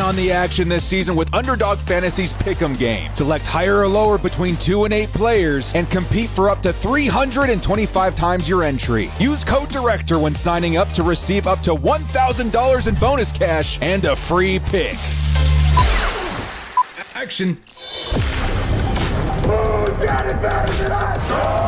on the action this season with Underdog Fantasy's Pick'em game. Select higher or lower between 2 and 8 players and compete for up to 325 times your entry. Use code DIRECTOR when signing up to receive up to $1,000 in bonus cash and a free pick. Action. Who's got it better than us?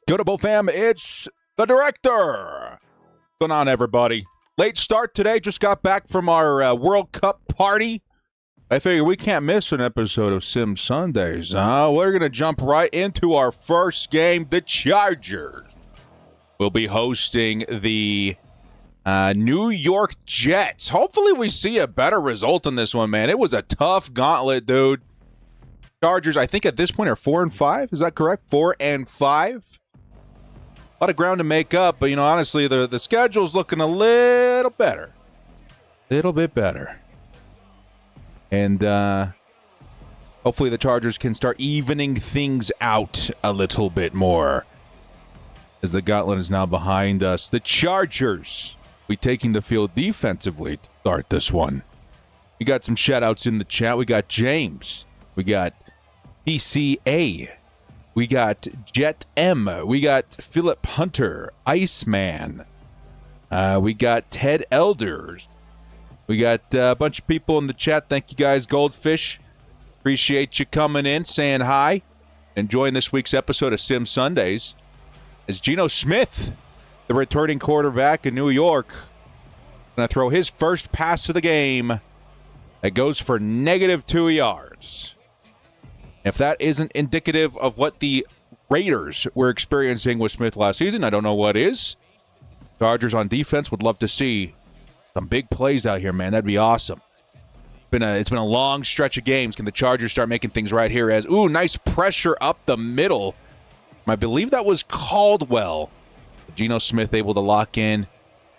Good fam, it's the director. What's going on, everybody? Late start today. Just got back from our World Cup party. I figure we can't miss an episode of Sim Sundays. We're going to jump right into our first game. The Chargers will be hosting the New York Jets. Hopefully we see a better result in this one, man. It was a tough gauntlet, dude. Chargers, I think at this point, are 4-5. Is that correct? 4-5. A lot of ground to make up, but, honestly, the schedule's looking a little better. Little bit better. And hopefully the Chargers can start evening things out a little bit more as the gauntlet is now behind us. The Chargers will be taking the field defensively to start this one. We got some shout-outs in the chat. We got James. We got PCA. We got Jet M. We got Philip Hunter, Iceman. We got Ted Elders. We got a bunch of people in the chat. Thank you guys, Goldfish. Appreciate you coming in, saying hi. Enjoying this week's episode of Sim Sundays. As Geno Smith, the returning quarterback in New York, going to throw his first pass of the game. That goes for -2 yards. If that isn't indicative of what the Raiders were experiencing with Smith last season, I don't know what is. Chargers on defense would love to see some big plays out here, man. That'd be awesome. It's been a long stretch of games. Can the Chargers start making things right here? Nice pressure up the middle. I believe that was Caldwell. Geno Smith able to lock in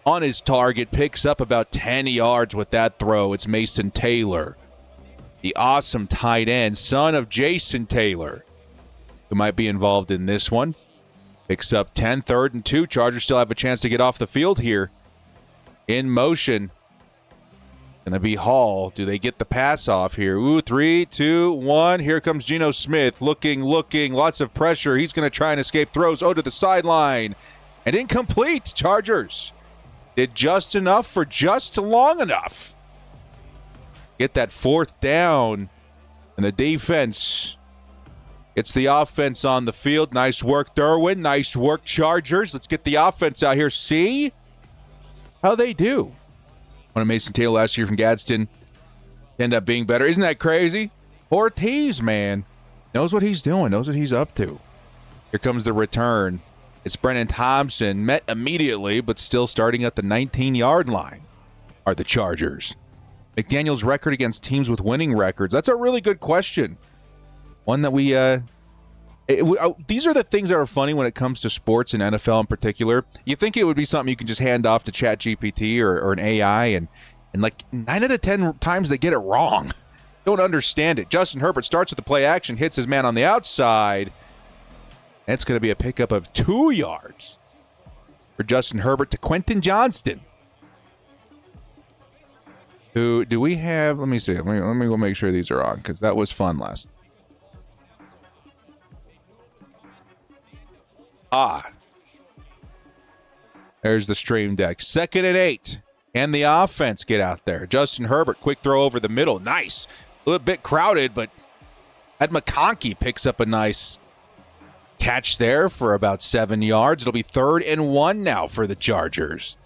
on his target. Picks up about 10 yards with that throw. It's Mason Taylor, the awesome tight end, son of Jason Taylor, who might be involved in this one. Picks up 10, 3rd and 2. Chargers still have a chance to get off the field here. In motion. Gonna be Hall. Do they get the pass off here? 3, 2, 1. Here comes Geno Smith. Looking. Lots of pressure. He's gonna try and escape throws. To the sideline. And incomplete. Chargers did just enough for just long enough. Get that 4th down, and the defense gets the offense on the field. Nice work, Derwin. Nice work, Chargers. Let's get the offense out here. See how they do. One of Mason Taylor last year from Gadsden ended up being better. Isn't that crazy? Ortiz, man, knows what he's doing, knows what he's up to. Here comes the return. It's Brennan Thompson, met immediately, but still starting at the 19-yard line are the Chargers. McDaniel's record against teams with winning records. That's a really good question. One that these are the things that are funny when it comes to sports and NFL in particular. You think it would be something you can just hand off to ChatGPT or an AI, and like 9 out of 10 times they get it wrong. Don't understand it. Justin Herbert starts with the play action, hits his man on the outside, and it's going to be a pickup of 2 yards for Justin Herbert to Quentin Johnston. Who do we have? Let me see. Let me go make sure these are on, because that was fun last. There's the stream deck. 2nd and 8. Can the offense get out there? Justin Herbert, quick throw over the middle. Nice. A little bit crowded, but Ed McConkey picks up a nice catch there for about 7 yards. It'll be 3rd and 1 now for the Chargers.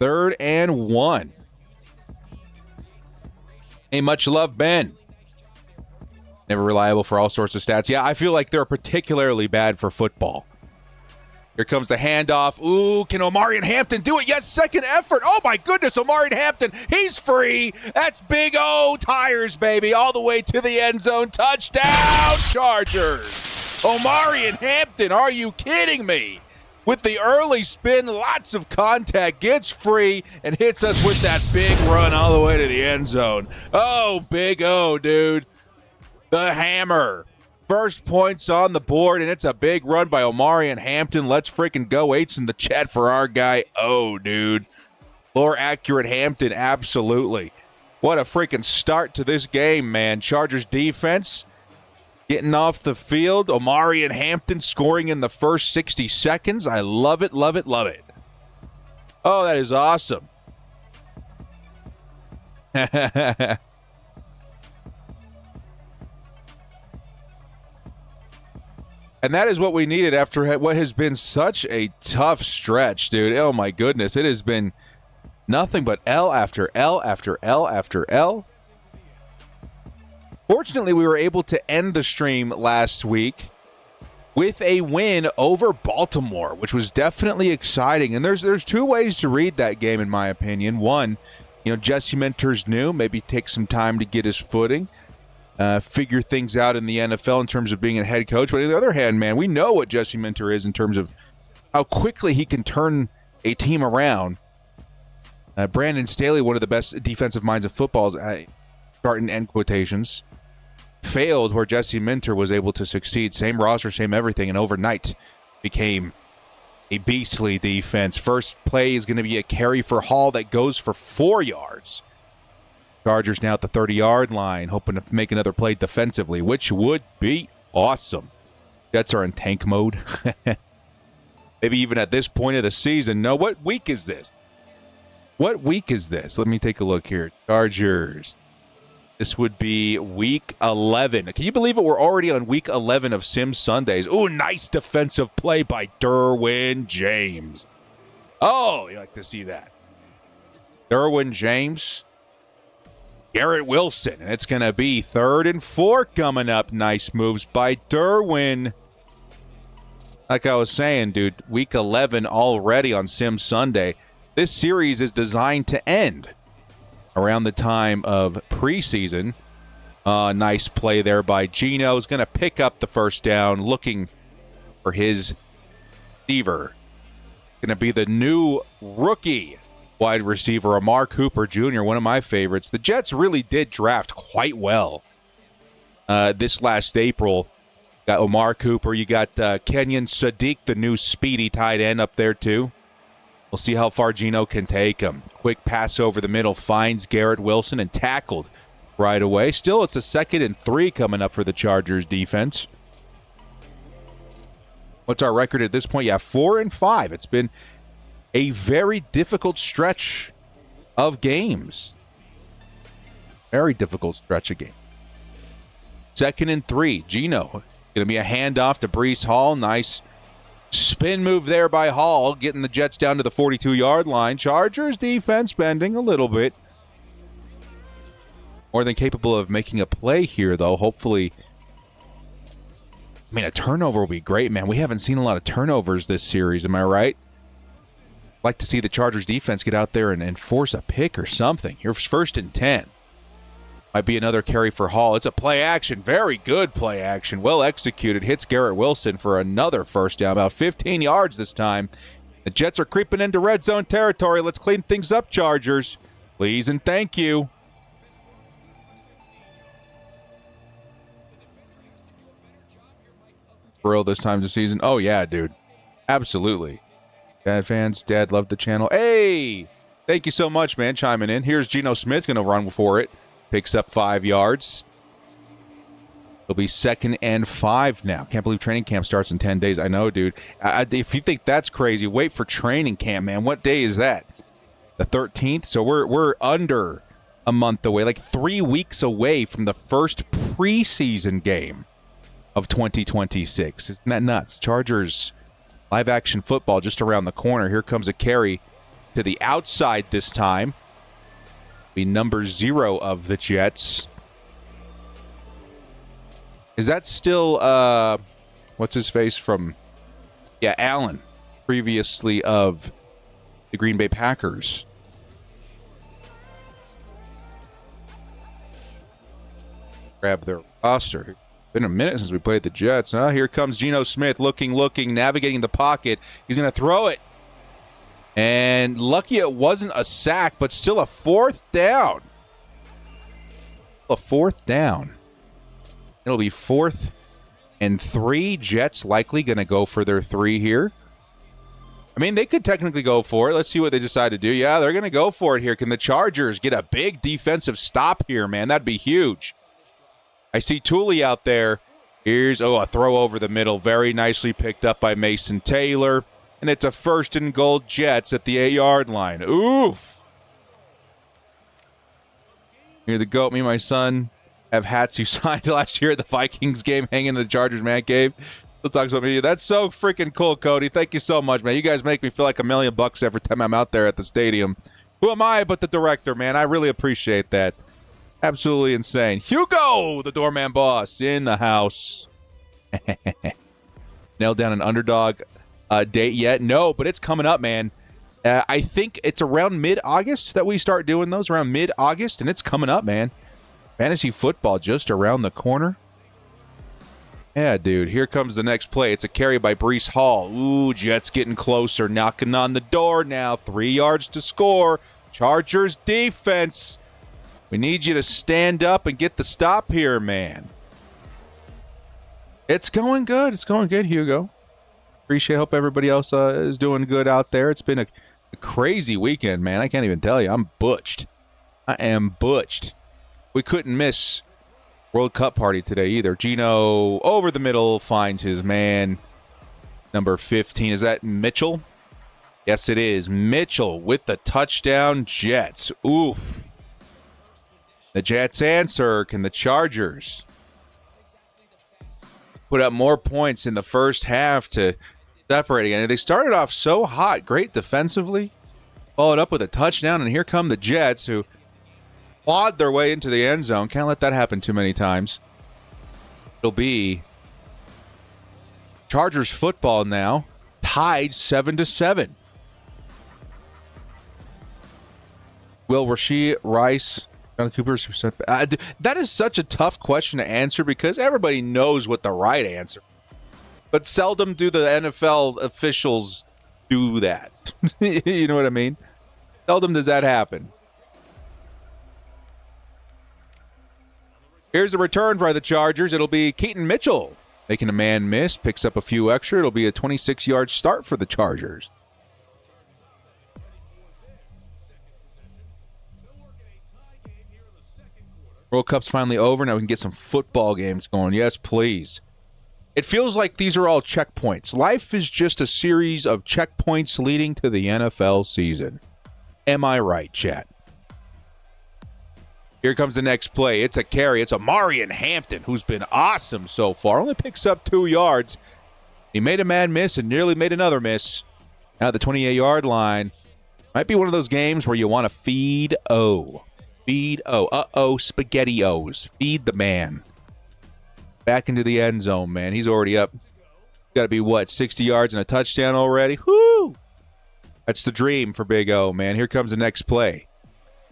3rd and 1. Hey, much love, Ben. Never reliable for all sorts of stats. Yeah, I feel like they're particularly bad for football. Here comes the handoff. Can Omarion Hampton do it? Yes, 2nd effort. Oh, my goodness, Omarion Hampton. He's free. That's big O tires, baby. All the way to the end zone. Touchdown, Chargers. Omarion Hampton, are you kidding me? with the early spin, lots of contact, gets free, and hits us with that big run all the way to the end zone. Oh, Big O, dude. The hammer. First points on the board, and it's a big run by Omari and Hampton. Let's freaking go. 8's in the chat for our guy. Oh, dude. More accurate Hampton, absolutely. What a freaking start to this game, man. Chargers defense getting off the field. Omari and Hampton scoring in the first 60 seconds. I love it, love it, love it. Oh, that is awesome. And that is what we needed after what has been such a tough stretch, dude. Oh, my goodness. It has been nothing but L after L after L after L. Fortunately, we were able to end the stream last week with a win over Baltimore, which was definitely exciting. And there's two ways to read that game, in my opinion. One, Jesse Minter's new, maybe take some time to get his footing, figure things out in the NFL in terms of being a head coach. But on the other hand, man, we know what Jesse Minter is in terms of how quickly he can turn a team around. Brandon Staley, one of the best defensive minds of football, start and end quotations, failed where Jesse Minter was able to succeed. Same roster, same everything, and overnight became a beastly defense. First play is going to be a carry for Hall that goes for 4 yards. Chargers now at the 30-yard line, hoping to make another play defensively, which would be awesome. Jets are in tank mode. Maybe even at this point of the season. No, what week is this? What week is this? Let me take a look here. Chargers. This would be week 11. Can you believe it? We're already on week 11 of Sim Sundays. Ooh, nice defensive play by Derwin James. Oh, you like to see that. Derwin James. Garrett Wilson. And it's going to be 3rd and 4 coming up. Nice moves by Derwin. Like I was saying, dude, week 11 already on Sim Sunday. This series is designed to end around the time of preseason. Nice play there by Geno. Is going to pick up the first down, looking for his receiver. Going to be the new rookie wide receiver, Amar Cooper Jr., one of my favorites. The Jets really did draft quite well this last April. Got Amar Cooper. You got Kenyon Sadiq, the new speedy tight end up there too. We'll see how far Geno can take him. Quick pass over the middle, finds Garrett Wilson and tackled right away. Still, it's a 2nd and 3 coming up for the Chargers defense. What's our record at this point? Yeah, 4-5. It's been a very difficult stretch of games. Very difficult stretch of games. 2nd and 3. Geno. Going to be a handoff to Breece Hall. Nice spin move there by Hall, getting the Jets down to the 42-yard line. Chargers defense bending a little bit. More than capable of making a play here, though. Hopefully, a turnover will be great, man. We haven't seen a lot of turnovers this series, am I right? I'd like to see the Chargers defense get out there and force a pick or something. Here's 1st and 10. Might be another carry for Hall. It's a play action. Very good play action. Well executed. Hits Garrett Wilson for another first down. About 15 yards this time. The Jets are creeping into red zone territory. Let's clean things up, Chargers. Please and thank you. Real this time of the season. Oh, yeah, dude. Absolutely. Dad fans, Dad loved the channel. Hey! Thank you so much, man, chiming in. Here's Geno Smith going to run for it. Picks up 5 yards. It'll be 2nd and 5 now. Can't believe training camp starts in 10 days. I know, dude. If you think that's crazy, wait for training camp, man. What day is that? The 13th? So we're under a month away, like 3 weeks away from the first preseason game of 2026. Isn't that nuts? Chargers live action football just around the corner. Here comes a carry to the outside this time. Be number 0 of the Jets. Is that still, what's his face from, Allen, previously of the Green Bay Packers. Grab their roster. Been a minute since we played the Jets. Here comes Geno Smith looking, navigating the pocket. He's going to throw it. And lucky it wasn't a sack, but still a fourth down. A fourth down. It'll be 4th and 3. Jets likely going to go for their 3 here. I mean, they could technically go for it. Let's see what they decide to do. Yeah, they're going to go for it here. Can the Chargers get a big defensive stop here, man? That'd be huge. I see Tooley out there. Here's, a throw over the middle. Very nicely picked up by Mason Taylor. And it's a 1st and goal Jets at the 8-yard line. Oof. Here the GOAT, me and my son have hats you signed last year at the Vikings game hanging in the Chargers man cave. Still talks about me. That's so freaking cool, Cody. Thank you so much, man. You guys make me feel like $1 million every time I'm out there at the stadium. Who am I but the director, man? I really appreciate that. Absolutely insane. Hugo, the doorman boss, in the house. Nailed down an underdog date yet? No, but it's coming up, man. I think it's around mid-August that we start doing those, around mid-August, and it's coming up, man. Fantasy football just around the corner. Yeah, dude, here comes the next play. It's a carry by Breece Hall. Ooh, Jets getting closer, knocking on the door now. 3 yards to score. Chargers defense. We need you to stand up and get the stop here, man. It's going good. It's going good, Hugo. Appreciate it. Hope everybody else is doing good out there. It's been a crazy weekend, man. I can't even tell you. I'm butched. I am butched. We couldn't miss World Cup party today either. Geno over the middle finds his man. Number 15. Is that Mitchell? Yes, it is. Mitchell with the touchdown. Jets. Oof. The Jets answer. Can the Chargers put up more points in the first half to separate again? They started off so hot, great defensively, followed up with a touchdown, and here come the Jets who clawed their way into the end zone. Can't let that happen too many times. It'll be Chargers football now, tied 7-7. Will Rashee Rice, John Cooper's percent? That is such a tough question to answer because everybody knows what the right answer is. But seldom do the NFL officials do that. You know what I mean? Seldom does that happen. Here's the return by the Chargers. It'll be Keaton Mitchell making a man miss, picks up a few extra. It'll be a 26-yard start for the Chargers. World Cup's finally over. Now we can get some football games going. Yes, please. It feels like these are all checkpoints. Life is just a series of checkpoints leading to the NFL season. Am I right, chat? Here comes the next play. It's a carry. It's Omarion Hampton, who's been awesome so far. Only picks up 2 yards. He made a man miss and nearly made another miss. Now at the 28-yard line. Might be one of those games where you want to feed O. Feed O. Uh-oh, SpaghettiOs. Feed the man. Back into the end zone, man. He's already up. Got to be, 60 yards and a touchdown already? Whoo! That's the dream for Big O, man. Here comes the next play.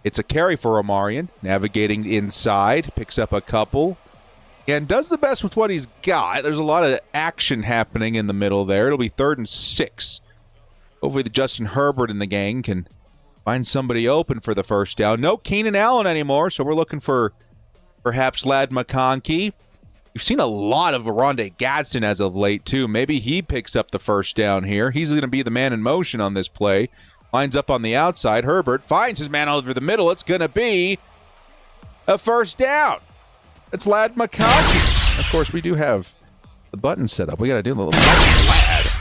It's a carry for Omarion. Navigating inside. Picks up a couple. And does the best with what he's got. There's a lot of action happening in the middle there. It'll be 3rd and 6. Hopefully the Justin Herbert and the gang can find somebody open for the first down. No Keenan Allen anymore, so we're looking for perhaps Ladd McConkey. We've seen a lot of Rondé Gadsden as of late, too. Maybe he picks up the first down here. He's going to be the man in motion on this play. Lines up on the outside. Herbert finds his man over the middle. It's going to be a first down. It's Ladd McConkey. Of course, we do have the button set up. We got to do a little Ladd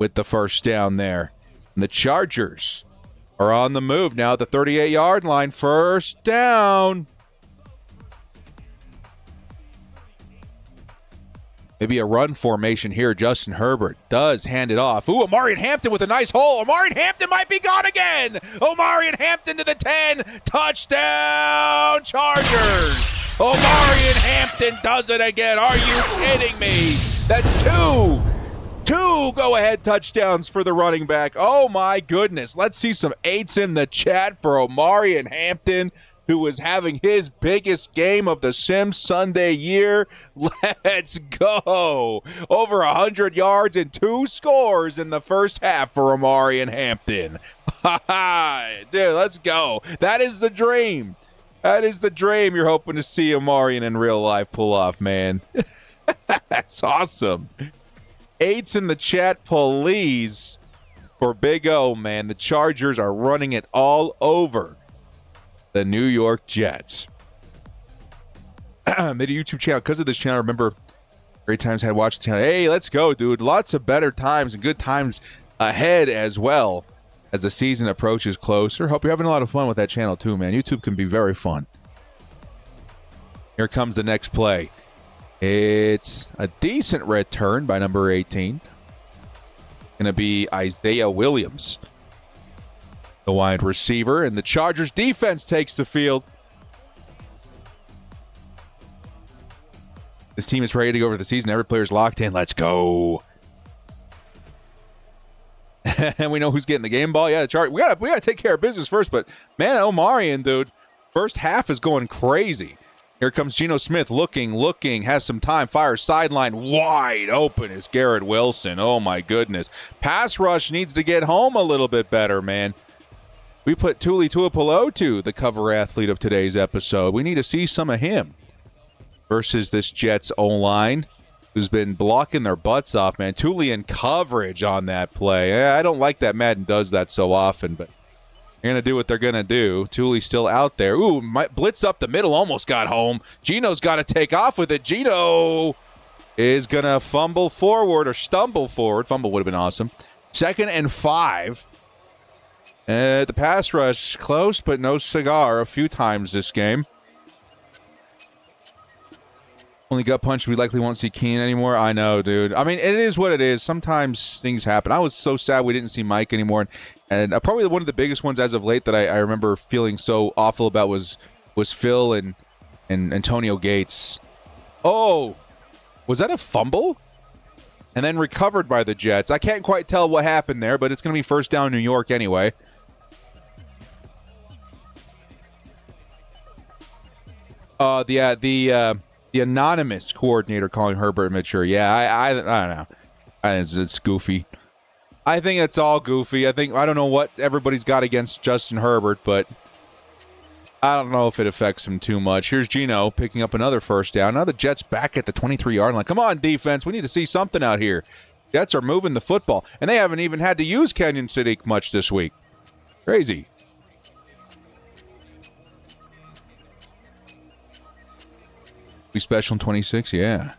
with the first down there. And the Chargers are on the move now at the 38-yard line. First down. Maybe a run formation here. Justin Herbert does hand it off. Ooh, Omarion Hampton with a nice hole. Omarion Hampton might be gone again. Omarion Hampton to the 10. Touchdown, Chargers. Omarion Hampton does it again. Are you kidding me? That's two go-ahead touchdowns for the running back. Oh, my goodness. Let's see some 8s in the chat for Omarion Hampton. who was having his biggest game of the Sim Sunday year. Let's go. Over 100 yards and 2 scores in the first half for Omari and Hampton. Dude, let's go. That is the dream. That is the dream you're hoping to see Omarion in real life pull off, man. That's awesome. 8s in the chat, please, for Big O, man. The Chargers are running it all over the New York Jets. Made a YouTube channel because of this channel. I remember great times I had watched the channel. Hey, let's go, dude. Lots of better times and good times ahead as well as the season approaches closer. Hope you're having a lot of fun with that channel too, man. YouTube can be very fun. Here comes the next play. It's a decent return by number 18. Going to be Isaiah Williams, the wide receiver, and the Chargers defense takes the field. This team is ready to go over the season. Every player's locked in. Let's go. And we know who's getting the game ball. Yeah, the Chargers. We gotta take care of business first. But man, Omarion, dude, first half is going crazy. Here comes Geno Smith looking, has some time, fires sideline, wide open is Garrett Wilson. Oh, my goodness. Pass rush needs to get home a little bit better, man. We put Tuli Tuipulotu, the cover athlete of today's episode. We need to see some of him versus this Jets O-line, who's been blocking their butts off, man. Tuli in coverage on that play. I don't like that Madden does that so often, but they're going to do what they're going to do. Tuli's still out there. Ooh, blitz up the middle, almost got home. Geno's got to take off with it. Geno is going to fumble forward or stumble forward. Fumble would have been awesome. 2nd and 5. The pass rush, close, but no cigar a few times this game. Only gut punch, we likely won't see Keenan anymore. I know, dude. I mean, it is what it is. Sometimes things happen. I was so sad we didn't see Mike anymore. And probably one of the biggest ones as of late that I remember feeling so awful about was Phil and Antonio Gates. Oh, was that a fumble? And then recovered by the Jets. I can't quite tell what happened there, but it's going to be first down New York anyway. The anonymous coordinator calling Herbert immature. Yeah, I don't know. It's goofy. I think it's all goofy. I don't know what everybody's got against Justin Herbert, but I don't know if it affects him too much. Here's Geno picking up another first down. Now the Jets back at the 23-yard line. Come on, defense. We need to see something out here. Jets are moving the football, and they haven't even had to use Kenyon Sadiq much this week. Crazy. Special in 26, yeah.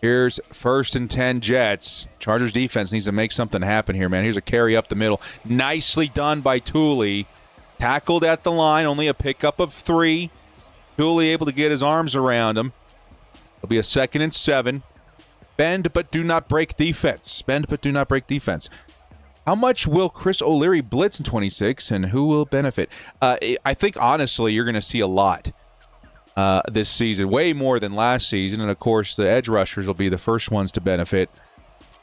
Here's 1st and 10 Jets. Chargers defense needs to make something happen here, man. Here's a carry up the middle. Nicely done by Tuli. Tackled at the line, only a pickup of 3. Tuli able to get his arms around him. It'll be a 2nd and 7. Bend but do not break defense. Bend but do not break defense. How much will Chris O'Leary blitz in 26, and who will benefit? I think, honestly, you're going to see a lot this season, way more than last season. And, of course, the edge rushers will be the first ones to benefit.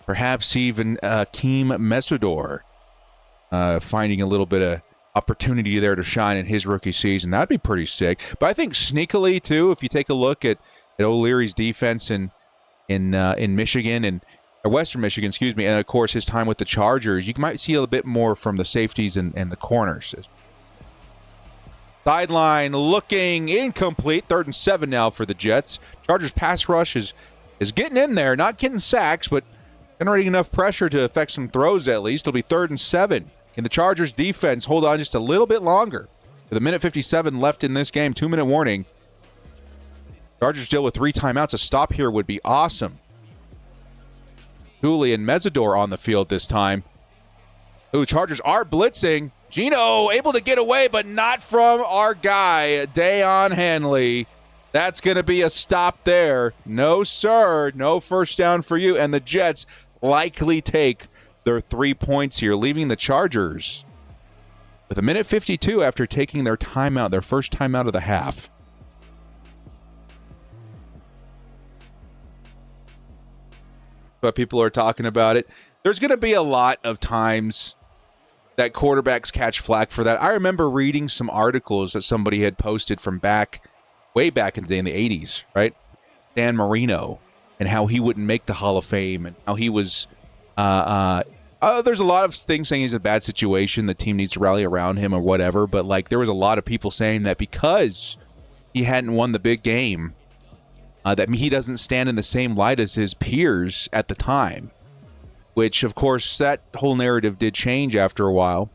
Perhaps even Keem Mesidor finding a little bit of opportunity there to shine in his rookie season. That'd be pretty sick. But I think sneakily, too, if you take a look at O'Leary's defense in Michigan and Western Michigan, excuse me, and, of course, his time with the Chargers, you might see a little bit more from the safeties and the corners. Sideline looking incomplete. 3rd and 7 now for the Jets. Chargers pass rush is getting in there, not getting sacks, but generating enough pressure to affect some throws at least. It'll be 3rd and 7. Can the Chargers defense hold on just a little bit longer? With a minute 57 left in this game, 2-minute warning. Chargers deal with 3 timeouts. A stop here would be awesome. Tuli and Mesidor on the field this time. Ooh, Chargers are blitzing. Geno able to get away, but not from our guy, Deion Henley. That's going to be a stop there. No, sir. No first down for you. And the Jets likely take their 3 points here, leaving the Chargers with a minute 52 after taking their timeout, their first timeout of the half. But people are talking about it. There's going to be a lot of times that quarterbacks catch flack for that. I remember reading some articles that somebody had posted from way back in the day in the 80s, right? Dan Marino, and how he wouldn't make the Hall of Fame, and how he was there's a lot of things saying he's in a bad situation, the team needs to rally around him or whatever, but like there was a lot of people saying that because he hadn't won the big game, that he doesn't stand in the same light as his peers at the time, which of course that whole narrative did change after a while.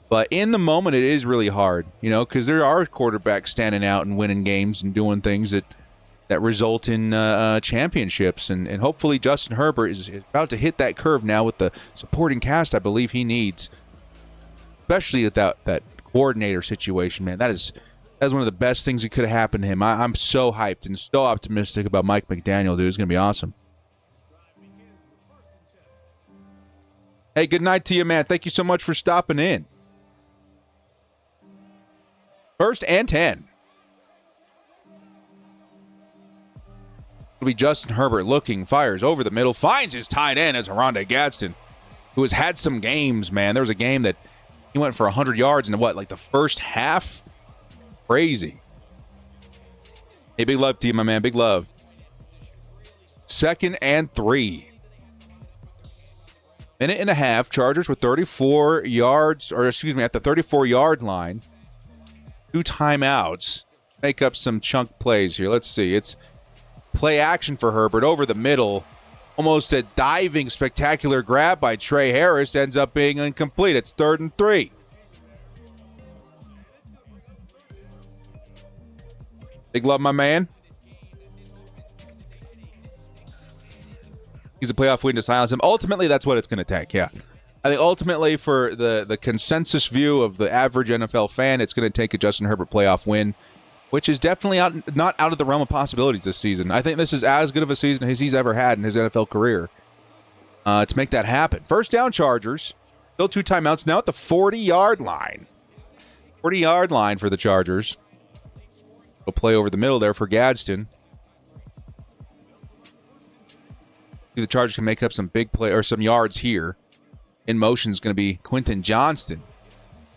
But in the moment, it is really hard, because there are quarterbacks standing out and winning games and doing things that result in championships. And hopefully Justin Herbert is about to hit that curve now with the supporting cast I believe he needs, especially with that coordinator situation, man. That's one of the best things that could have happened to him. I'm so hyped and so optimistic about Mike McDaniel, dude. It's going to be awesome. Hey, good night to you, man. Thank you so much for stopping in. 1st and 10. It'll be Justin Herbert looking, fires over the middle, finds his tight end as Rondé Gadsden, who has had some games, man. There was a game that he went for 100 yards in the first half? Crazy. Hey, big love to you, my man. Big love. 2nd and 3. Minute and a half. Chargers with 34 yards, at the 34-yard line. 2 timeouts. Make up some chunk plays here. Let's see. It's play action for Herbert over the middle. Almost a diving, spectacular grab by Trey Harris. Ends up being incomplete. It's 3rd and 3. Big love, my man. He's a playoff win to silence him. Ultimately, that's what it's going to take, yeah. I think ultimately for the consensus view of the average NFL fan, it's going to take a Justin Herbert playoff win, which is definitely not out of the realm of possibilities this season. I think this is as good of a season as he's ever had in his NFL career to make that happen. 1st down, Chargers. Still 2 timeouts now at the 40-yard line. 40-yard line for the Chargers. We'll play over the middle there for Gadsden. The Chargers can make up some big play or some yards here. In motion is going to be Quentin Johnston.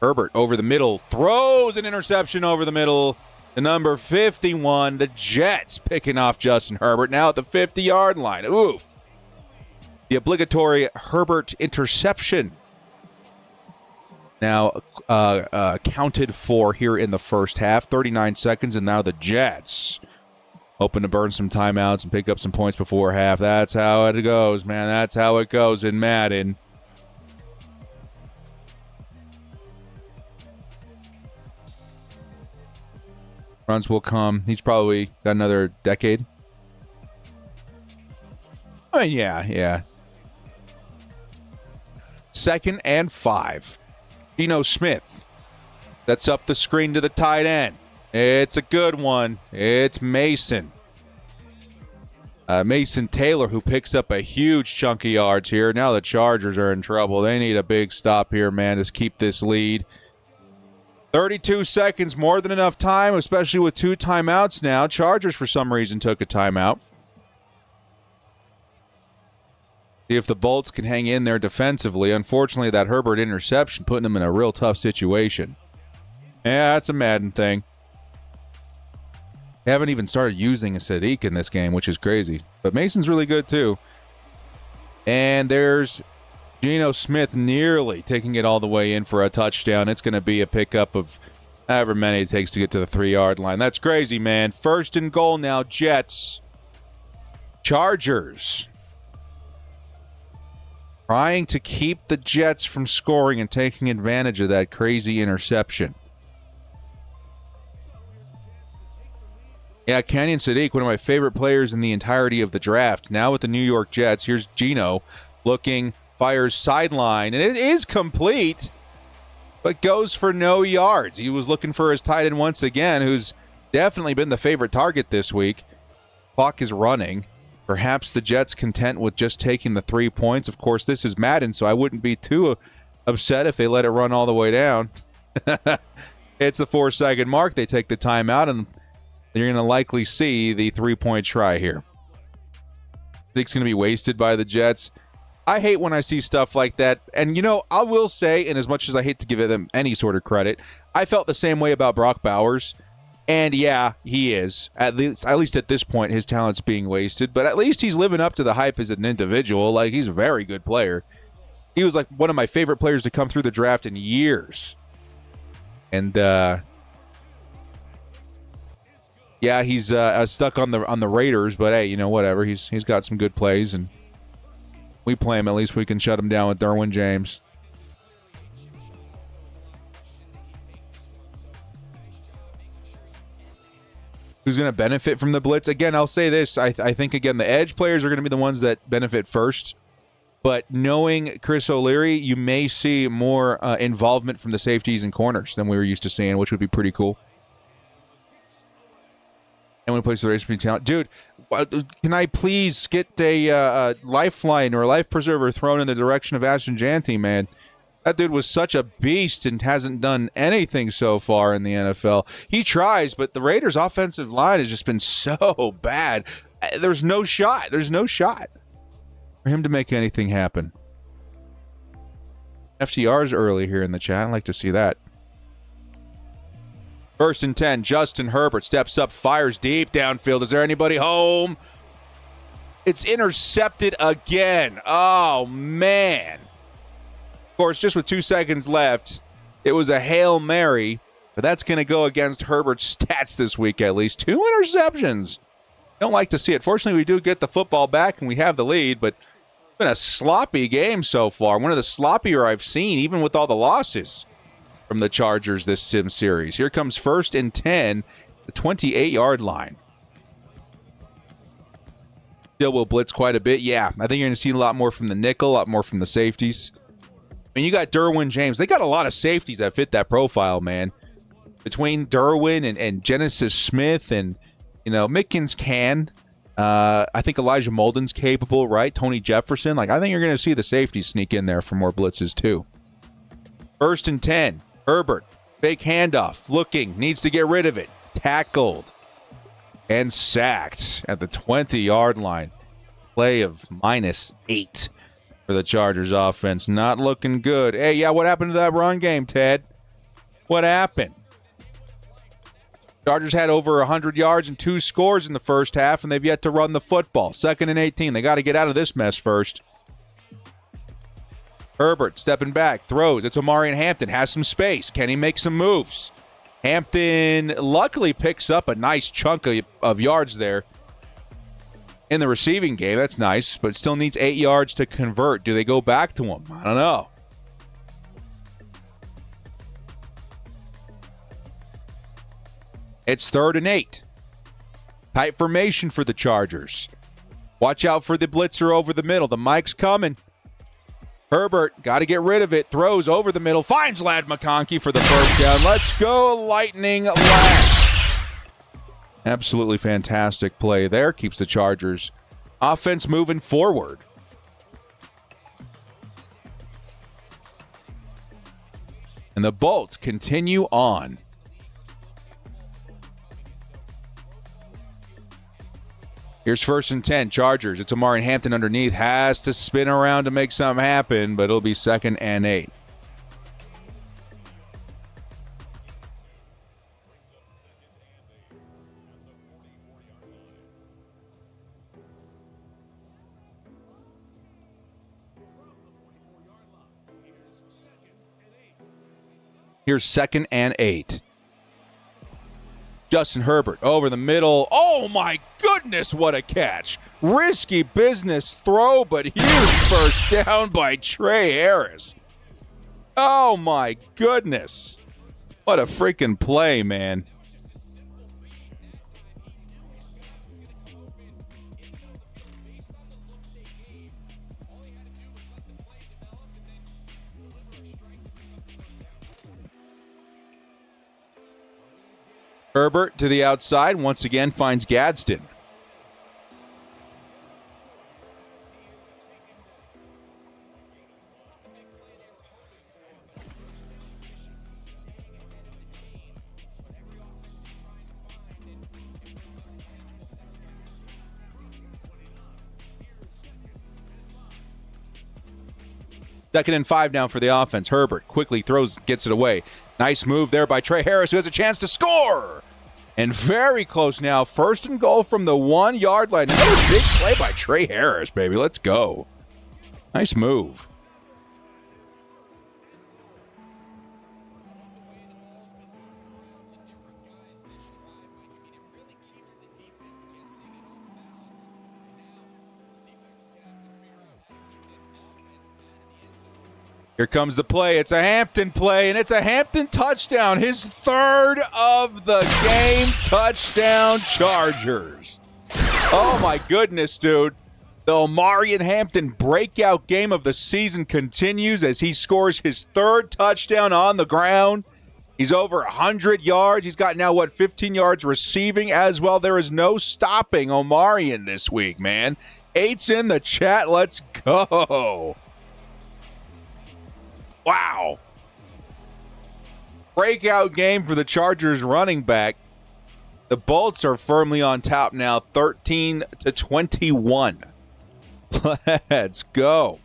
Herbert over the middle. Throws an interception over the middle. The number 51. The Jets picking off Justin Herbert. Now at the 50-yard line. Oof. The obligatory Herbert interception. Now counted for here in the first half. 39 seconds, and now the Jets hoping to burn some timeouts and pick up some points before half. That's how it goes, man. That's how it goes in Madden. Runs will come. He's probably got another decade. I mean, yeah. 2nd and 5. Geno Smith sets up the screen to the tight end. It's a good one. It's Mason. Mason Taylor, who picks up a huge chunk of yards here. Now the Chargers are in trouble. They need a big stop here, man, to keep this lead. 32 seconds, more than enough time, especially with 2 timeouts now. Chargers, for some reason, took a timeout. See if the Bolts can hang in there defensively. Unfortunately, that Herbert interception putting them in a real tough situation. Yeah, that's a Madden thing. They haven't even started using a Sadiq in this game, which is crazy. But Mason's really good, too. And there's Geno Smith nearly taking it all the way in for a touchdown. It's going to be a pickup of however many it takes to get to the 3-yard line. That's crazy, man. 1st and goal now, Jets. Chargers trying to keep the Jets from scoring and taking advantage of that crazy interception. Yeah, Kenyon Sadiq, one of my favorite players in the entirety of the draft. Now with the New York Jets, here's Geno looking, fires sideline, and it is complete, but goes for no yards. He was looking for his tight end once again, who's definitely been the favorite target this week. Clock is running. Perhaps the Jets content with just taking the 3 points. Of course, this is Madden, so I wouldn't be too upset if they let it run all the way down. It's the 4-second mark. They take the timeout, and you're going to likely see the 3-point try here. I think it's going to be wasted by the Jets. I hate when I see stuff like that. And, I will say, and as much as I hate to give them any sort of credit, I felt the same way about Brock Bowers. And, yeah, he is. At least at this point, his talent's being wasted. But at least he's living up to the hype as an individual. Like, he's a very good player. He was, like, one of my favorite players to come through the draft in years. And, yeah, he's stuck on the Raiders. But, hey, whatever. He's got some good plays, and we play him. At least we can shut him down with Derwin James. Who's going to benefit from the blitz? Again, I'll say this. I think, again, the edge players are going to be the ones that benefit first. But knowing Chris O'Leary, you may see more involvement from the safeties and corners than we were used to seeing, which would be pretty cool. And when he plays the race between talent. Dude, can I please get a lifeline or a life preserver thrown in the direction of Ashton Janty, man? That dude was such a beast and hasn't done anything so far in the NFL. He tries, but the Raiders' offensive line has just been so bad. There's no shot. There's no shot for him to make anything happen. FTR's early here in the chat. I'd like to see that. 1st and 10. Justin Herbert steps up, fires deep downfield. Is there anybody home? It's intercepted again. Oh, man. Of course, just with 2 seconds left, it was a Hail Mary, but that's going to go against Herbert's stats this week at least. 2 interceptions. Don't like to see it. Fortunately, we do get the football back and we have the lead, but it's been a sloppy game so far. One of the sloppier I've seen, even with all the losses from the Chargers this sim series. Here comes 1st and 10, the 28-yard line. Still will blitz quite a bit. Yeah, I think you're going to see a lot more from the nickel, a lot more from the safeties. I mean, you got Derwin James. They got a lot of safeties that fit that profile, man. Between Derwin and Genesis Smith and, Mickens can. I think Elijah Molden's capable, right? Tony Jefferson. I think you're going to see the safeties sneak in there for more blitzes, too. 1st and 10. Herbert. Fake handoff. Looking. Needs to get rid of it. Tackled. And sacked at the 20-yard line. Play of -8. For the Chargers offense. Not looking good. Hey, yeah, what happened to that run game, Ted? What happened? Chargers had over 100 yards and 2 scores in the first half, and they've yet to run the football. 2nd and 18. They got to get out of this mess first. Herbert stepping back. Throws. It's Omarion Hampton. Has some space. Can he make some moves? Hampton luckily picks up a nice chunk of yards there. In the receiving game, that's nice, but still needs 8 yards to convert. Do they go back to him? I don't know. It's 3rd and 8. Tight formation for the Chargers. Watch out for the blitzer over the middle. The mic's coming. Herbert, got to get rid of it. Throws over the middle. Finds Ladd McConkey for the first down. Let's go, Lightning Ladd. Absolutely fantastic play there. Keeps the Chargers offense moving forward. And the Bolts continue on. Here's 1st and 10. Chargers. It's Omarion Hampton underneath. Has to spin around to make something happen, but it'll be 2nd and 8. Here's 2nd and 8. Justin Herbert over the middle. Oh, my goodness, what a catch. Risky business throw, but huge first down by Trey Harris. Oh, my goodness. What a freaking play, man. Herbert to the outside, once again finds Gadsden. Second and 5 now for the offense. Herbert quickly throws, gets it away. Nice move there by Trey Harris, who has a chance to score. And very close now. First and goal from the 1-yard line. Another big play by Trey Harris, baby. Let's go. Nice move. Here comes the play. It's a Hampton play, and it's a Hampton touchdown. His third of the game. Touchdown, Chargers. Oh, my goodness, dude. The Omarion Hampton breakout game of the season continues as he scores his third touchdown on the ground. He's over 100 yards. He's got now, 15 yards receiving as well. There is no stopping Omarion this week, man. 8's in the chat. Let's go. Wow. Breakout game for the Chargers running back. The Bolts are firmly on top now, 13-21. Let's go.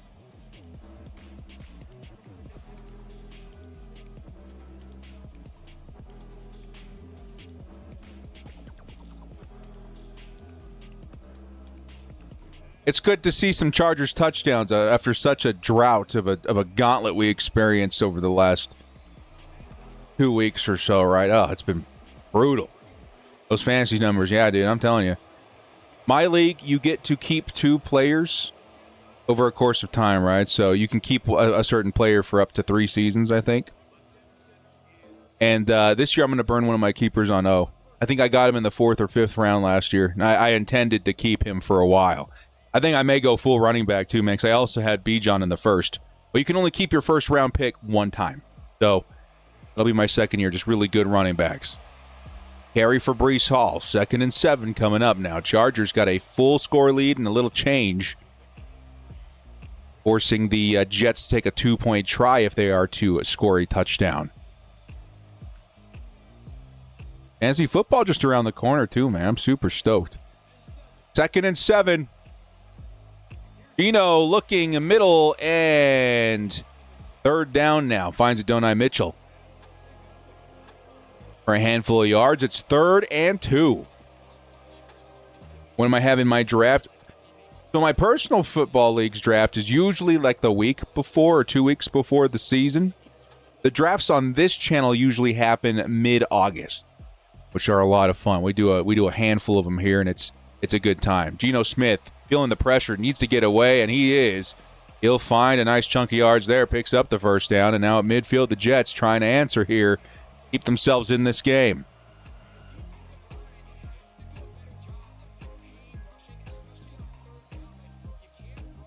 It's good to see some Chargers touchdowns after such a drought of a gauntlet we experienced over the last 2 weeks or so, right? Oh, it's been brutal. Those fantasy numbers, yeah, dude, I'm telling you. My league, you get to keep 2 players over a course of time, right? So you can keep a certain player for up to 3 seasons, I think. And this year I'm going to burn one of my keepers on O. I think I got him in the 4th or 5th round last year. And I intended to keep him for a while. I think I may go full running back too, man, because I also had Bijan in the 1st. But you can only keep your 1st round pick 1 time. So that'll be my 2nd year, just really good running backs. Carry for Breece Hall. 2nd and 7 coming up now. Chargers got a full score lead and a little change, forcing the Jets to take a 2-point try if they are to score a touchdown. Fantasy football just around the corner too, man. I'm super stoked. 2nd and 7. Gino looking middle and 3rd down now. Finds Adonai Mitchell for a handful of yards. It's 3rd and 2. When am I having my draft? So my personal football league's draft is usually like the week before or 2 weeks before the season. The drafts on this channel usually happen mid-August, which are a lot of fun. We do a handful of them here, and it's a good time. Geno Smith feeling the pressure, needs to get away, and he is. He'll find a nice chunk of yards there, picks up the 1st down, and now at midfield, the Jets trying to answer here, keep themselves in this game.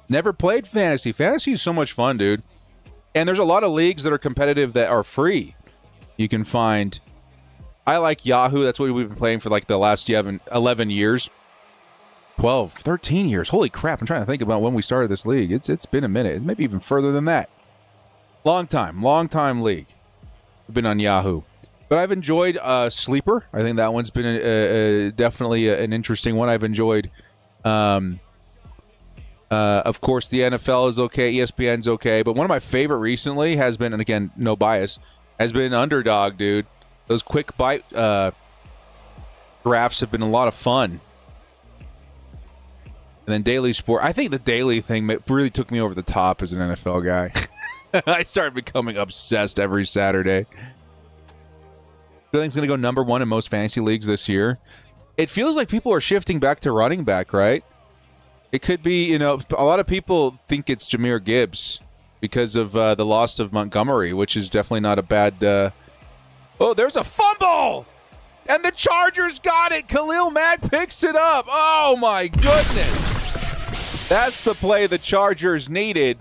Never played fantasy. Fantasy is so much fun, dude. And there's a lot of leagues that are competitive that are free. You can find... I like Yahoo. That's what we've been playing for like the last 11 years. 12, 13 years. Holy crap. I'm trying to think about when we started this league. It's been a minute. Maybe even further than that. Long time league. I've been on Yahoo. But I've enjoyed Sleeper. I think that one's been definitely an interesting one. I've enjoyed, of course, the NFL is okay. ESPN's okay. But one of my favorite recently has been, and again, no bias, has been Underdog, dude. Those quick bite drafts have been a lot of fun. And then Daily Sport. I think the daily thing really took me over the top as an NFL guy. I started becoming obsessed every Saturday. I think it's going to go number 1 in most fantasy leagues this year. It feels like people are shifting back to running back, right? It could be, a lot of people think it's Jahmyr Gibbs because of the loss of Montgomery, which is definitely not a bad... Oh, there's a fumble! And the Chargers got it. Khalil Mack picks it up. Oh, my goodness. That's the play the Chargers needed.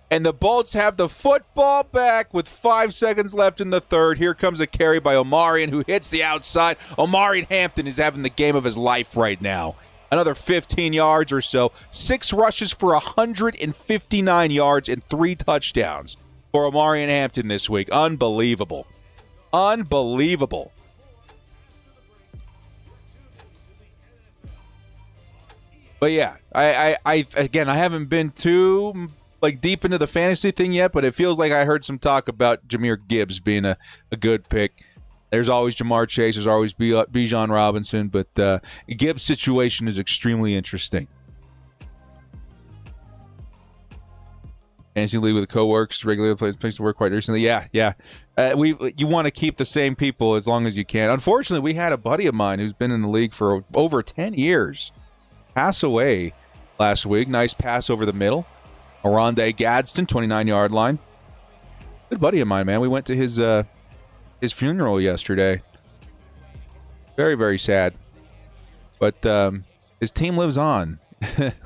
And the Bolts have the football back with 5 seconds left in the 3rd. Here comes a carry by Omarion, who hits the outside. Omarion Hampton is having the game of his life right now. Another 15 yards or so. 6 rushes for 159 yards and 3 touchdowns for Omarion Hampton this week. Unbelievable. Unbelievable. But yeah, I haven't been too like deep into the fantasy thing yet, but it feels like I heard some talk about Jahmyr Gibbs being a good pick. There's always Jamar Chase. There's always Bijan Robinson, but Gibbs' situation is extremely interesting. Fantasy league with coworkers, regular place to work quite recently. Yeah. You want to keep the same people as long as you can. Unfortunately, we had a buddy of mine who's been in the league for over 10 years pass away last week. Nice pass over the middle. Oronde Gadsden, 29-yard line. Good buddy of mine, man. We went to his funeral yesterday. Very, very sad. But his team lives on.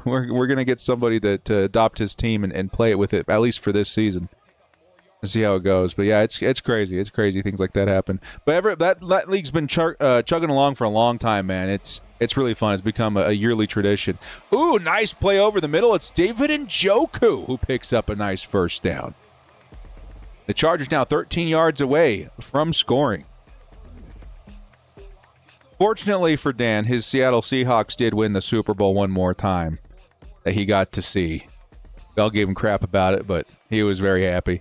We're going to get somebody to adopt his team and play it with it, at least for this season. And see how it goes. But yeah, it's crazy. It's crazy things like that happen. But that league's been chugging along for a long time, man. It's really fun. It's become a yearly tradition. Ooh, nice play over the middle. It's David Njoku who picks up a nice first down. The Chargers now 13 yards away from scoring. Fortunately for Dan, his Seattle Seahawks did win the Super Bowl one more time that he got to see. We all gave him crap about it, but he was very happy.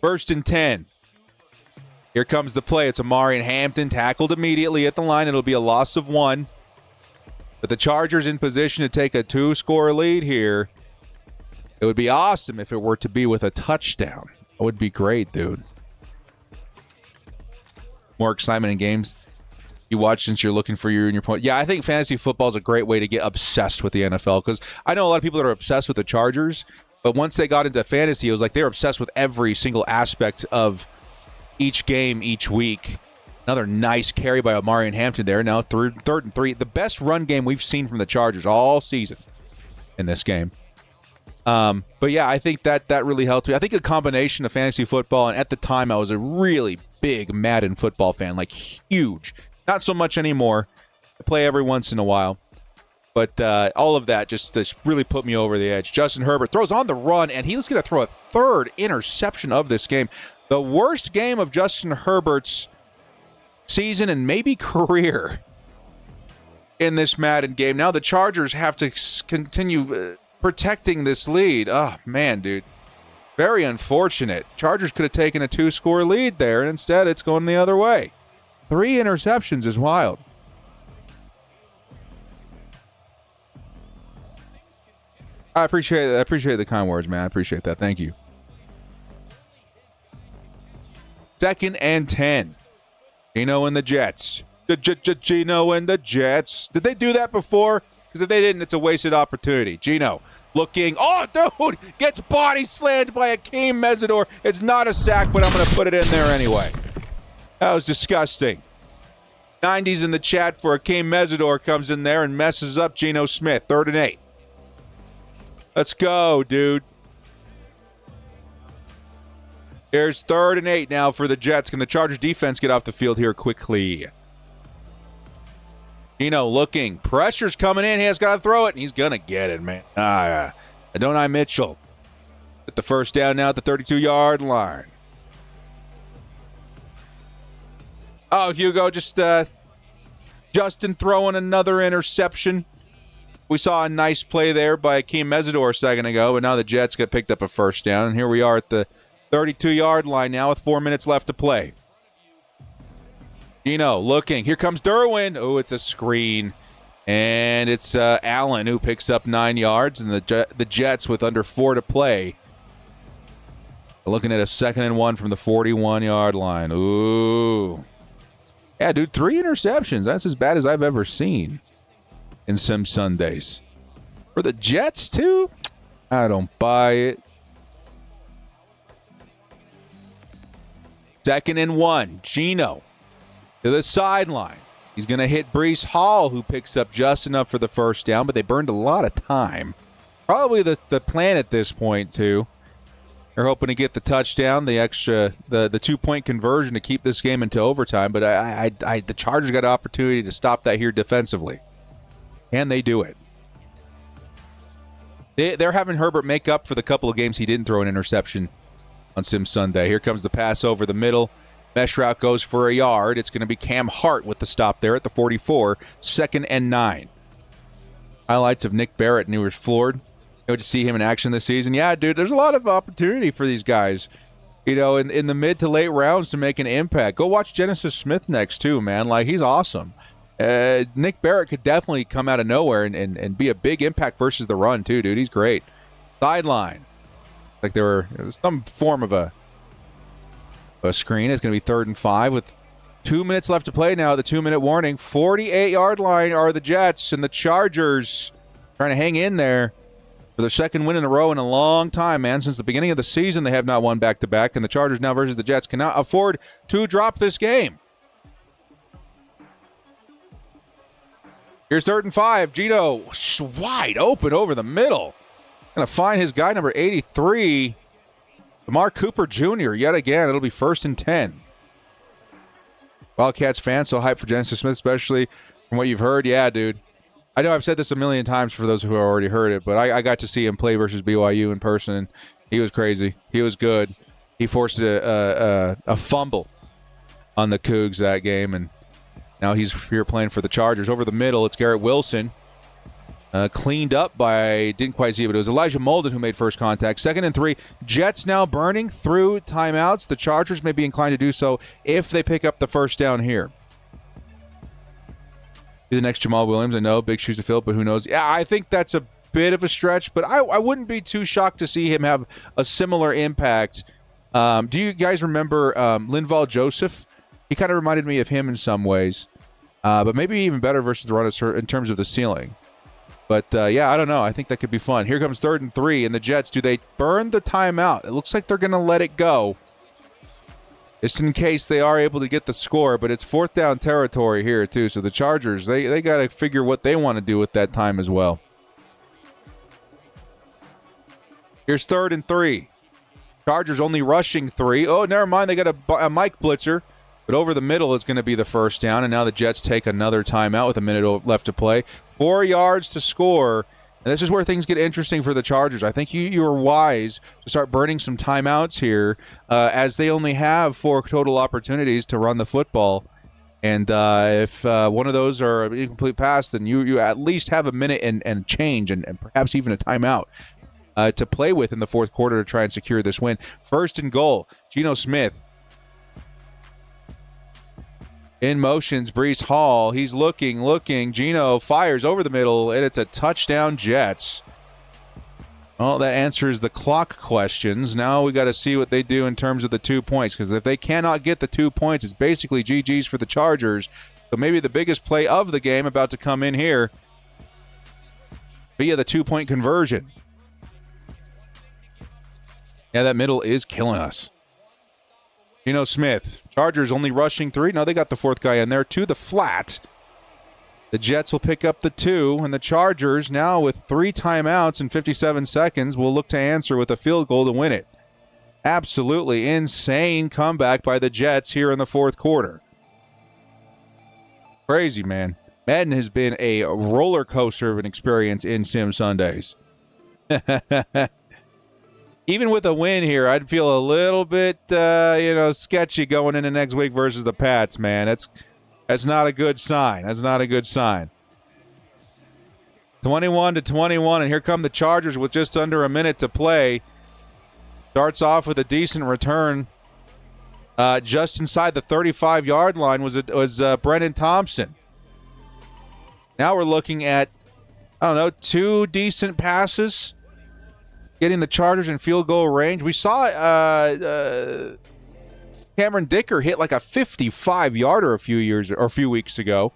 1st and 10. Here comes the play. It's Amari and Hampton tackled immediately at the line. It'll be a loss of 1. But the Chargers in position to take a 2-score lead here. It would be awesome if it were to be with a touchdown. That would be great, dude. More excitement in games you watch since you're looking for your point. Yeah, I think fantasy football is a great way to get obsessed with the NFL, because I know a lot of people that are obsessed with the Chargers, but once they got into fantasy, it was like they were obsessed with every single aspect of each game each week. Another nice carry by Amari and Hampton there. Now 3rd and 3. The best run game we've seen from the Chargers all season in this game. But yeah, I think that really helped me. I think a combination of fantasy football, and at the time I was a really big Madden football fan, like huge. Not so much anymore. I play every once in a while. But all of that just really put me over the edge. Justin Herbert throws on the run, and he's going to throw a 3rd interception of this game. The worst game of Justin Herbert's season and maybe career in this Madden game. Now the Chargers have to continue protecting this lead. Oh, man, dude. Very unfortunate. Chargers could have taken a 2-score lead there, and instead it's going the other way. 3 interceptions is wild. I appreciate it. I appreciate the kind words, man. I appreciate that. Thank you. 2nd and 10. Gino and the Jets. Gino and the Jets. Did they do that before? Because if they didn't, it's a wasted opportunity. Gino looking. Oh, dude! Gets body slammed by Akeem Mesidor. It's not a sack, but I'm going to put it in there anyway. That was disgusting. 90s in the chat for Akeem Mesidor comes in there and messes up Geno Smith. 3rd and 8. Let's go, dude. Here's 3rd and 8 now for the Jets. Can the Chargers defense get off the field here quickly? Gino looking. Pressure's coming in. He has got to throw it, and he's going to get it, man. Adonai Mitchell with the first down now at the 32-yard line. Oh, Hugo, just Justin throwing another interception. We saw a nice play there by Akeem Mesidor a second ago, but now the Jets got picked up a first down, and here we are at the 32-yard line now with 4 minutes left to play. Gino looking. Here comes Derwin. Oh, it's a screen. And it's Allen who picks up 9 yards, and the Jets with under 4 to play. Looking at a 2nd and 1 from the 41-yard line. Ooh. Yeah, dude, 3 interceptions. That's as bad as I've ever seen in some Sundays. For the Jets, too? I don't buy it. 2nd and 1. Gino to the sideline. He's going to hit Breece Hall, who picks up just enough for the first down, but they burned a lot of time. Probably the plan at this point, too. They're hoping to get the touchdown, the 2-point conversion to keep this game into overtime, but the Chargers got an opportunity to stop that here defensively. And they do it. They're having Herbert make up for the couple of games he didn't throw an interception on Sim Sunday. Here comes the pass over the middle. Mesh route goes for a yard. It's going to be Cam Hart with the stop there at the 44. 2nd and 9. Highlights of Nick Barrett and Ewers Ford. To see him in action this season. Yeah, dude, there's a lot of opportunity for these guys, in the mid to late rounds to make an impact. Go watch Genesis Smith next, too, man. Like, he's awesome. Nick Barrett could definitely come out of nowhere and be a big impact versus the run, too, dude. He's great. Sideline. Like there was some form of a screen. It's going to be 3rd and 5 with 2 minutes left to play now. The 2-minute warning. 48-yard line are the Jets, and the Chargers trying to hang in there for their second win in a row in a long time, man. Since the beginning of the season, they have not won back-to-back, and the Chargers now versus the Jets cannot afford to drop this game. Here's 3rd and 5. Geno wide open over the middle. Going to find his guy, number 83, Amari Cooper Jr. Yet again, it'll be 1st and 10. Wildcats fans so hyped for Genesis Smith, especially from what you've heard. Yeah, dude. I know I've said this a million times for those who have already heard it, but I got to see him play versus BYU in person, and he was crazy. He was good. He forced a fumble on the Cougs that game, and now he's here playing for the Chargers. Over the middle, it's Garrett Wilson. Cleaned up by, didn't quite see it, but it was Elijah Molden who made first contact. 2nd and 3. Jets now burning through timeouts. The Chargers may be inclined to do so if they pick up the first down here. Be the next Jamal Williams. I know, big shoes to fill, but who knows? Yeah, I think that's a bit of a stretch, but I wouldn't be too shocked to see him have a similar impact. Do you guys remember Linval Joseph? He kind of reminded me of him in some ways, but maybe even better versus the run in terms of the ceiling. But, yeah, I don't know. I think that could be fun. Here comes 3rd and 3, and the Jets, do they burn the timeout? It looks like they're going to let it go, just in case they are able to get the score. But it's 4th down territory here, too. So the Chargers, they got to figure what they want to do with that time as well. Here's 3rd and 3. Chargers only rushing 3. Oh, never mind. They got a Mike blitzer. But over the middle is going to be the first down, and now the Jets take another timeout with a minute left to play. 4 yards to score, and this is where things get interesting for the Chargers. I think you are wise to start burning some timeouts here, as they only have 4 total opportunities to run the football. And if one of those are an incomplete pass, then you at least have a minute and change, and perhaps even a timeout to play with in the fourth quarter to try and secure this win. 1st and goal, Geno Smith. In motions, Breece Hall. He's looking. Geno fires over the middle, and it's a touchdown, Jets. Well, that answers the clock questions. Now we got to see what they do in terms of the 2 points, because if they cannot get the 2 points, it's basically GG's for the Chargers. So maybe the biggest play of the game about to come in here via the 2-point conversion. Yeah, that middle is killing us. Geno Smith. Chargers only rushing 3. No, they got the 4th guy in there to the flat. The Jets will pick up the 2, and the Chargers, now with 3 timeouts and 57 seconds, will look to answer with a field goal to win it. Absolutely insane comeback by the Jets here in the fourth quarter. Crazy, man. Madden has been a roller coaster of an experience in Sim Sundays. Even with a win here, I'd feel a little bit, sketchy going into next week versus the Pats, man. That's not a good sign. That's not a good sign. 21-21, and here come the Chargers with just under a minute to play. Starts off with a decent return. Just inside the 35-yard line was Brennan Thompson. Now we're looking at, 2 decent passes, getting the Chargers in field goal range. We saw Cameron Dicker hit like a 55-yarder a few weeks ago.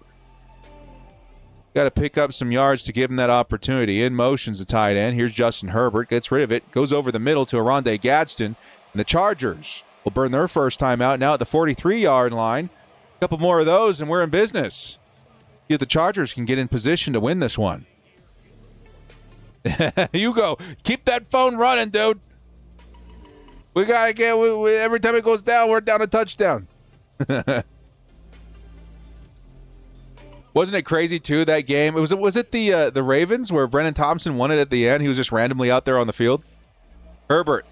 Got to pick up some yards to give him that opportunity. In motion's the tight end. Here's Justin Herbert. Gets rid of it. Goes over the middle to Aronde Gadsden. And the Chargers will burn their first time out now at the 43-yard line. A couple more of those, and we're in business. See if the Chargers can get in position to win this one. You go. Keep that phone running, dude. We got to get, every time it goes down, we're down a touchdown. Wasn't it crazy, too, that game? Was it the Ravens where Brennan Thompson won it at the end? He was just randomly out there on the field. Herbert.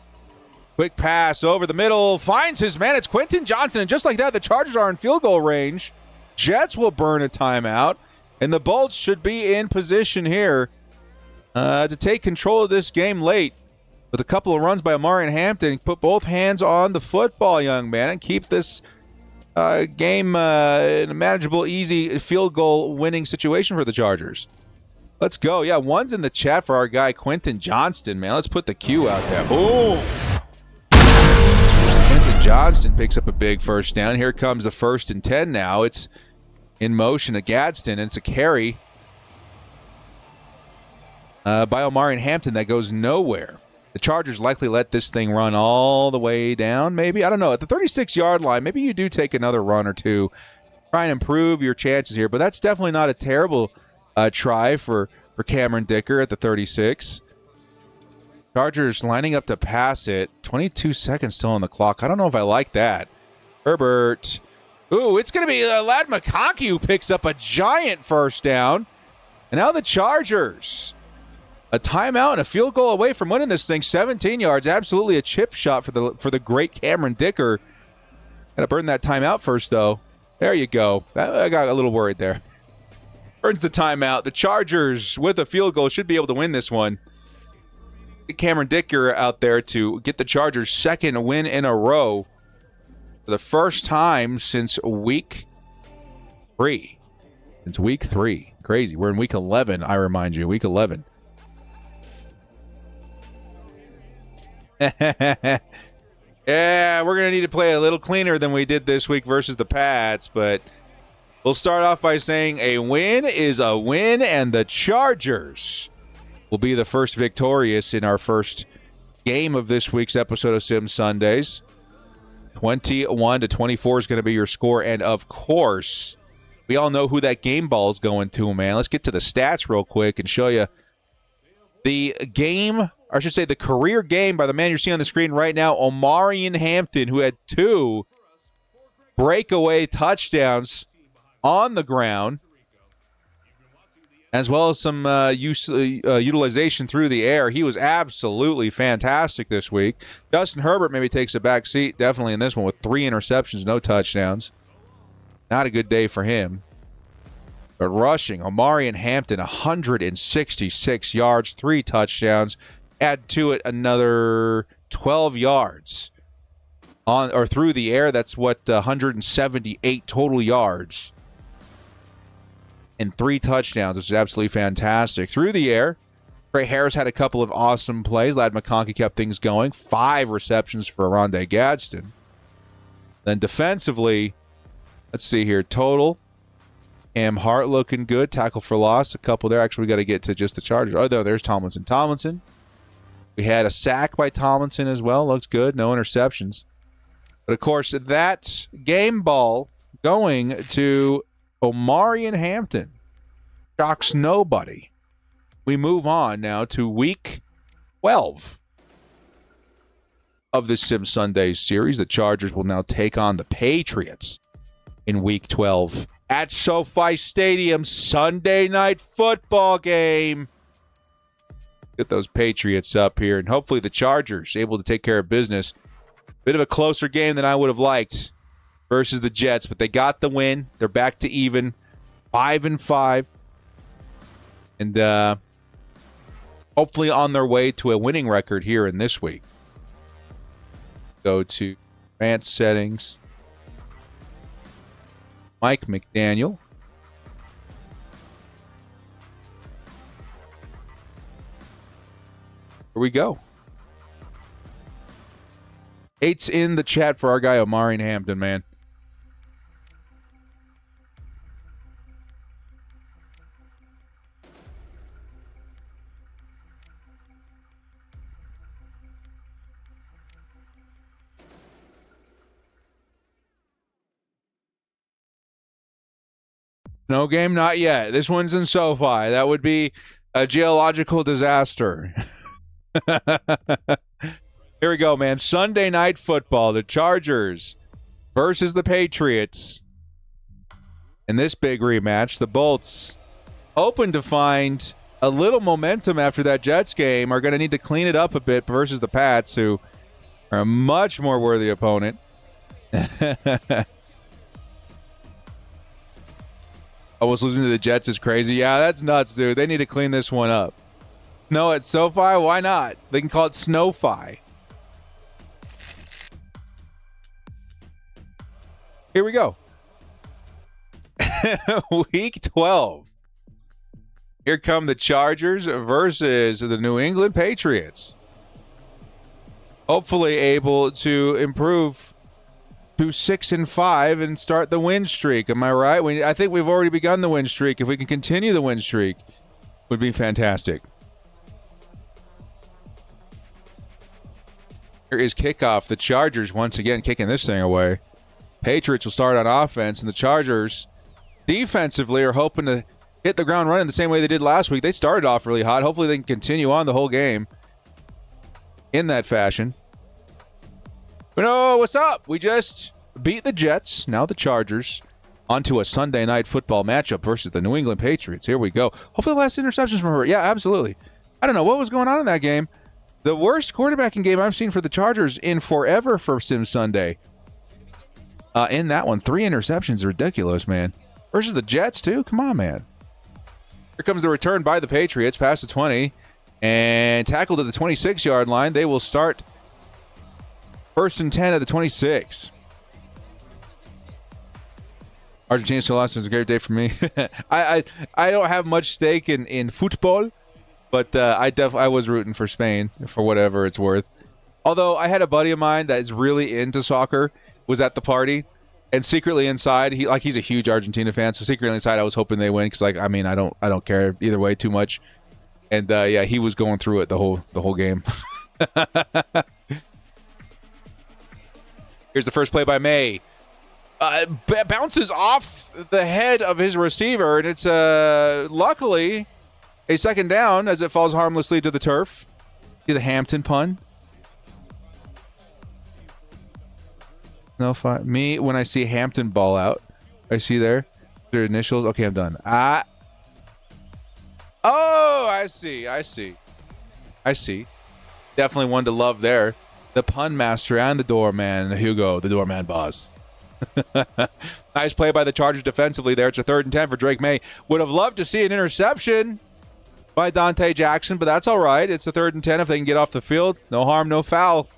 Quick pass over the middle. Finds his man. It's Quentin Johnson. And just like that, the Chargers are in field goal range. Jets will burn a timeout. And the Bolts should be in position here to take control of this game late with a couple of runs by Amari and Hampton. Put both hands on the football, young man, and keep this game in a manageable, easy field goal winning situation for the Chargers. Let's go. Yeah, one's in the chat for our guy Quentin Johnston, man. Let's put the cue out there. Boom! Quentin Johnston picks up a big first down. Here comes the 1st and 10 now. It's in motion to Gadsden. It's a carry by Omari and Hampton that goes nowhere. The Chargers likely let this thing run all the way down, maybe. I don't know. At the 36-yard line, maybe you do take another run or two. Try and improve your chances here. But that's definitely not a terrible try for Cameron Dicker at the 36. Chargers lining up to pass it. 22 seconds still on the clock. I don't know if I like that. Herbert. Ooh, it's going to be Ladd McConkey who picks up a giant first down. And now the Chargers. A timeout and a field goal away from winning this thing. 17 yards. Absolutely a chip shot for the great Cameron Dicker. Got to burn that timeout first, though. There you go. I got a little worried there. Burns the timeout. The Chargers, with a field goal, should be able to win this one. Get Cameron Dicker out there to get the Chargers' second win in a row for the first time since week 3. Since week 3. Crazy. We're in week 11, I remind you. Week 11. Yeah, we're going to need to play a little cleaner than we did this week versus the Pats, but we'll start off by saying a win is a win, and the Chargers will be the first victorious in our first game of this week's episode of Sim Sundays. 21-24 is going to be your score, and of course, we all know who that game ball is going to, man. Let's get to the stats real quick and show you the game, or I should say the career game by the man you're seeing on the screen right now, Omarion Hampton, who had 2 breakaway touchdowns on the ground, as well as some utilization through the air. He was absolutely fantastic this week. Justin Herbert maybe takes a back seat, definitely in this one, with 3 interceptions, no touchdowns. Not a good day for him. But rushing, Omarion Hampton, 166 yards, 3 touchdowns. Add to it another 12 yards on or through the air. That's 178 total yards and 3 touchdowns, which is absolutely fantastic. Through the air, Trey Harris had a couple of awesome plays. Ladd McConkey kept things going. 5 receptions for Rondé Gadsden. Then defensively, let's see here, total. Cam Hart looking good. Tackle for loss. A couple there. Actually, we got to get to just the Chargers. Oh, no, there's Tomlinson. We had a sack by Tomlinson as well. Looks good. No interceptions. But, of course, that game ball going to Omarion Hampton shocks nobody. We move on now to week 12 of the Sim Sundays series. The Chargers will now take on the Patriots in week 12 at SoFi Stadium. Sunday night football game. Get those Patriots up here, and hopefully the Chargers able to take care of business. Bit of a closer game than I would have liked versus the Jets, but they got the win. They're back to even, 5-5, and hopefully on their way to a winning record here in this week. Go to advanced settings. Mike McDaniel. Here we go. 8's in the chat for our guy Omarion Hampton, man. No game, not yet. This one's in SoFi. That would be a geological disaster. Here we go, man. Sunday night football. The Chargers versus the Patriots. In this big rematch, the Bolts, hoping to find a little momentum after that Jets game, are going to need to clean it up a bit versus the Pats, who are a much more worthy opponent. I was losing to the Jets is crazy. Yeah, that's nuts, dude. They need to clean this one up. No, it's SoFi. Why not? They can call it Snowfi. Here we go. Week 12. Here come the Chargers versus the New England Patriots. Hopefully able to improve to 6-5 and start the win streak. Am I right? I think we've already begun the win streak. If we can continue the win streak, would be fantastic. Here is kickoff. The Chargers once again kicking this thing away. Patriots will start on offense, and the Chargers defensively are hoping to hit the ground running the same way they did last week. They started off really hot. Hopefully they can continue on the whole game in that fashion. But no, what's up? We just beat the Jets. Now the Chargers onto a Sunday night football matchup versus the New England Patriots. Here we go. Hopefully the last interceptions from her. Yeah, absolutely. I don't know what was going on in that game. The worst quarterbacking game I've seen for the Chargers in forever for Sim Sunday. In that one, 3 interceptions. Ridiculous, man. Versus the Jets, too? Come on, man. Here comes the return by the Patriots past the 20 and tackled at the 26-yard line. They will start 1st and 10 at the 26. Argentina still lost. It was a great day for me. I don't have much stake in football, but I was rooting for Spain for whatever it's worth. Although I had a buddy of mine that is really into soccer, was at the party, and secretly inside, he's a huge Argentina fan, so secretly inside I was hoping they win because I don't care either way too much. And yeah, he was going through it the whole game. Here's the first play by May. Bounces off the head of his receiver, and it's luckily a second down as it falls harmlessly to the turf. See the Hampton pun. No, fine. Me, when I see Hampton ball out, I see their initials. Okay, I'm done. Oh, I see. Definitely one to love there. The pun master and the doorman, Hugo, the doorman boss. Nice play by the Chargers defensively there. It's a 3rd and 10 for Drake May. Would have loved to see an interception by Dante Jackson, but that's all right. It's a 3rd and 10 if they can get off the field. No harm, no foul.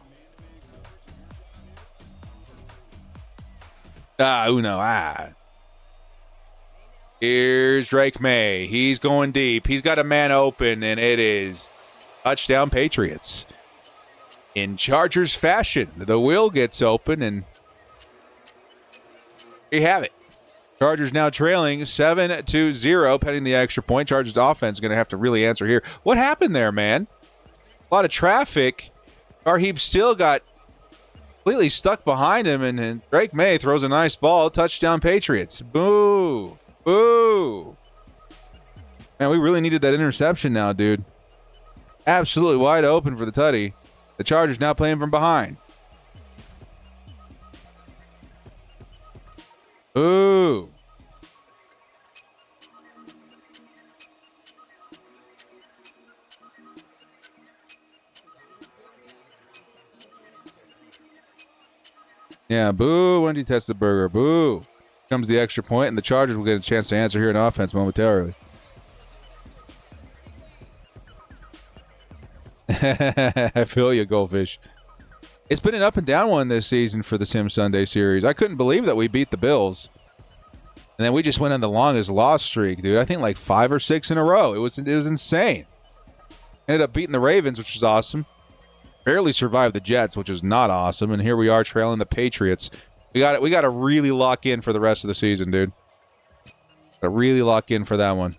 Here's Drake May. He's going deep. He's got a man open, and it is touchdown Patriots. In Chargers fashion, the wheel gets open, and here you have it. Chargers now trailing 7-0, pending the extra point. Chargers offense is going to have to really answer here. What happened there, man? A lot of traffic. Raheem still got completely stuck behind him, and Drake May throws a nice ball. Touchdown Patriots. Boo. Boo. Man, we really needed that interception now, dude. Absolutely wide open for the tutty. The Chargers now playing from behind. Ooh. Yeah, boo. When do you test the burger? Boo. Comes the extra point, and the Chargers will get a chance to answer here in offense momentarily. I feel you, Goldfish. It's been an up and down one this season for the Sim Sunday series. I couldn't believe that we beat the Bills. And then we just went on the longest loss streak, dude. I think like 5 or 6 in a row. It was insane. Ended up beating the Ravens, which was awesome. Barely survived the Jets, which is not awesome. And here we are trailing the Patriots. We got to really lock in for the rest of the season, dude. Got to really lock in for that one.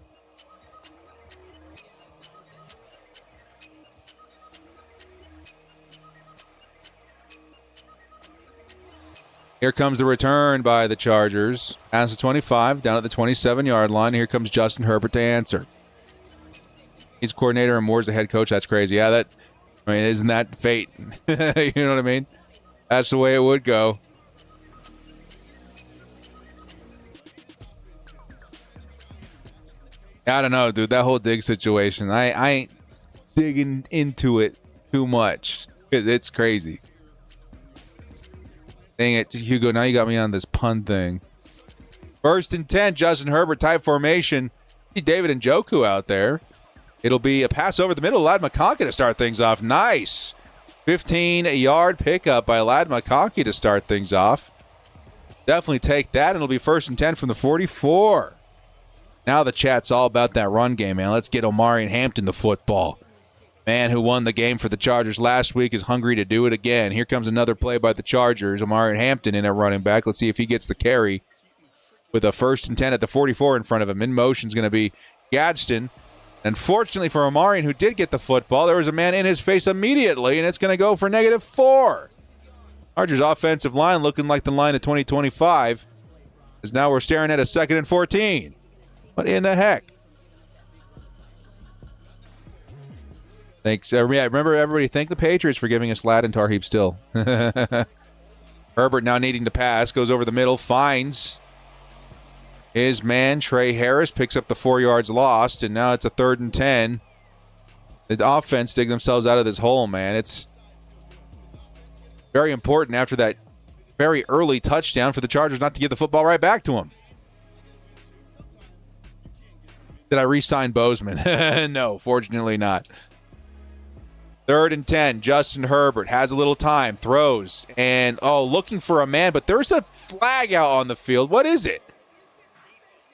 Here comes the return by the Chargers. As the 25, down at the 27-yard line. Here comes Justin Herbert to answer. He's coordinator and Moore's the head coach. That's crazy. Yeah, isn't that fate? You know what I mean? That's the way it would go. I don't know, dude. That whole dig situation, I ain't digging into it too much. It's crazy. Dang it, Hugo, now you got me on this pun thing. 1st and 10, Justin Herbert type formation. See David Njoku out there. It'll be a pass over the middle. Lad McConkey to start things off. Nice. 15-yard pickup by Lad McConkey to start things off. Definitely take that, and it'll be 1st and 10 from the 44. Now the chat's all about that run game, man. Let's get Omarion Hampton the football. Man who won the game for the Chargers last week is hungry to do it again. Here comes another play by the Chargers. Omarion Hampton in at running back. Let's see if he gets the carry with a 1st and 10 at the 44 in front of him. In motion is going to be Gadsden. Unfortunately for Omarion, who did get the football, there was a man in his face immediately, and it's going to go for -4. Chargers offensive line looking like the line of 2025, as now we're staring at a 2nd and 14. What in the heck? Thanks. Remember, everybody thank the Patriots for giving us Ladd and Tarheeb still. Herbert now needing to pass, goes over the middle, finds his man, Trey Harris, picks up the 4 yards lost, and now it's a 3rd and 10. The offense dig themselves out of this hole, man. It's very important after that very early touchdown for the Chargers not to give the football right back to him. Did I re-sign Bozeman? No, fortunately not. 3rd and 10. Justin Herbert has a little time, throws, and looking for a man, but there's a flag out on the field. What is it?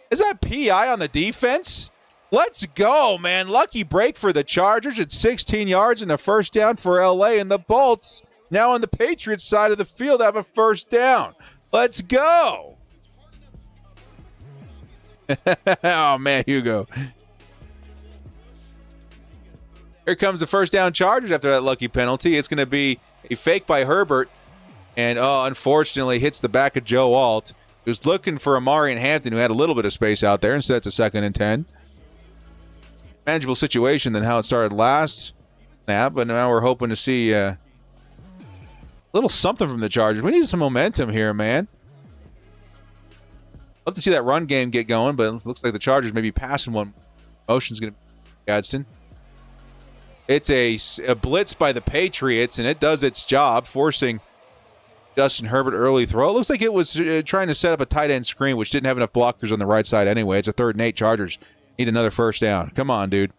Is that PI on the defense? Let's go, man. Lucky break for the Chargers at 16 yards and a 1st down for LA, and the Bolts now on the Patriots side of the field have a 1st down. Let's go. Oh, man, Hugo. Here comes the 1st down Chargers after that lucky penalty. It's going to be a fake by Herbert, and unfortunately hits the back of Joe Alt, who's looking for Omarion Hampton, who had a little bit of space out there. Instead, it's a 2nd and 10. Manageable situation than how it started last snap, but now we're hoping to see a little something from the Chargers. We need some momentum here, man. Love to see that run game get going, but it looks like the Chargers may be passing one. Motion's going to be Gadsden. It's a blitz by the Patriots, and it does its job, forcing Justin Herbert early throw. It looks like it was trying to set up a tight end screen, which didn't have enough blockers on the right side anyway. It's a 3rd and 8. Chargers need another 1st down. Come on, dude.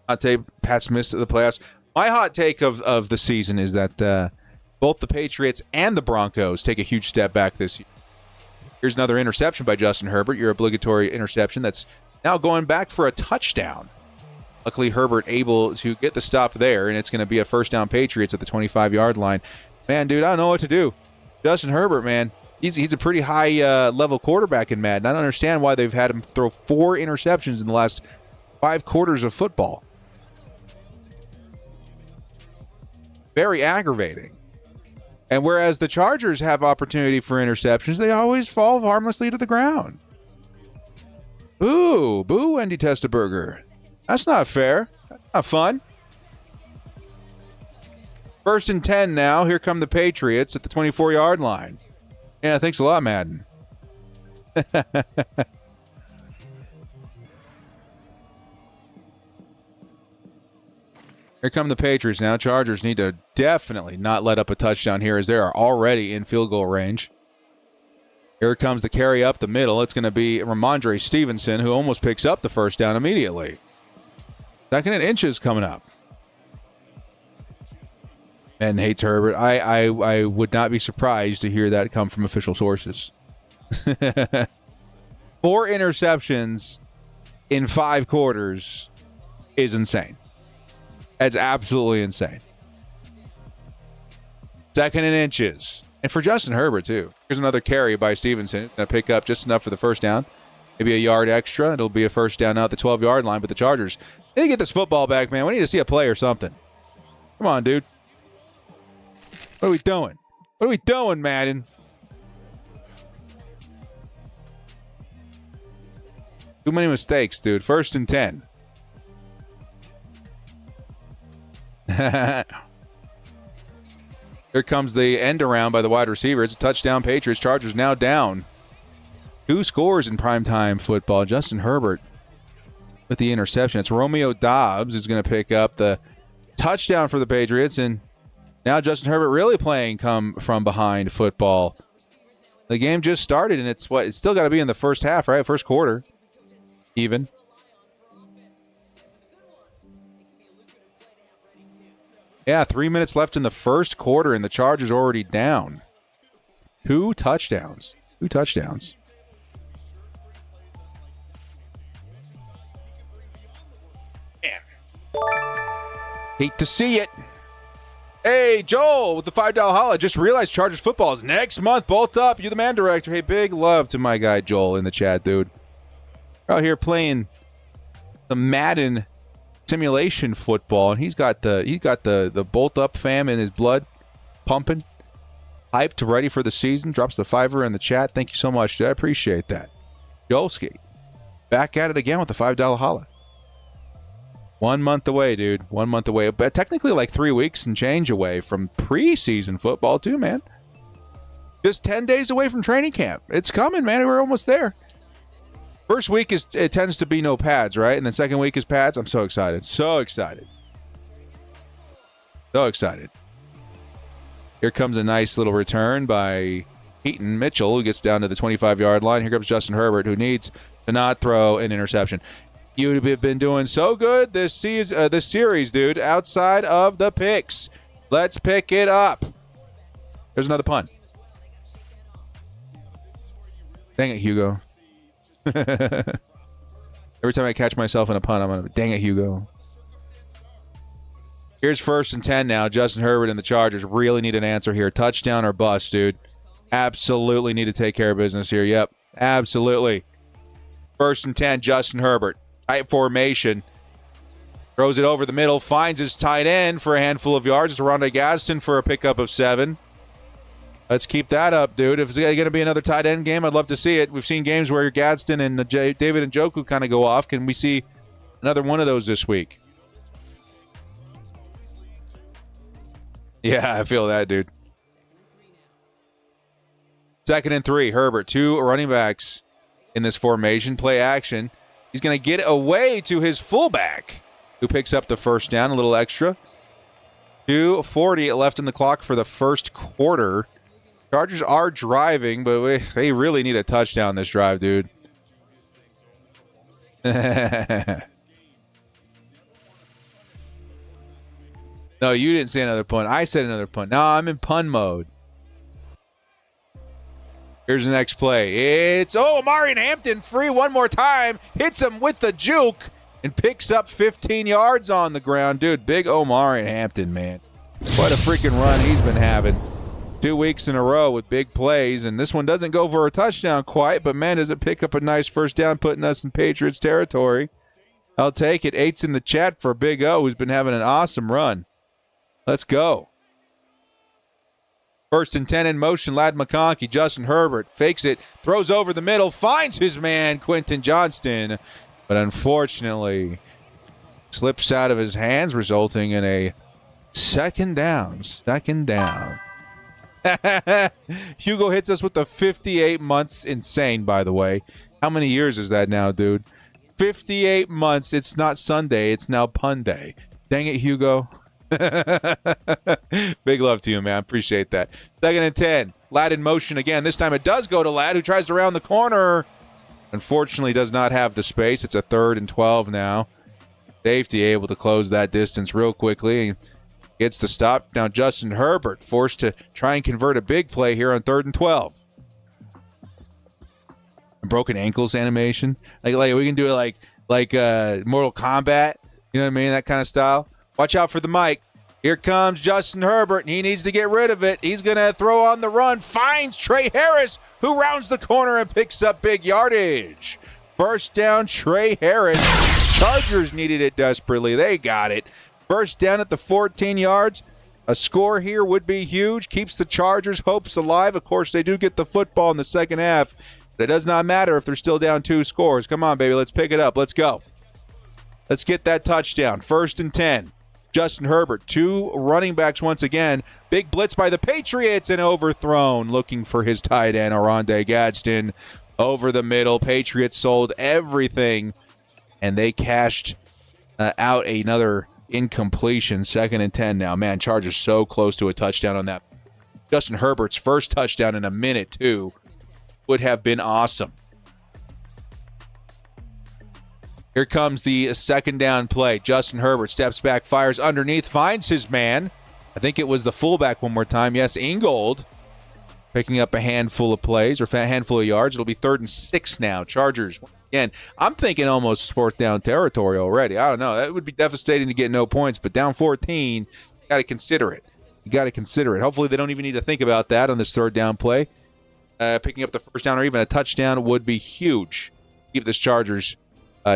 Hot take, Pat's missed the playoffs. My hot take of the season is that both the Patriots and the Broncos take a huge step back this year. Here's another interception by Justin Herbert, your obligatory interception that's now going back for a touchdown. Luckily, Herbert able to get the stop there, and it's going to be a 1st down Patriots at the 25-yard line. Man, dude, I don't know what to do. Justin Herbert, man, he's a pretty high-level quarterback in Madden. I don't understand why they've had him throw 4 interceptions in the last 5 quarters of football. Very aggravating. And whereas the Chargers have opportunity for interceptions, they always fall harmlessly to the ground. Boo, Wendy Testaburger. That's not fair. That's not fun. 1st and 10 now. Here come the Patriots at the 24-yard line. Yeah, thanks a lot, Madden. Here come the Patriots now. Chargers need to definitely not let up a touchdown here, as they are already in field goal range. Here comes the carry up the middle. It's going to be Ramondre Stevenson, who almost picks up the 1st down immediately. 2nd and inches coming up. And hates Herbert. I would not be surprised to hear that come from official sources. 4 interceptions in 5 quarters is insane. That's absolutely insane. 2nd and inches. And for Justin Herbert, too. Here's another carry by Stevenson. Going to pick up just enough for the 1st down. Maybe a yard extra. It'll be a 1st down now at the 12-yard line. But the Chargers need to get this football back, man. We need to see a play or something. Come on, dude. What are we doing? What are we doing, Madden? Too many mistakes, dude. 1st and 10. Here comes the end around by the wide receiver. It's a touchdown, Patriots. Chargers now down. 2 scores in primetime football. Justin Herbert with the interception. It's Romeo Doubs who's going to pick up the touchdown for the Patriots. And now Justin Herbert really playing come from behind football. The game just started, and it's still got to be in the first half, right? First quarter. Even. Yeah, 3 minutes left in the first quarter, and the Chargers already down. 2 touchdowns. 2 touchdowns. Man. Hate to see it. Hey, Joel, with the $5 holla. Just realized Chargers football is next month. Both up. You're the man director. Hey, big love to my guy Joel in the chat, dude. We're out here playing the Madden simulation football, and he's got the bolt up fam in his blood, pumping, hyped, ready for the season. Drops the $5 in the chat. Thank you so much, dude. I appreciate that. Jolski, back at it again with the $5 holla. 1 month away, dude. 1 month away, but technically like 3 weeks and change away from preseason football too, man. Just 10 days away from training camp. It's coming, man. We're almost there. First week it tends to be no pads, right? And then second week is pads. I'm so excited. So excited. So excited. Here comes a nice little return by Heaton Mitchell, who gets down to the 25-yard line. Here comes Justin Herbert, who needs to not throw an interception. You have been doing so good this series, dude, outside of the picks. Let's pick it up. There's another punt. Dang it, Hugo. Every time I catch myself in a punt, I'm going to, dang it, Hugo. Here's 1st and 10 now. Justin Herbert and the Chargers really need an answer here. Touchdown or bust, dude. Absolutely need to take care of business here. Yep, absolutely. 1st and 10, Justin Herbert. Tight formation. Throws it over the middle. Finds his tight end for a handful of yards. It's Rondé Gadsden for a pickup of 7. Let's keep that up, dude. If it's going to be another tight end game, I'd love to see it. We've seen games where Gadsden and David Njoku kind of go off. Can we see another one of those this week? Yeah, I feel that, dude. 2nd and 3. Herbert, 2 running backs in this formation. Play action. He's going to get away to his fullback, who picks up the first down, a little extra. 2:40 left in the clock for the first quarter. Chargers are driving, but they really need a touchdown this drive, dude. No, you didn't say another punt. I said another punt. No, I'm in pun mode. Here's the next play. It's, Marion Hampton free one more time. Hits him with the juke and picks up 15 yards on the ground. Dude, big Omarion Hampton, man. What a freaking run he's been having. 2 weeks in a row with big plays, and this one doesn't go for a touchdown quite, but man, does it pick up a nice first down, putting us in Patriots territory. I'll take it. 8's in the chat for Big O, who's been having an awesome run. Let's go. 1st and 10 in motion. Ladd McConkey. Justin Herbert fakes it, throws over the middle, finds his man, Quentin Johnston, but unfortunately slips out of his hands, resulting in a second down. Hugo hits us with the 58 months. Insane, by the way. How many years is that now, dude? 58 months. It's not Sunday. It's now Pun Day. Dang it, Hugo. Big love to you, man. Appreciate that. 2nd and 10. Ladd in motion again. This time it does go to Ladd, who tries to round the corner. Unfortunately, does not have the space. It's a 3rd and 12 now. Safety able to close that distance real quickly. Gets the stop. Now Justin Herbert forced to try and convert a big play here on 3rd and 12. A broken ankles animation. Like we can do it like Mortal Kombat. You know what I mean? That kind of style. Watch out for the mic. Here comes Justin Herbert, and he needs to get rid of it. He's going to throw on the run. Finds Trey Harris, who rounds the corner and picks up big yardage. First down, Trey Harris. Chargers needed it desperately. They got it. First down at the 14 yards. A score here would be huge. Keeps the Chargers' hopes alive. Of course, they do get the football in the second half. But it does not matter if they're still down 2 scores. Come on, baby. Let's pick it up. Let's go. Let's get that touchdown. 1st and 10. Justin Herbert, 2 running backs once again. Big blitz by the Patriots and overthrown. Looking for his tight end, Rondé Gadsden. Over the middle. Patriots sold everything, and they cashed out another incompletion. 2nd and 10 now. Man, Chargers so close to a touchdown on that. Justin Herbert's first touchdown in a minute, too, would have been awesome. Here comes the second down play. Justin Herbert steps back, fires underneath, finds his man. I think it was the fullback one more time. Yes, Ingold picking up a handful of plays or a handful of yards. It'll be 3rd and 6 now. Chargers. Again, I'm thinking almost 4th down territory already. I don't know. That would be devastating to get no points, but down 14, you got to consider it. You got to consider it. Hopefully they don't even need to think about that on this 3rd down play. Picking up the first down or even a touchdown would be huge. Keep this Chargers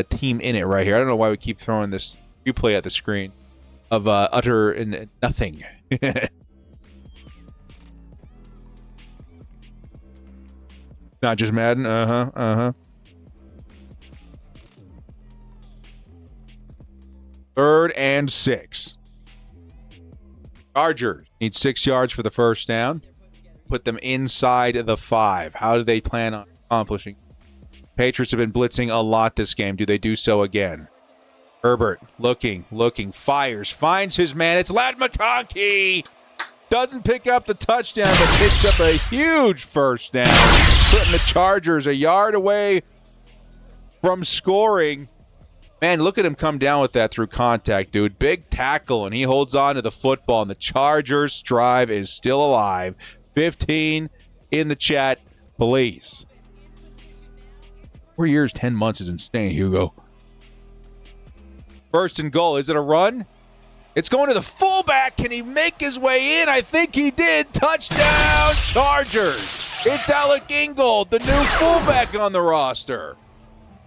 team in it right here. I don't know why we keep throwing this replay at the screen of utter and nothing. Not just Madden. Uh-huh. 3rd and 6. Chargers need 6 yards for the first down. Put them inside the 5. How do they plan on accomplishing? Patriots have been blitzing a lot this game. Do they do so again? Herbert looking, fires, finds his man. It's Ladd McConkey. Doesn't pick up the touchdown, but picks up a huge first down. Putting the Chargers a yard away from scoring. Man, look at him come down with that through contact, dude. Big tackle, and he holds on to the football, and the Chargers' drive is still alive. 15 in the chat, please. 4 years, 10 months is insane, Hugo. 1st and goal. Is it a run? It's going to the fullback. Can he make his way in? I think he did. Touchdown, Chargers. It's Alec Ingold, the new fullback on the roster.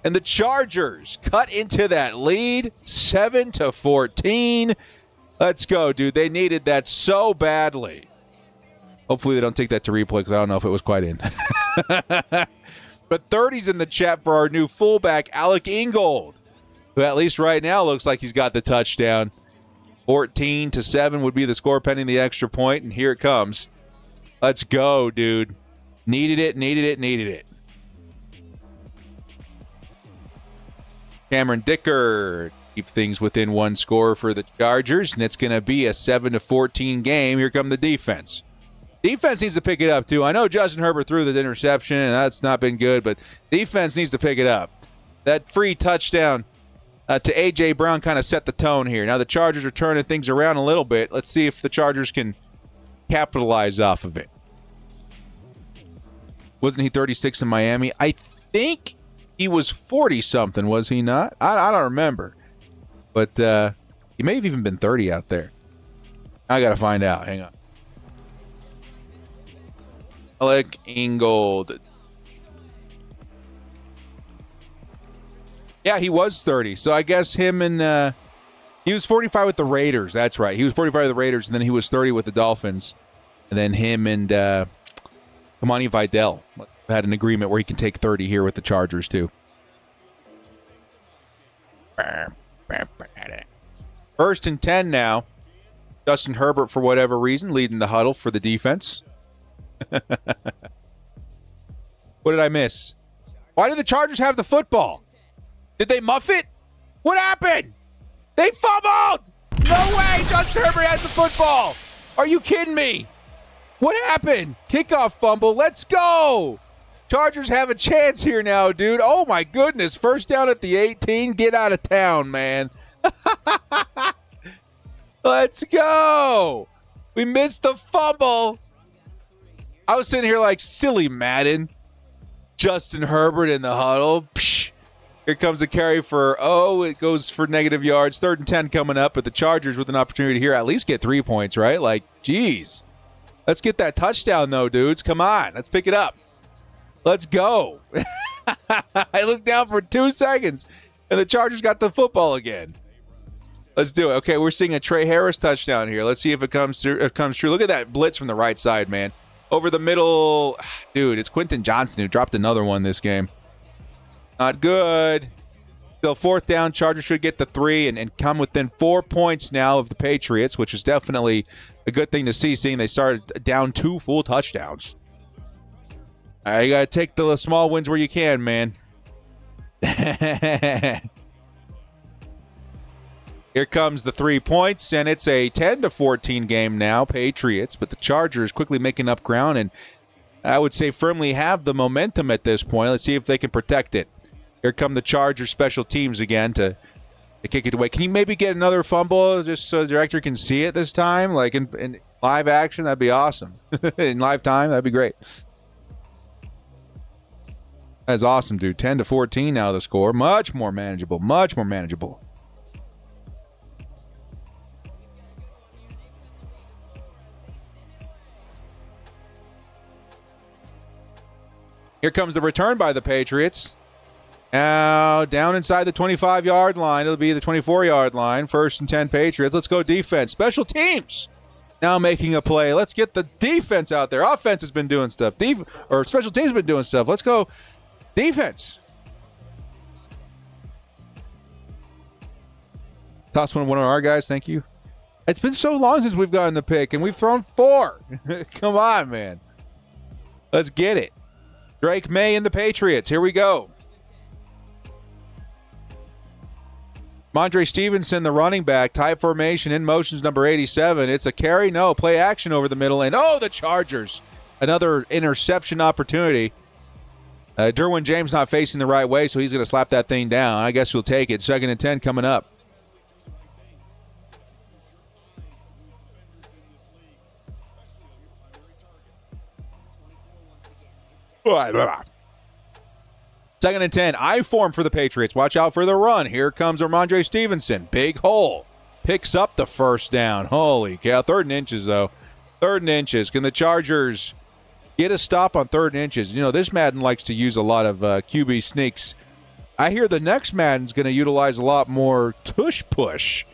And the Chargers cut into that lead, 7-14. Let's go, dude. They needed that so badly. Hopefully they don't take that to replay because I don't know if it was quite in. But 30's in the chat for our new fullback, Alec Ingold, who at least right now looks like he's got the touchdown. 14-7 would be the score pending the extra point, and here it comes. Let's go, dude. Needed it. Cameron Dicker keep things within 1 score for the Chargers, and it's going to be a 7-14 game. Here come the defense. Defense needs to pick it up, too. I know Justin Herbert threw the interception, and that's not been good, but defense needs to pick it up. That free touchdown to A.J. Brown kind of set the tone here. Now the Chargers are turning things around a little bit. Let's see if the Chargers can capitalize off of it. Wasn't he 36 in Miami? I think he was 40-something, was he not? I don't remember. But he may have even been 30 out there. I got to find out. Hang on. Alec Ingold. Yeah, he was 30. So I guess him and he was 45 with the Raiders. That's right. He was 45 with the Raiders, and then he was 30 with the Dolphins. And then him and Kamani Vidal had an agreement where he can take 30 here with the Chargers, too. 1st and 10 now. Justin Herbert, for whatever reason, leading the huddle for the defense. What did I miss? Why did the Chargers have the football? Did they muff it? What happened? They fumbled! No way! Justin Herbert has the football! Are you kidding me? What happened? Kickoff fumble. Let's go! Chargers have a chance here now, dude. Oh, my goodness. First down at the 18. Get out of town, man. Let's go! We missed the fumble. I was sitting here like silly Madden. Justin Herbert in the huddle. Psh. Here comes a carry for, it goes for negative yards. 3rd and 10 coming up, but the Chargers with an opportunity here at least get 3 points, right? Like, geez. Let's get that touchdown, though, dudes. Come on. Let's pick it up. Let's go. I looked down for 2 seconds, and the Chargers got the football again. Let's do it. Okay, we're seeing a Trey Harris touchdown here. Let's see if it comes true. Look at that blitz from the right side, man. Over the middle. Dude, it's Quentin Johnston who dropped another one this game. Not good. Still 4th down. Chargers should get the 3 and come within 4 points now of the Patriots, which is definitely a good thing to see, seeing they started down 2 full touchdowns. All right, you got to take the small wins where you can, man. Here comes the 3 points, and it's a 10-14 game now, Patriots, but the Chargers quickly making up ground, and I would say firmly have the momentum at this point. Let's see if they can protect it. Here come the Chargers special teams again to kick it away. Can you maybe get another fumble just so the director can see it this time? Like in live action, that'd be awesome. In live time, that'd be great. That's awesome, dude. 10-14 now the score. Much more manageable. Much more manageable. Here comes the return by the Patriots. Now, down inside the 25-yard line. It'll be the 24-yard line. 1st and 10 Patriots. Let's go defense. Special teams now making a play. Let's get the defense out there. Offense has been doing stuff. Special teams has been doing stuff. Let's go defense. Toss one of our guys. Thank you. It's been so long since we've gotten the pick, and we've thrown 4. Come on, man. Let's get it. Drake May and the Patriots. Here we go. Mondre Stevenson, the running back, tight formation, in motion's number 87. It's a carry, no, play action over the middle, and the Chargers. Another interception opportunity. Derwin James not facing the right way, so he's going to slap that thing down. I guess we'll take it. 2nd and 10 coming up. Second and 10. I form for the Patriots. Watch out for the run. Here comes Ramondre Stevenson. Big hole. Picks up the first down. Holy cow. 3rd and inches, though. 3rd and inches. Can the Chargers get a stop on 3rd and inches? You know, this Madden likes to use a lot of QB sneaks. I hear the next Madden's going to utilize a lot more tush push.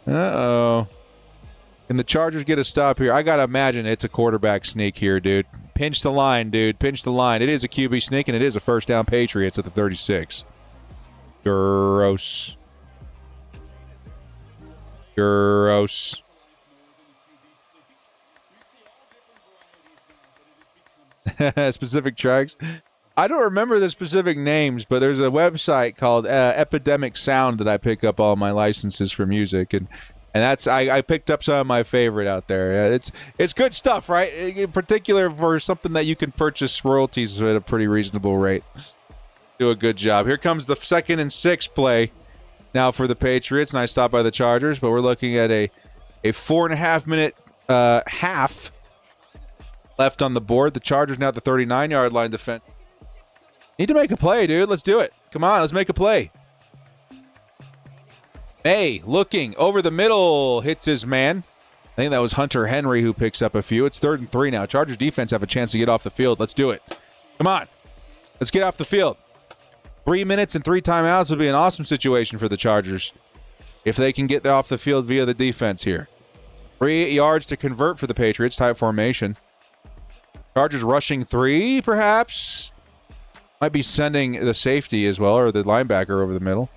Uh-oh. Can the Chargers get a stop here? I got to imagine it's a quarterback sneak here, dude. Pinch the line, dude. Pinch the line. It is a QB sneak, and it is a 1st down Patriots at the 36. Gross. Gross. Specific tracks. I don't remember the specific names, but there's a website called Epidemic Sound that I pick up all my licenses for music, and that's I picked up some of my favorite out there. It's good stuff, right? In particular for something that you can purchase royalties at a pretty reasonable rate. Do a good job. Here comes the 2nd and 6 play now for the Patriots. Nice stop by the Chargers, but we're looking at a 4.5 minute half left on the board. The Chargers now at the 39-yard line defense. Need to make a play, dude. Let's do it. Come on, let's make a play. May looking over the middle, hits his man. I think that was Hunter Henry who picks up a few. It's 3rd and 3 now. Chargers defense have a chance to get off the field. Let's do it. Come on. Let's get off the field. 3 minutes and 3 timeouts would be an awesome situation for the Chargers if they can get off the field via the defense here. 3 yards to convert for the Patriots. Tight formation. Chargers rushing 3, perhaps. Might be sending the safety as well, or the linebacker over the middle.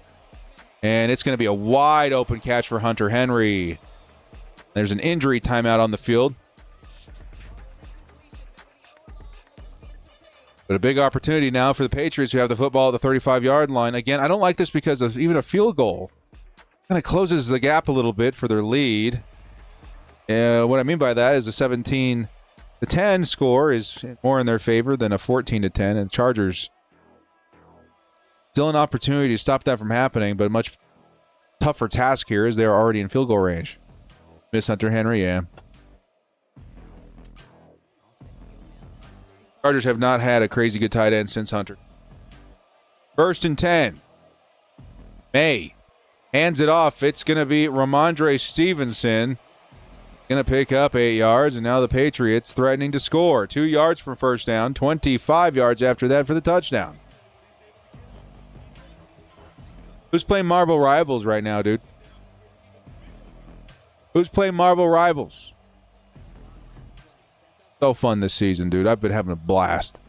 And it's going to be a wide open catch for Hunter Henry. There's an injury timeout on the field. But a big opportunity now for the Patriots who have the football at the 35-yard line. Again, I don't like this because of even a field goal. Kind of closes the gap a little bit for their lead. What I mean by that is a 17-10 score is more in their favor than a 14-10. And Chargers still an opportunity to stop that from happening, but a much tougher task here as they're already in field goal range. Miss Hunter Henry, yeah. Chargers have not had a crazy good tight end since Hunter. 1st and 10. May hands it off. It's going to be Ramondre Stevenson. Going to pick up 8 yards, and now the Patriots threatening to score. 2 yards from 1st down, 25 yards after that for the touchdown. Who's playing Marble Rivals right now, dude? Who's playing Marble Rivals? So fun this season, dude. I've been having a blast.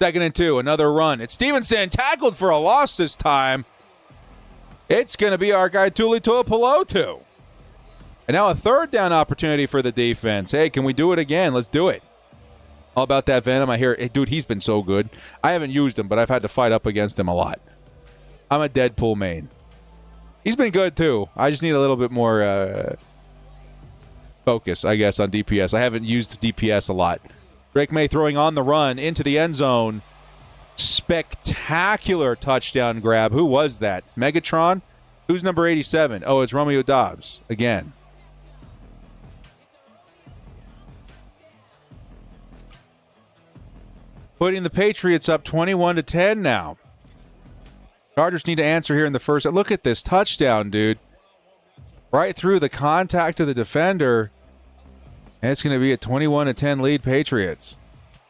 2nd and 2, another run. It's Stevenson tackled for a loss this time. It's going to be our guy Tuli Tuipulotu. And now a 3rd down opportunity for the defense. Hey, can we do it again? Let's do it. All about that Venom. I hear, hey, dude, he's been so good. I haven't used him, but I've had to fight up against him a lot. I'm a Deadpool main. He's been good, too. I just need a little bit more focus, I guess, on DPS. I haven't used DPS a lot. Drake May throwing on the run into the end zone. Spectacular touchdown grab. Who was that? Megatron? Who's number 87? Oh, it's Romeo Dobbs again. Putting the Patriots up 21-10 now. Chargers need to answer here in the first. Look at this touchdown, dude. Right through the contact of the defender. And it's going to be a 21-10 lead Patriots.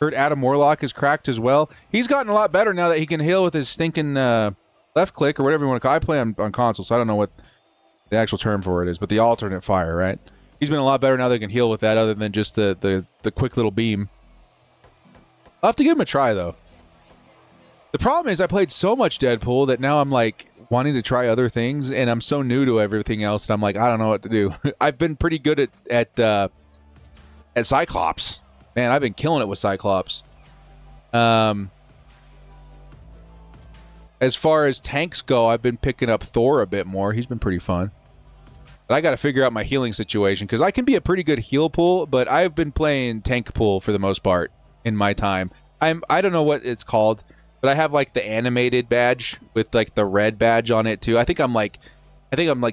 Heard Adam Warlock is cracked as well. He's gotten a lot better now that he can heal with his stinking left click or whatever you want to call it. I play on console, so I don't know what the actual term for it is, but the alternate fire, right? He's been a lot better now that he can heal with that other than just the quick little beam. I'll have to give him a try, though. The problem is I played so much Deadpool that now I'm like wanting to try other things, and I'm so new to everything else, and I'm like, I don't know what to do. I've been pretty good at Cyclops. Man, I've been killing it with Cyclops. As far as tanks go, I've been picking up Thor a bit more. He's been pretty fun. But I got to figure out my healing situation, because I can be a pretty good heal pool, but I've been playing tank pool for the most part in my time. I don't know what it's called, but I have like the animated badge with like the red badge on it too. I think I'm like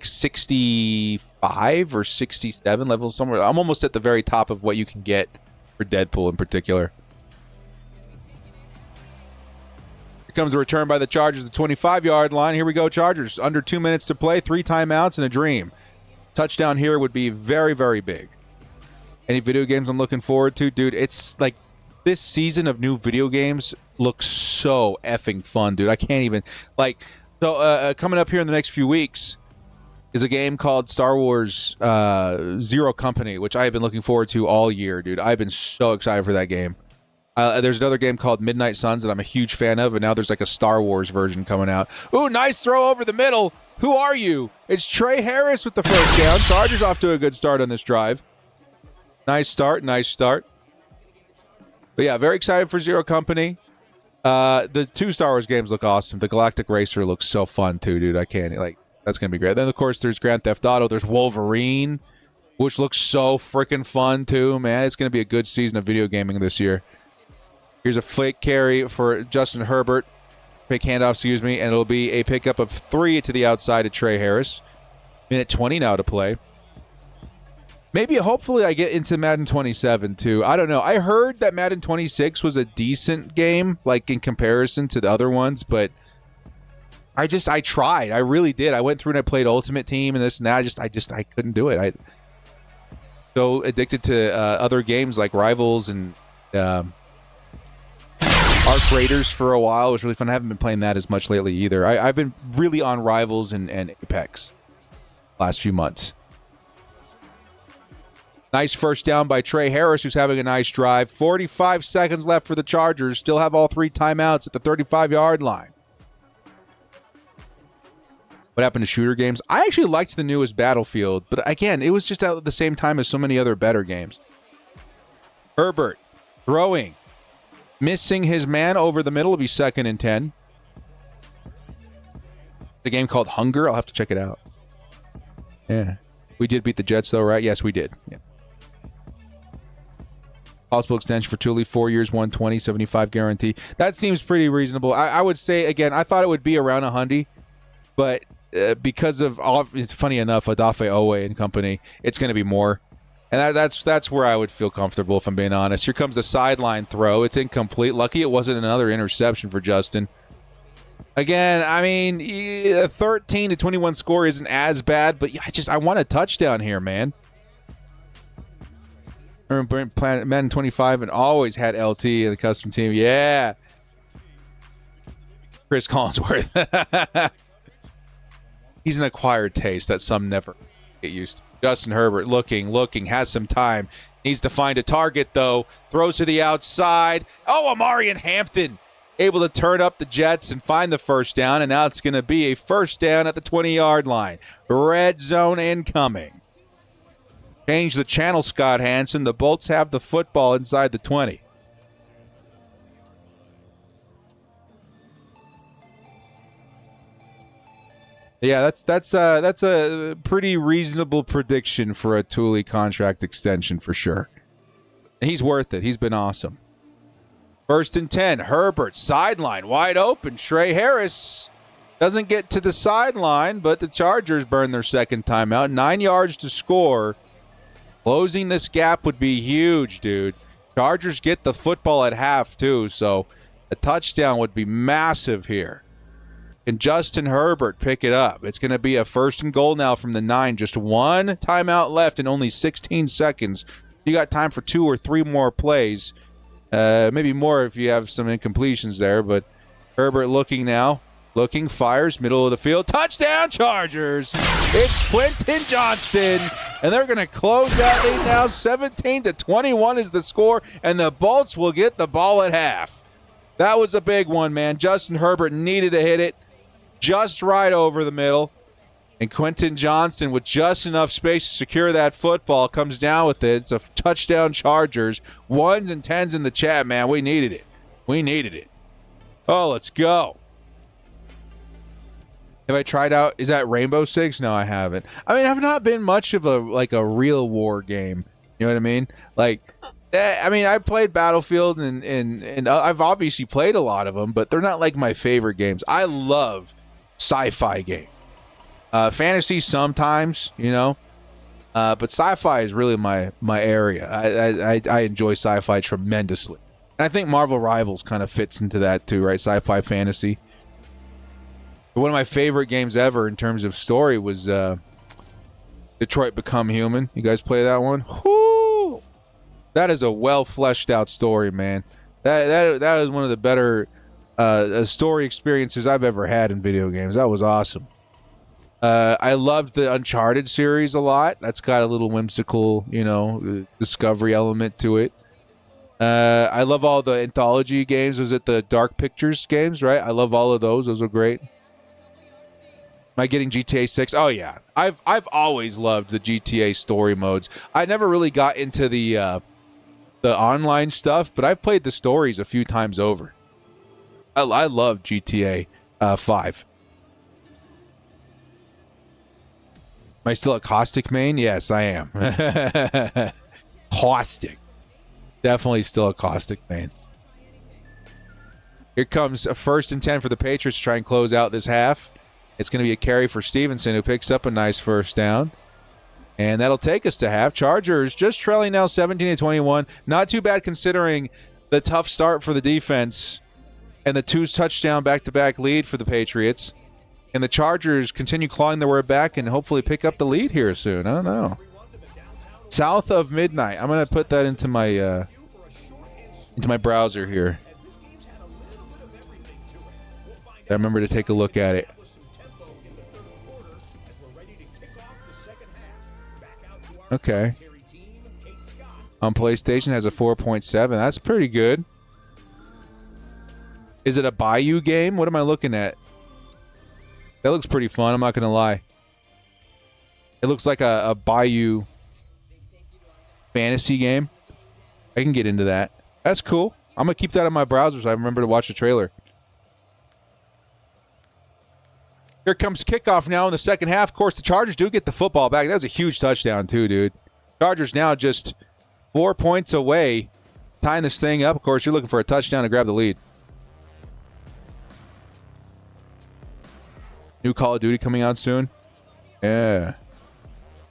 65 or 67 levels somewhere. I'm almost at the very top of what you can get for Deadpool in particular. Here comes the return by the Chargers, the 25-yard line. Here we go, Chargers. Under 2 minutes to play, 3 timeouts and a dream. Touchdown here would be very, very big. Any video games I'm looking forward to? Dude, it's like this season of new video games looks so effing fun, dude. I can't even, like, so coming up here in the next few weeks is a game called Star Wars Zero Company, which I have been looking forward to all year, dude. I've been so excited for that game. There's another game called Midnight Suns that I'm a huge fan of, and now there's like a Star Wars version coming out. Ooh, nice throw over the middle. Who are you? It's Trey Harris with the first down. Chargers off to a good start on this drive. Nice start, nice start. But yeah, very excited for Zero Company. The 2 Star Wars games look awesome. The Galactic Racer looks so fun too, dude. I can't, like, that's going to be great. Then, of course, there's Grand Theft Auto. There's Wolverine, which looks so freaking fun too, man. It's going to be a good season of video gaming this year. Here's a fake carry for Justin Herbert. Fake handoff, excuse me, and it'll be a pickup of 3 to the outside of Trey Harris. Minute 20 now to play. Maybe, hopefully, I get into Madden 27, too. I don't know. I heard that Madden 26 was a decent game, like, in comparison to the other ones, but I tried. I really did. I went through and I played Ultimate Team and this and that. I couldn't do it. I so addicted to other games like Rivals and Arc Raiders for a while. It was really fun. I haven't been playing that as much lately either. I've been really on Rivals and Apex last few months. Nice first down by Trey Harris, who's having a nice drive. 45 seconds left for the Chargers. Still have all 3 timeouts at the 35-yard line. What happened to shooter games? I actually liked the newest Battlefield, but again, it was just out at the same time as so many other better games. Herbert throwing. Missing his man over the middle. It'll be 2nd and 10. The game called Hunger. I'll have to check it out. Yeah. We did beat the Jets, though, right? Yes, we did. Yeah. Possible extension for Thule, 4 years, 120, 75 guarantee. That seems pretty reasonable. I would say, again, I thought it would be around 100, but because of, it's funny enough, Adafe Owe and company, it's going to be more. And that's where I would feel comfortable, if I'm being honest. Here comes the sideline throw. It's incomplete. Lucky it wasn't another interception for Justin. Again, I mean, a 13-21 score isn't as bad, but I want a touchdown here, man. Madden 25 and always had LT in the custom team. Yeah. Chris Collinsworth. He's an acquired taste that some never get used to. Justin Herbert looking, has some time. Needs to find a target, though. Throws to the outside. Oh, Amarian Hampton able to turn up the Jets and find the first down, and now it's going to be a first down at the 20-yard line. Red zone incoming. Change the channel, Scott Hansen. The Bolts have the football inside the 20. Yeah, that's a pretty reasonable prediction for a Thule contract extension for sure. And he's worth it. He's been awesome. 1st and 10. Herbert, sideline, wide open. Trey Harris doesn't get to the sideline, but the Chargers burn their second timeout. 9 yards to score. Closing this gap would be huge, dude. Chargers get the football at half, too, so a touchdown would be massive here. Can Justin Herbert pick it up? It's going to be a 1st and goal now from the 9. Just one timeout left in only 16 seconds. You got time for 2 or 3 more plays. Maybe more if you have some incompletions there, but Herbert looking now. Looking, fires, middle of the field. Touchdown, Chargers! It's Quentin Johnston, and they're going to close that lead now. 17-21 is the score, and the Bolts will get the ball at half. That was a big one, man. Justin Herbert needed to hit it just right over the middle, and Quentin Johnston, with just enough space to secure that football, comes down with it. It's a touchdown, Chargers. 1s and 10s in the chat, man. We needed it. We needed it. Oh, let's go. Have I tried out? Is that Rainbow Six? No, I haven't. I mean, I've not been much of a real war game. You know what I mean? I played Battlefield and I've obviously played a lot of them, but they're not like my favorite games. I love sci-fi game. Fantasy sometimes, but sci-fi is really my area. I enjoy sci-fi tremendously. And I think Marvel Rivals kind of fits into that too, right? Sci-fi fantasy. One of my favorite games ever in terms of story was Detroit Become Human. You guys play that one? Whoo! That is a well fleshed out story, man. That is one of the better story experiences I've ever had in video games. That was awesome. I loved the Uncharted series a lot. That's got a little whimsical, discovery element to it. I love all the anthology games. Was it the Dark Pictures games, right? I love all of those. Those are great. Am I getting GTA 6? Oh, yeah. I've always loved the GTA story modes. I never really got into the online stuff, but I've played the stories a few times over. I love GTA 5. Am I still a Caustic main? Yes, I am. Caustic. Definitely still a Caustic main. Here comes a 1st and 10 for the Patriots to try and close out this half. It's going to be a carry for Stevenson, who picks up a nice 1st down. And that'll take us to half. Chargers just trailing now 17-21. Not too bad considering the tough start for the defense and the 2 touchdown back-to-back lead for the Patriots. And the Chargers continue clawing their way back and hopefully pick up the lead here soon. I don't know. South of midnight. I'm going to put that into my browser here. I remember to take a look at it. Okay. On PlayStation has a 4.7. That's pretty good. Is it a Bayou game? What am I looking at? That looks pretty fun. I'm not going to lie. It looks like a Bayou fantasy game. I can get into that. That's cool. I'm going to keep that in my browser so I remember to watch the trailer. Here comes kickoff now in the second half. Of course, the Chargers do get the football back. That was a huge touchdown too, dude. Chargers now just 4 points away, tying this thing up. Of course, you're looking for a touchdown to grab the lead. New Call of Duty coming out soon. Yeah.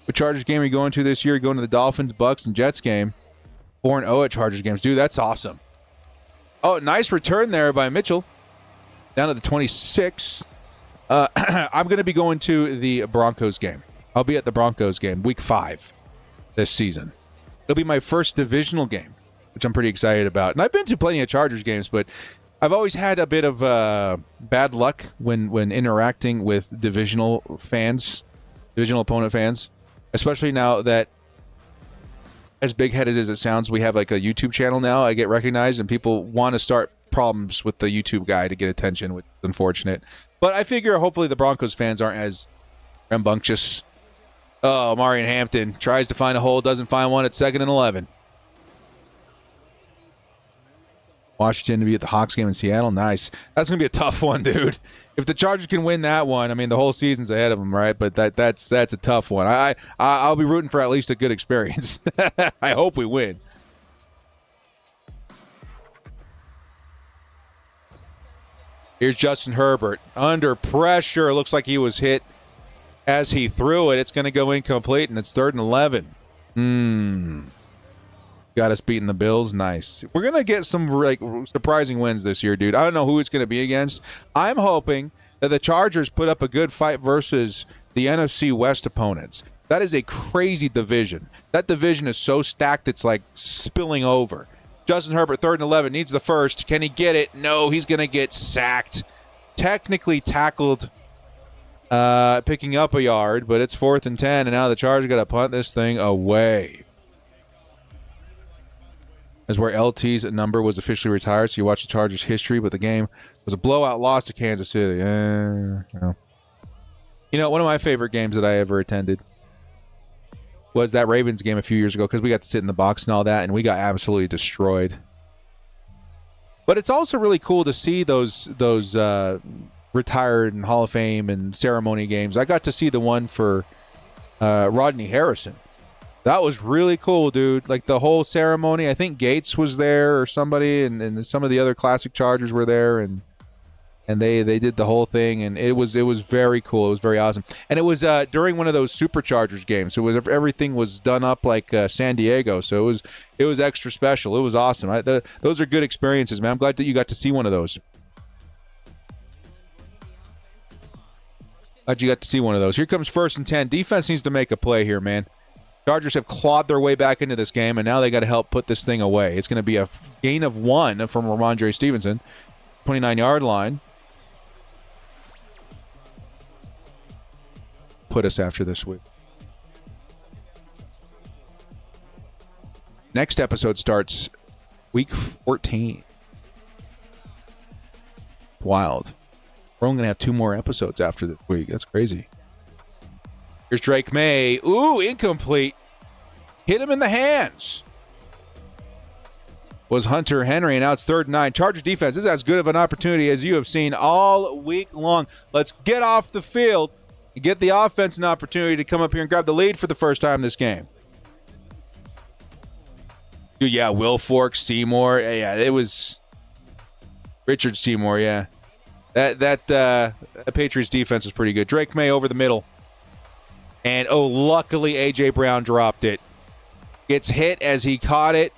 What Chargers game are you going to this year? You're going to the Dolphins, Bucks, and Jets game. 4-0 at Chargers games. Dude, that's awesome. Oh, nice return there by Mitchell. Down to the 26. I'm going to be going to the Broncos game. I'll be at the Broncos game, week 5 this season. It'll be my first divisional game, which I'm pretty excited about. And I've been to plenty of Chargers games, but I've always had a bit of bad luck when interacting with divisional opponent fans, especially now that, as big-headed as it sounds, we have like a YouTube channel now. I get recognized, and people want to start problems with the YouTube guy to get attention, which is unfortunate. But I figure hopefully the Broncos fans aren't as rambunctious. Oh, Marion Hampton tries to find a hole, doesn't find one at 2nd and 11. Washington to be at the Hawks game in Seattle. Nice. That's going to be a tough one, dude. If the Chargers can win that one, I mean, the whole season's ahead of them, right? But that's a tough one. I'll be rooting for at least a good experience. I hope we win. Here's Justin Herbert under pressure. Looks like he was hit as he threw it. It's going to go incomplete, and it's 3rd and 11. Got us beating the Bills. Nice. We're going to get some surprising wins this year, dude. I don't know who it's going to be against. I'm hoping that the Chargers put up a good fight versus the NFC West opponents. That is a crazy division. That division is so stacked it's like spilling over. Justin Herbert, 3rd and 11, needs the first. Can he get it? No, he's going to get sacked. Technically tackled, picking up a yard, but it's 4th and 10, and now the Chargers got to punt this thing away. That's where LT's number was officially retired, so you watch the Chargers' history, but the game was a blowout loss to Kansas City. You know, one of my favorite games that I ever attended was that Ravens game a few years ago because we got to sit in the box and all that, and we got absolutely destroyed. But it's also really cool to see those retired and Hall of Fame and ceremony games. I got to see the one for Rodney Harrison. That was really cool, dude. Like the whole ceremony. I think Gates was there or somebody, and some of the other classic Chargers were there, and they did the whole thing, and it was very cool. It was very awesome, and it was during one of those Superchargers games. So everything was done up like San Diego, so it was extra special. It was awesome. Those are good experiences, man. I'm glad that you got to see one of those. Glad you got to see one of those. Here comes 1st and 10. Defense needs to make a play here, man. Chargers have clawed their way back into this game, and now they got to help put this thing away. It's going to be a gain of 1 from Ramondre Stevenson, 29-yard line. Put us after this week. Next episode starts week 14. Wild. We're only going to have 2 more episodes after this week. That's crazy. Here's Drake May. Ooh, incomplete. Hit him in the hands. Was Hunter Henry, and now it's 3rd and 9. Chargers defense is as good of an opportunity as you have seen all week long. Let's get off the field and get the offense an opportunity to come up here and grab the lead for the first time this game. Dude, yeah, Will Fork, Seymour. Yeah, it was Richard Seymour, yeah. That Patriots defense was pretty good. Drake May over the middle. And, luckily A.J. Brown dropped it. Gets hit as he caught it.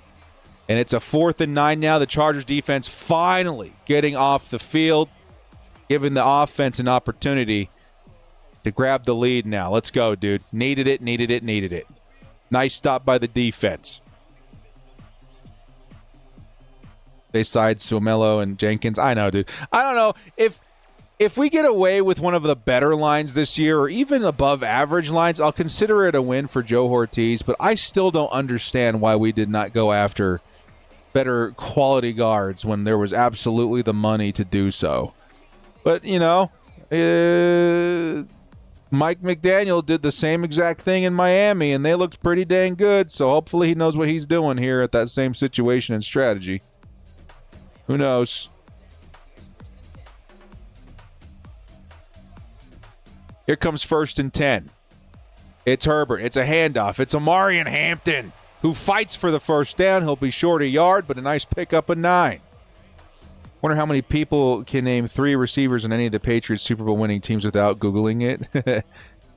And it's a 4th and 9 now. The Chargers defense finally getting off the field, giving the offense an opportunity to grab the lead now. Let's go, dude. Needed it. Nice stop by the defense. They side Suomelo and Jenkins. I know, dude. I don't know if we get away with one of the better lines this year or even above average lines, I'll consider it a win for Joe Ortiz, but I still don't understand why we did not go after better quality guards when there was absolutely the money to do so. But, Mike McDaniel did the same exact thing in Miami, and they looked pretty dang good, so hopefully he knows what he's doing here at that same situation and strategy. Who knows? Here comes 1st and 10. It's Herbert. It's a handoff. It's Amarian Hampton who fights for the first down. He'll be short a yard, but a nice pickup of 9. Wonder how many people can name 3 receivers in any of the Patriots Super Bowl winning teams without Googling it.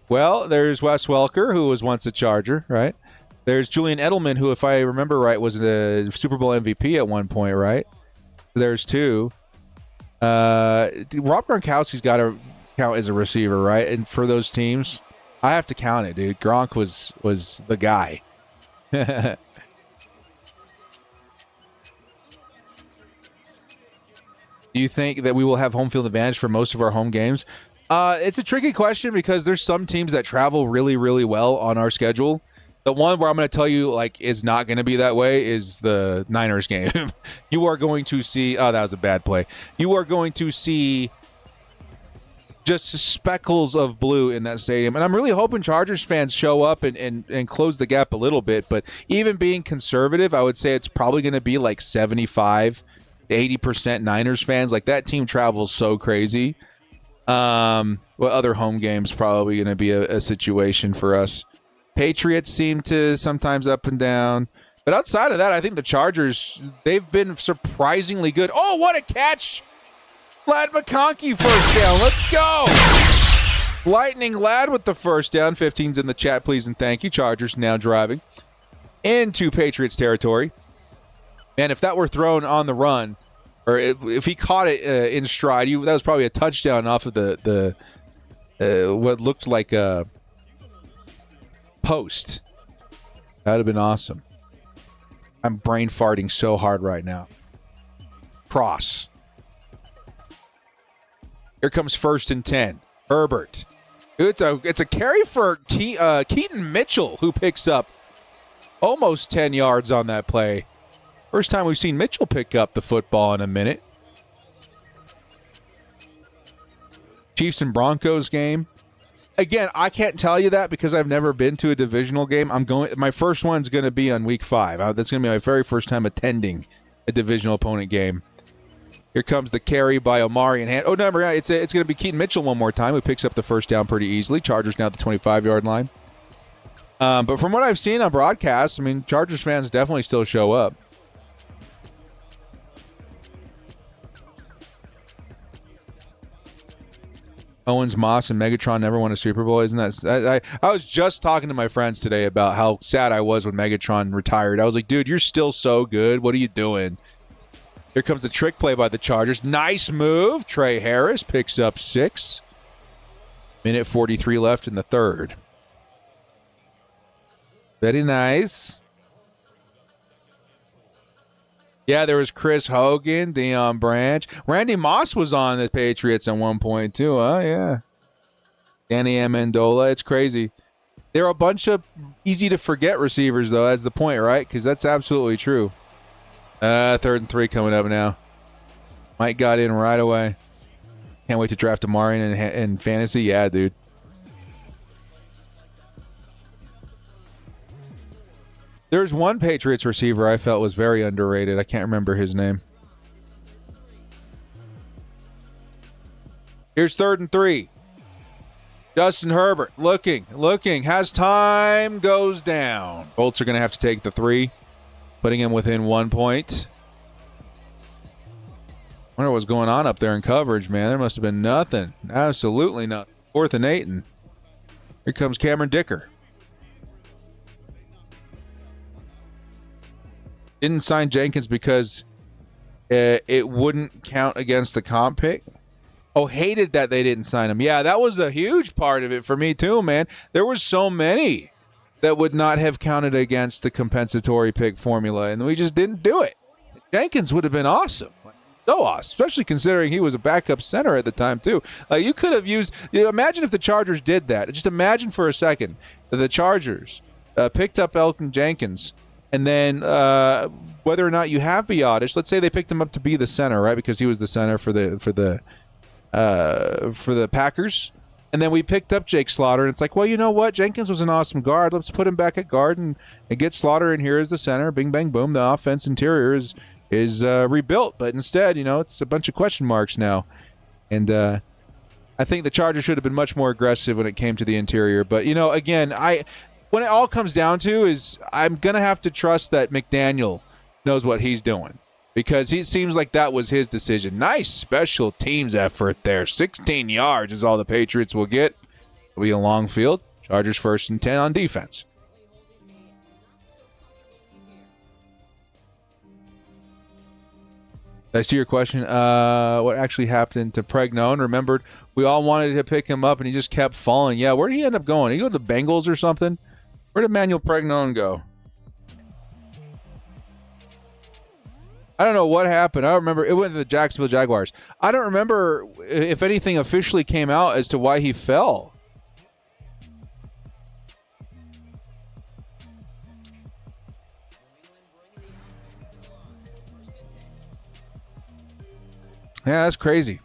Well, there's Wes Welker, who was once a Charger, right? There's Julian Edelman, who, if I remember right, was a Super Bowl MVP at one point, right? There's 2. Rob Gronkowski's got to count as a receiver, right? And for those teams, I have to count it, dude. Gronk was the guy. Do you think that we will have home field advantage for most of our home games? It's a tricky question because there's some teams that travel really, really well on our schedule. The one where I'm going to tell you is not going to be that way is the Niners game. You are going to see... Oh, that was a bad play. You are going to see just speckles of blue in that stadium. And I'm really hoping Chargers fans show up and close the gap a little bit. But even being conservative, I would say it's probably going to be like 75 80% Niners fans. Like, that team travels so crazy. Other home games probably going to be a situation for us. Patriots seem to sometimes up and down. But outside of that, I think the Chargers, they've been surprisingly good. Oh, what a catch Lad McConkey first down. Let's go. Lightning Lad with the first down. 15's in the chat, please and thank you. Chargers now driving into Patriots territory. And if that were thrown on the run, or if he caught it in stride, that was probably a touchdown off of the what looked like a post. That would have been awesome. I'm brain farting so hard right now. Cross. Here comes 1st and 10. Herbert. It's a carry for Keaton Mitchell, who picks up almost 10 yards on that play. First time we've seen Mitchell pick up the football in a minute. Chiefs and Broncos game. Again, I can't tell you that because I've never been to a divisional game. My first one's going to be on week 5. That's going to be my very first time attending a divisional opponent game. Here comes the carry by Omari and Hand. Oh, no, it's going to be Keaton Mitchell one more time, who picks up the first down pretty easily. Chargers now at the 25-yard line. But from what I've seen on broadcasts, I mean, Chargers fans definitely still show up. Owens, Moss, and Megatron never won a Super Bowl. Isn't that? I was just talking to my friends today about how sad I was when Megatron retired. I was like, dude, you're still so good. What are you doing? Here comes the trick play by the Chargers. Nice move. Trey Harris picks up 6. Minute 43 left in the third. Very nice. Yeah, there was Chris Hogan, Deion Branch. Randy Moss was on the Patriots at one point, too. Oh, yeah. Danny Amendola. It's crazy. They're a bunch of easy-to-forget receivers, though. That's the point, right? Because that's absolutely true. 3rd and 3 coming up now. Mike got in right away. Can't wait to draft Amari in fantasy. Yeah, dude. There's one Patriots receiver I felt was very underrated. I can't remember his name. Here's 3rd and 3. Justin Herbert looking, has time, goes down. Bolts are going to have to take the 3, putting him within 1 point. I wonder what's going on up there in coverage, man. There must have been nothing. Absolutely nothing. 4th and 8, and here comes Cameron Dicker. Didn't sign Jenkins because it wouldn't count against the comp pick. Oh, hated that they didn't sign him. Yeah, that was a huge part of it for me too, man. There was so many that would not have counted against the compensatory pick formula, and we just didn't do it. Jenkins would have been awesome. So awesome, especially considering he was a backup center at the time too. You could have used. Imagine if the Chargers did that. Just imagine for a second that the Chargers picked up Elton Jenkins. And then whether or not you have Biotish, let's say they picked him up to be the center, right? Because he was the center for the Packers. And then we picked up Jake Slaughter, and it's like, well, you know what? Jenkins was an awesome guard. Let's put him back at guard and get Slaughter in here as the center. Bing, bang, boom. The offense interior is rebuilt. But instead, it's a bunch of question marks now. And I think the Chargers should have been much more aggressive when it came to the interior. But, again, when it all comes down to is I'm going to have to trust that McDaniel knows what he's doing because he seems like that was his decision. Nice special teams effort there. 16 yards is all the Patriots will get. It'll be a long field. Chargers 1st and 10 on defense. Did I see your question? What actually happened to Pregnon? Remembered we all wanted to pick him up and he just kept falling. Yeah, where did he end up going? Did he go to the Bengals or something? Where did Manuel Pregnon go? I don't know what happened. I don't remember. It went to the Jacksonville Jaguars. I don't remember if anything officially came out as to why he fell. Yeah, that's crazy.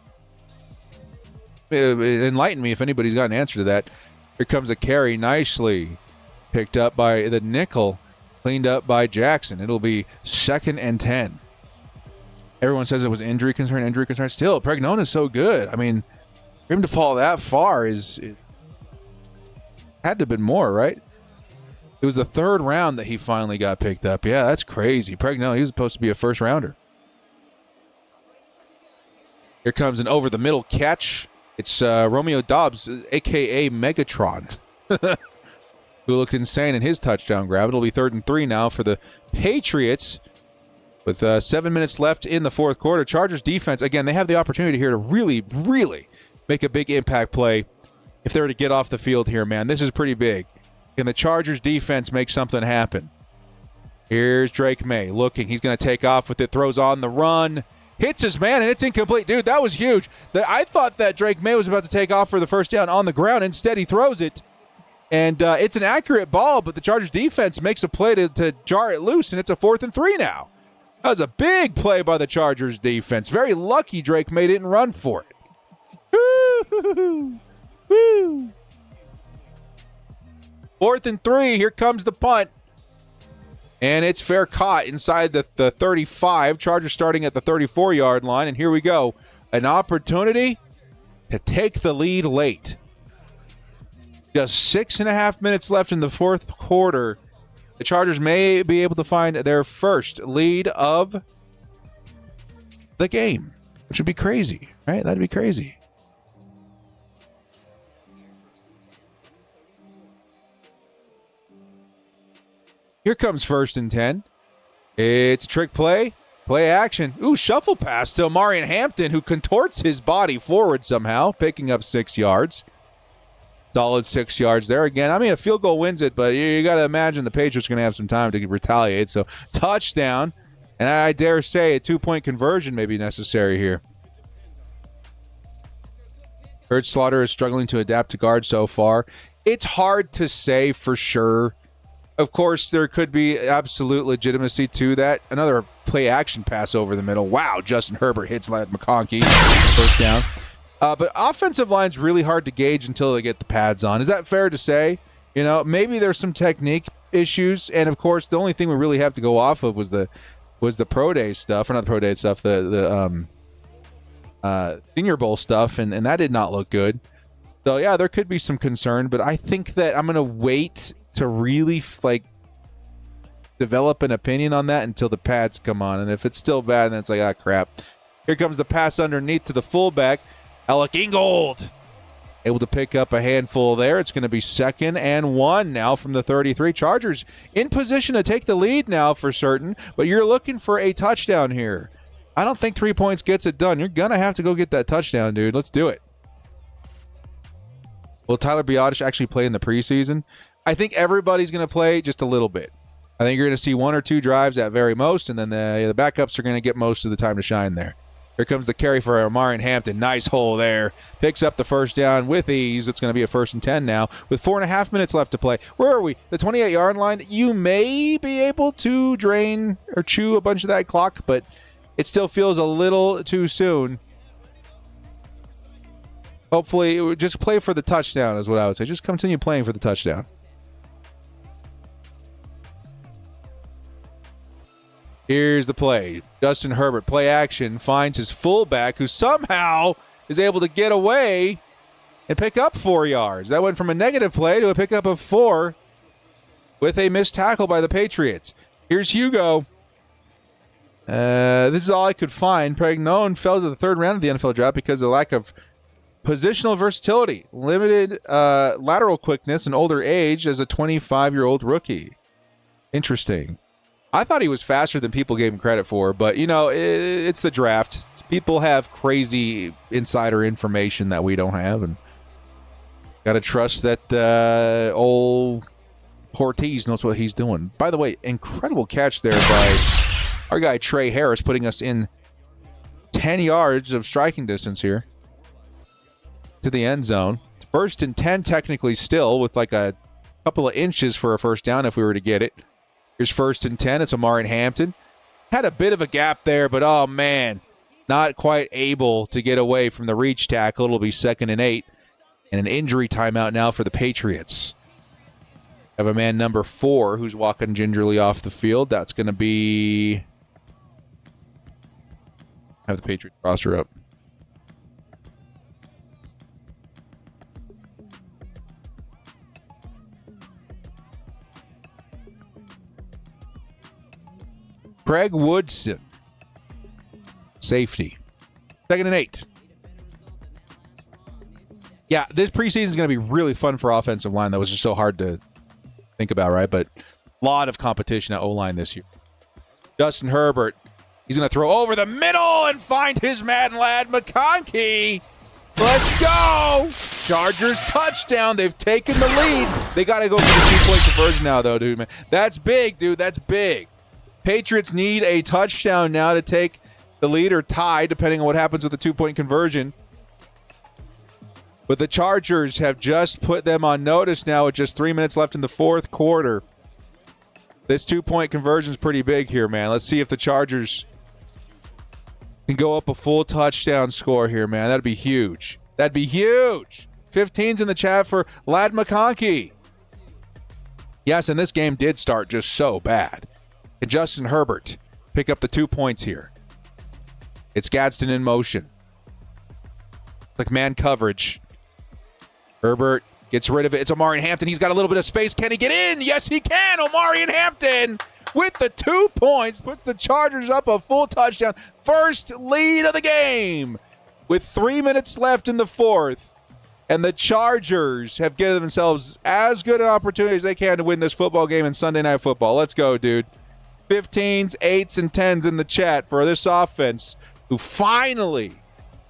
Enlighten me if anybody's got an answer to that. Here comes a carry nicely picked up by the nickel, cleaned up by Jackson. It'll be 2nd and 10. Everyone says it was injury concern. Still, Pregnon is so good. I mean, for him to fall that far had to have been more, right? It was the 3rd round that he finally got picked up. Yeah, that's crazy. Pregnon, he was supposed to be a 1st rounder. Here comes an over-the-middle catch. It's Romeo Doubs, a.k.a. Megatron, who looked insane in his touchdown grab. It'll be 3rd and 3 now for the Patriots with 7 minutes left in the fourth quarter. Chargers defense, again, they have the opportunity here to really, really make a big impact play if they were to get off the field here, man. This is pretty big. Can the Chargers defense make something happen? Here's Drake May looking. He's going to take off with it, throws on the run. Hits his man, and it's incomplete. Dude, that was huge. I thought that Drake May was about to take off for the first down on the ground. Instead, he throws it. And it's an accurate ball, but the Chargers defense makes a play to jar it loose, and it's a 4th and 3 now. That was a big play by the Chargers defense. Very lucky Drake May didn't run for it. Woo! Woo! 4th and 3. Here comes the punt. And it's fair caught inside the 35. Chargers starting at the 34-yard line. And here we go. An opportunity to take the lead late. Just 6.5 minutes left in the fourth quarter. The Chargers may be able to find their first lead of the game, which would be crazy, right? That'd be crazy. Here comes 1st and 10. It's a trick play. Play action. Ooh, shuffle pass to Marion Hampton, who contorts his body forward somehow, picking up 6 yards. Solid 6 yards there again. I mean, a field goal wins it, but you got to imagine the Patriots are going to have some time to retaliate. So, touchdown. And I dare say a 2-point conversion may be necessary here. Kurt Slaughter is struggling to adapt to guard so far. It's hard to say for sure. Of course, there could be absolute legitimacy to that. Another play-action pass over the middle. Wow, Justin Herbert hits Ladd McConkey. First down. But offensive line's really hard to gauge until they get the pads on. Is that fair to say? You know, maybe there's some technique issues. And, of course, the only thing we really have to go off of was the pro day stuff. Or not the pro day stuff, the Senior Bowl stuff. And that did not look good. So, yeah, there could be some concern. But I think that I'm going to wait to really develop an opinion on that until the pads come on. And if it's still bad, then it's like, ah, crap. Here comes the pass underneath to the fullback. Alec Ingold able to pick up a handful there. It's going to be 2nd and 1 now from the 33. Chargers in position to take the lead now for certain, but you're looking for a touchdown here. I don't think 3 points gets it done. You're going to have to go get that touchdown, dude. Let's do it. Will Tyler Biadasz actually play in the preseason? I think everybody's going to play just a little bit. I think you're going to see 1 or 2 drives at very most, and then the backups are going to get most of the time to shine there. Here comes the carry for Marion Hampton. Nice hole there. Picks up the first down with ease. It's going to be a 1st and 10 now with 4.5 minutes left to play. Where are we? The 28-yard line. You may be able to drain or chew a bunch of that clock, but it still feels a little too soon. Hopefully, just play for the touchdown is what I would say. Just continue playing for the touchdown. Here's the play. Justin Herbert, play action, finds his fullback, who somehow is able to get away and pick up 4 yards. That went from a negative play to a pickup of 4 with a missed tackle by the Patriots. Here's Hugo. This is all I could find. Pregnon fell to the 3rd round of the NFL draft because of the lack of positional versatility, limited lateral quickness, and older age as a 25-year-old rookie. Interesting. I thought he was faster than people gave him credit for, but, you know, it's the draft. People have crazy insider information that we don't have, and got to trust that old Ortiz knows what he's doing. By the way, incredible catch there by our guy Trey Harris, putting us in 10 yards of striking distance here to the end zone. It's 1st and 10 technically still, with like a couple of inches for a first down if we were to get it. Here's 1st and 10. It's Marion Hampton. Had a bit of a gap there, but oh man, not quite able to get away from the reach tackle. It'll be 2nd and 8. And an injury timeout now for the Patriots. Have a man number 4 who's walking gingerly off the field. That's going to be... Have the Patriots roster up. Craig Woodson, safety. 2nd and 8. Yeah, this preseason is going to be really fun for offensive line. That was just so hard to think about, right? But a lot of competition at O-line this year. Justin Herbert, he's going to throw over the middle and find his Madden lad, McConkey. Let's go! Chargers touchdown. They've taken the lead. They got to go for the 2-point conversion now, though, dude, man. That's big, dude. That's big. Patriots need a touchdown now to take the lead or tie, depending on what happens with the 2-point conversion. But the Chargers have just put them on notice now with just 3 minutes left in the fourth quarter. This 2-point conversion is pretty big here, man. Let's see if the Chargers can go up a full touchdown score here, man. That'd be huge. That'd be huge. 15's in the chat for Lad McConkey. Yes, and this game did start just so bad. And Justin Herbert pick up the 2 points here. It's Gadsden in motion. Like man coverage. Herbert gets rid of it. It's Omarion Hampton. He's got a little bit of space. Can he get in? Yes, he can. Omarion Hampton with the 2 points puts the Chargers up a full touchdown. First lead of the game with 3 minutes left in the fourth. And the Chargers have given themselves as good an opportunity as they can to win this football game in Sunday Night Football. Let's go, dude. 15s, 8s, and 10s in the chat for this offense who finally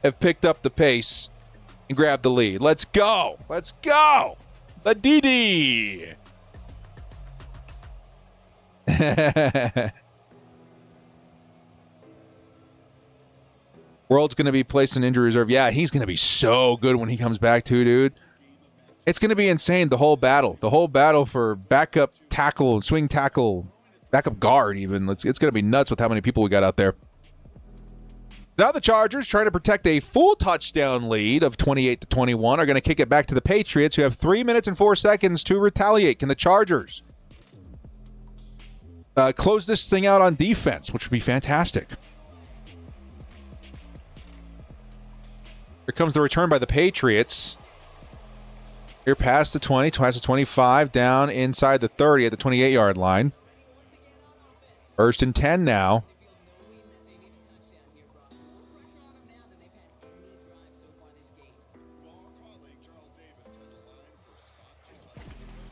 have picked up the pace and grab the lead. Let's go. Let's go. The DD. World's going to be placed in injury reserve. Yeah, he's going to be so good when he comes back too, dude. It's going to be insane, the whole battle. The whole battle for backup tackle, swing tackle, backup guard even. It's going to be nuts with how many people we got out there. Now the Chargers, trying to protect a full touchdown lead of 28-21, are going to kick it back to the Patriots, who have 3 minutes and 4 seconds to retaliate. Can the Chargers close this thing out on defense, which would be fantastic? Here comes the return by the Patriots. Here past the 20, past the 25, down inside the 30 at the 28-yard line. First and 10 now.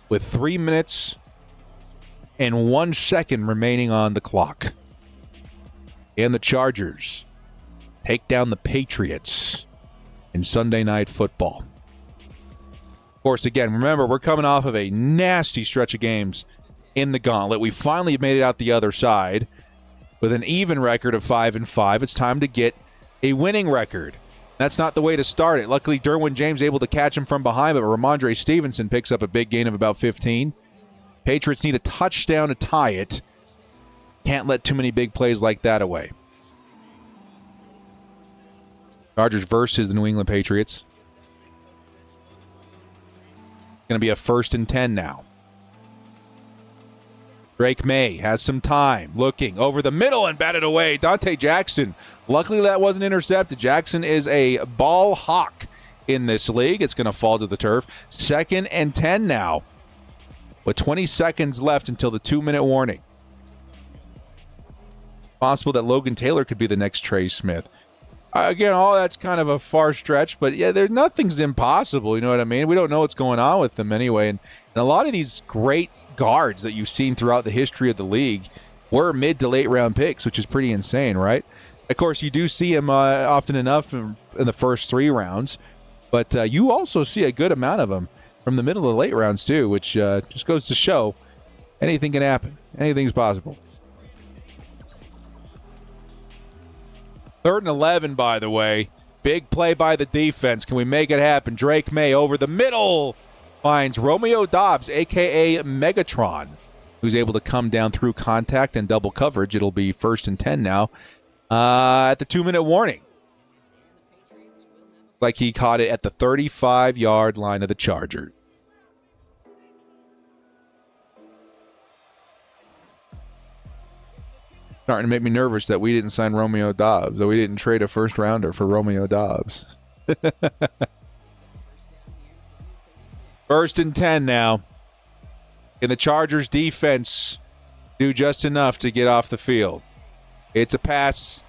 With 3 minutes and 1 second remaining on the clock. And the Chargers take down the Patriots in Sunday Night Football. Of course, again, remember, we're coming off of a nasty stretch of games in the Gauntlet. We finally made it out the other side with an even record of 5-5. It's time to get a winning record. That's not the way to start it. Luckily, Derwin James able to catch him from behind, but Ramondre Stevenson picks up a big gain of about 15. Patriots need a touchdown to tie it. Can't let too many big plays like that away. Chargers versus the New England Patriots. Going to be a 1st and 10 now. Drake May has some time, looking over the middle and batted away. Dante Jackson. Luckily that wasn't intercepted. Jackson is a ball hawk in this league. It's going to fall to the turf. 2nd and 10 now, with 20 seconds left until the 2-minute warning. Possible that Logan Taylor could be the next Trey Smith. Again, all that's kind of a far stretch, but yeah, nothing's impossible. You know what I mean? We don't know what's going on with them anyway. And a lot of these great guards that you've seen throughout the history of the league were mid to late round picks, which is pretty insane, right? Of course, you do see them often enough in the first 3 rounds, but you also see a good amount of them from the middle to late rounds too, which just goes to show anything can happen. Anything's possible. 3rd and 11, by the way. Big play by the defense. Can we make it happen? Drake May over the middle finds Romeo Doubs, a.k.a. Megatron, who's able to come down through contact and double coverage. It'll be 1st and 10 now at the 2-minute warning. Like he caught it at the 35-yard line of the Chargers. Starting to make me nervous that we didn't sign Romeo Doubs, that we didn't trade a first-rounder for Romeo Doubs. 1st and 10 now. Can the Chargers defense do just enough to get off the field? It's a pass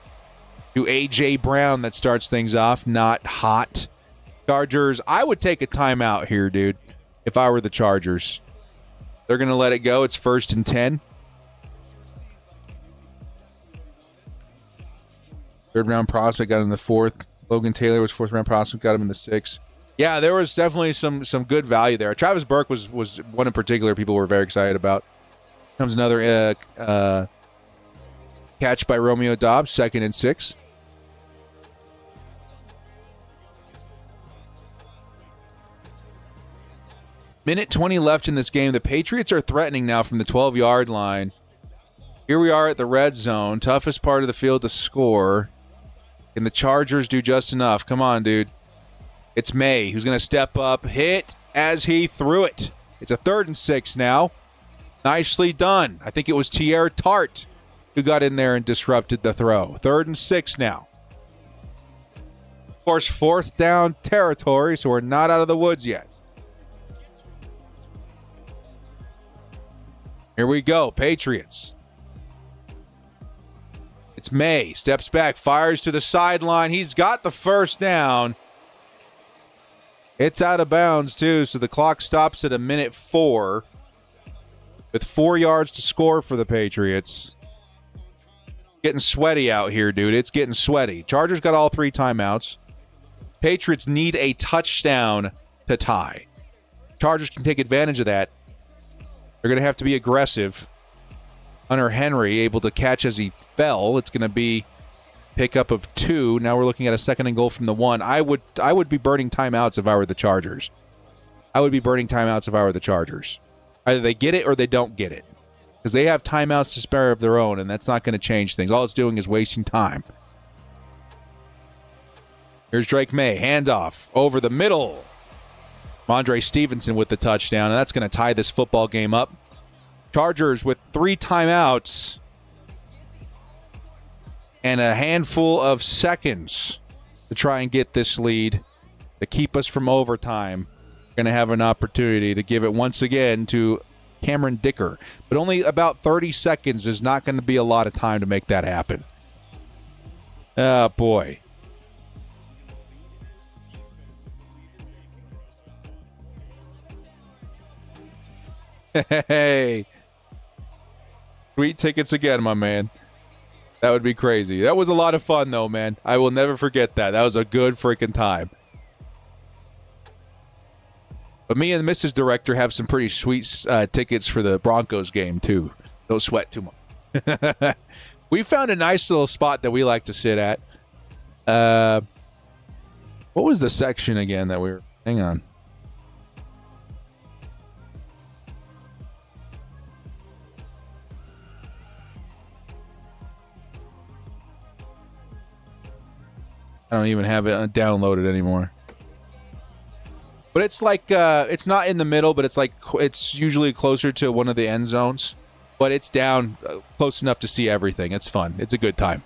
to A.J. Brown that starts things off. Not hot. Chargers, I would take a timeout here, dude, if I were the Chargers. They're going to let it go. It's 1st and 10. Third-round prospect got him in the 4th. Logan Taylor was 4th-round prospect, got him in the 6th. Yeah, there was definitely some good value there. Travis Burke was one in particular people were very excited about. Comes another catch by Romeo Doubs, 2nd and 6. Minute 20 left in this game. The Patriots are threatening now from the 12-yard line. Here we are at the red zone. Toughest part of the field to score. Can the Chargers do just enough? Come on, dude. It's May who's going to step up, hit as he threw it. It's a 3rd and 6 now. Nicely done. I think it was Tierre Tart who got in there and disrupted the throw. 3rd and 6 now. Of course, 4th down territory, so we're not out of the woods yet. Here we go, Patriots. It's May, steps back, fires to the sideline. He's got the 1st down. It's out of bounds, too, so the clock stops at a minute 4 with 4 yards to score for the Patriots. Getting sweaty out here, dude. It's getting sweaty. Chargers got all 3 timeouts. Patriots need a touchdown to tie. Chargers can take advantage of that. They're going to have to be aggressive. Hunter Henry able to catch as he fell. It's going to be pickup of 2. Now we're looking at a 2nd and goal from the 1. I would be burning timeouts if I were the Chargers. I would be burning timeouts if I were the Chargers. Either they get it or they don't get it. Because they have timeouts to spare of their own, and that's not going to change things. All it's doing is wasting time. Here's Drake May. Handoff over the middle. Mondre Stevenson with the touchdown, and that's going to tie this football game up. Chargers with 3 timeouts and a handful of seconds to try and get this lead to keep us from overtime. Going to have an opportunity to give it once again to Cameron Dicker. But only about 30 seconds is not going to be a lot of time to make that happen. Oh, boy. Hey. Sweet tickets again, my man. That would be crazy. That was a lot of fun, though, man. I will never forget that. That was a good freaking time. But me and Mrs. Director have some pretty sweet tickets for the Broncos game, too. Don't sweat too much. We found a nice little spot that we like to sit at. What was the section again that we were... Hang on. I don't even have it downloaded anymore. But it's like, it's not in the middle, but it's like, it's usually closer to one of the end zones. But it's down close enough to see everything. It's fun. It's a good time.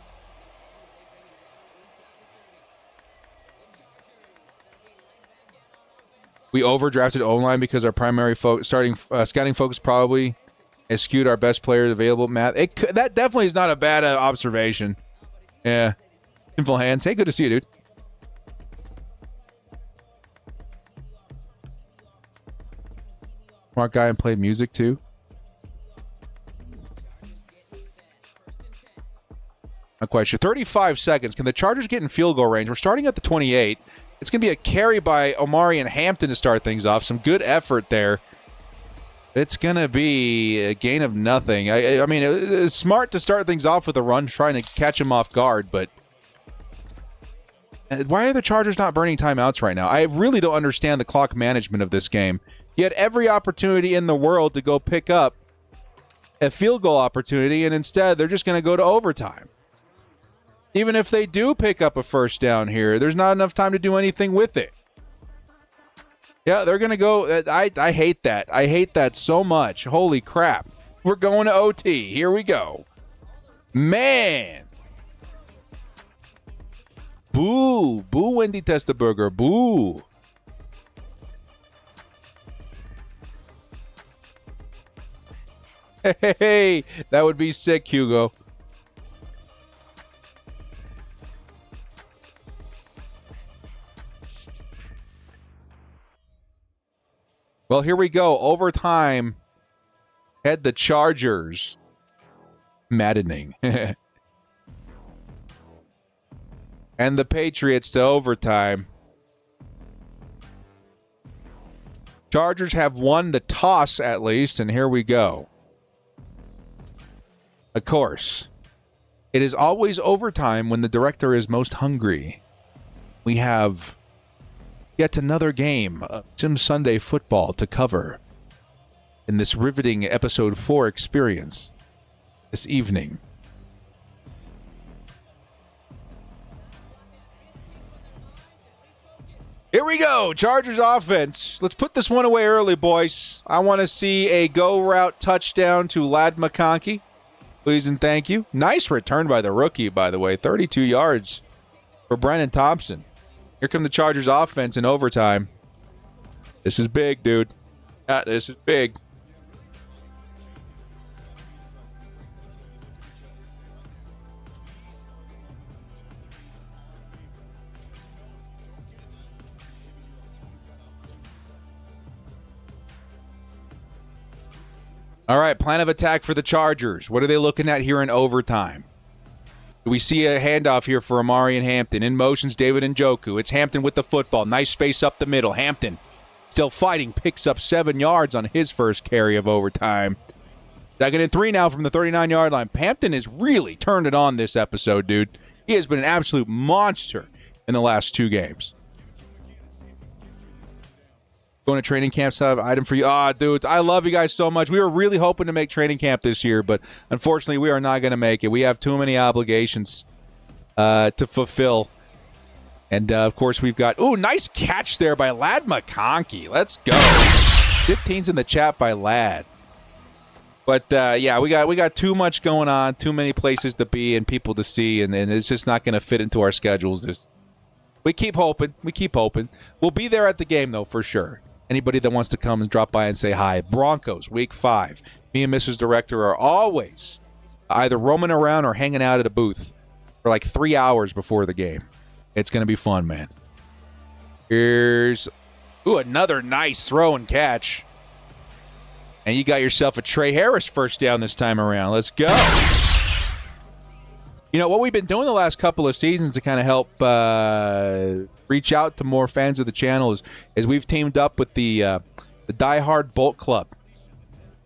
We overdrafted O-line because our primary scouting focus probably has skewed our best players available. Matt, that definitely is not a bad observation. Yeah. Simple hands. Hey, good to see you, dude. Smart guy and played music too. Not quite sure. 35 seconds. Can the Chargers get in field goal range? We're starting at the 28. It's going to be a carry by Omari and Hampton to start things off. Some good effort there. It's going to be a gain of nothing. I mean, it's smart to start things off with a run, trying to catch him off guard, but why are the Chargers not burning timeouts right now? I really don't understand the clock management of this game. You had every opportunity in the world to go pick up a field goal opportunity, and instead they're just going to go to overtime. Even if they do pick up a 1st down here, there's not enough time to do anything with it. Yeah, they're going to go. I hate that. I hate that so much. Holy crap. We're going to OT. Here we go. Man. Boo. Boo, Wendy Testaburger. Boo. Hey, that would be sick, Hugo. Well, here we go. Overtime. Head the Chargers. Maddening. And the Patriots to overtime. Chargers have won the toss at least, and here we go. Of course, it is always overtime when the director is most hungry. We have yet another game of Sim Sunday football to cover in this riveting Episode 4 experience this evening. Here we go, Chargers offense. Let's put this one away early, boys. I want to see a go route touchdown to Ladd McConkey. Please and thank you. Nice return by the rookie, by the way. 32 yards for Brennan Thompson. Here come the Chargers offense in overtime. This is big, dude. Yeah, this is big. All right, plan of attack for the Chargers. What are they looking at here in overtime? Do we see a handoff here for Amari and Hampton? In motions, David Njoku. It's Hampton with the football. Nice space up the middle. Hampton still fighting. Picks up 7 yards on his first carry of overtime. 2nd and 3 now from the 39-yard line. Hampton has really turned it on this episode, dude. He has been an absolute monster in the last 2 games. Going to training camp, item for you. Dudes, I love you guys so much. We were really hoping to make training camp this year, but unfortunately, we are not going to make it. We have too many obligations to fulfill. And, of course, we've got... Ooh, nice catch there by Ladd McConkey. Let's go. 15's in the chat by Ladd. But, yeah, we got too much going on, too many places to be and people to see, and it's just not going to fit into our schedules. We keep hoping. We keep hoping. We'll be there at the game, though, for sure. Anybody that wants to come and drop by and say hi. Broncos, Week 5. Me and Mrs. Director are always either roaming around or hanging out at a booth for like 3 hours before the game. It's going to be fun, man. Here's another nice throw and catch. And you got yourself a Trey Harris first down this time around. Let's go. You know, what we've been doing the last couple of seasons to kind of help reach out to more fans of the channel is we've teamed up with the Die Hard Bolt Club.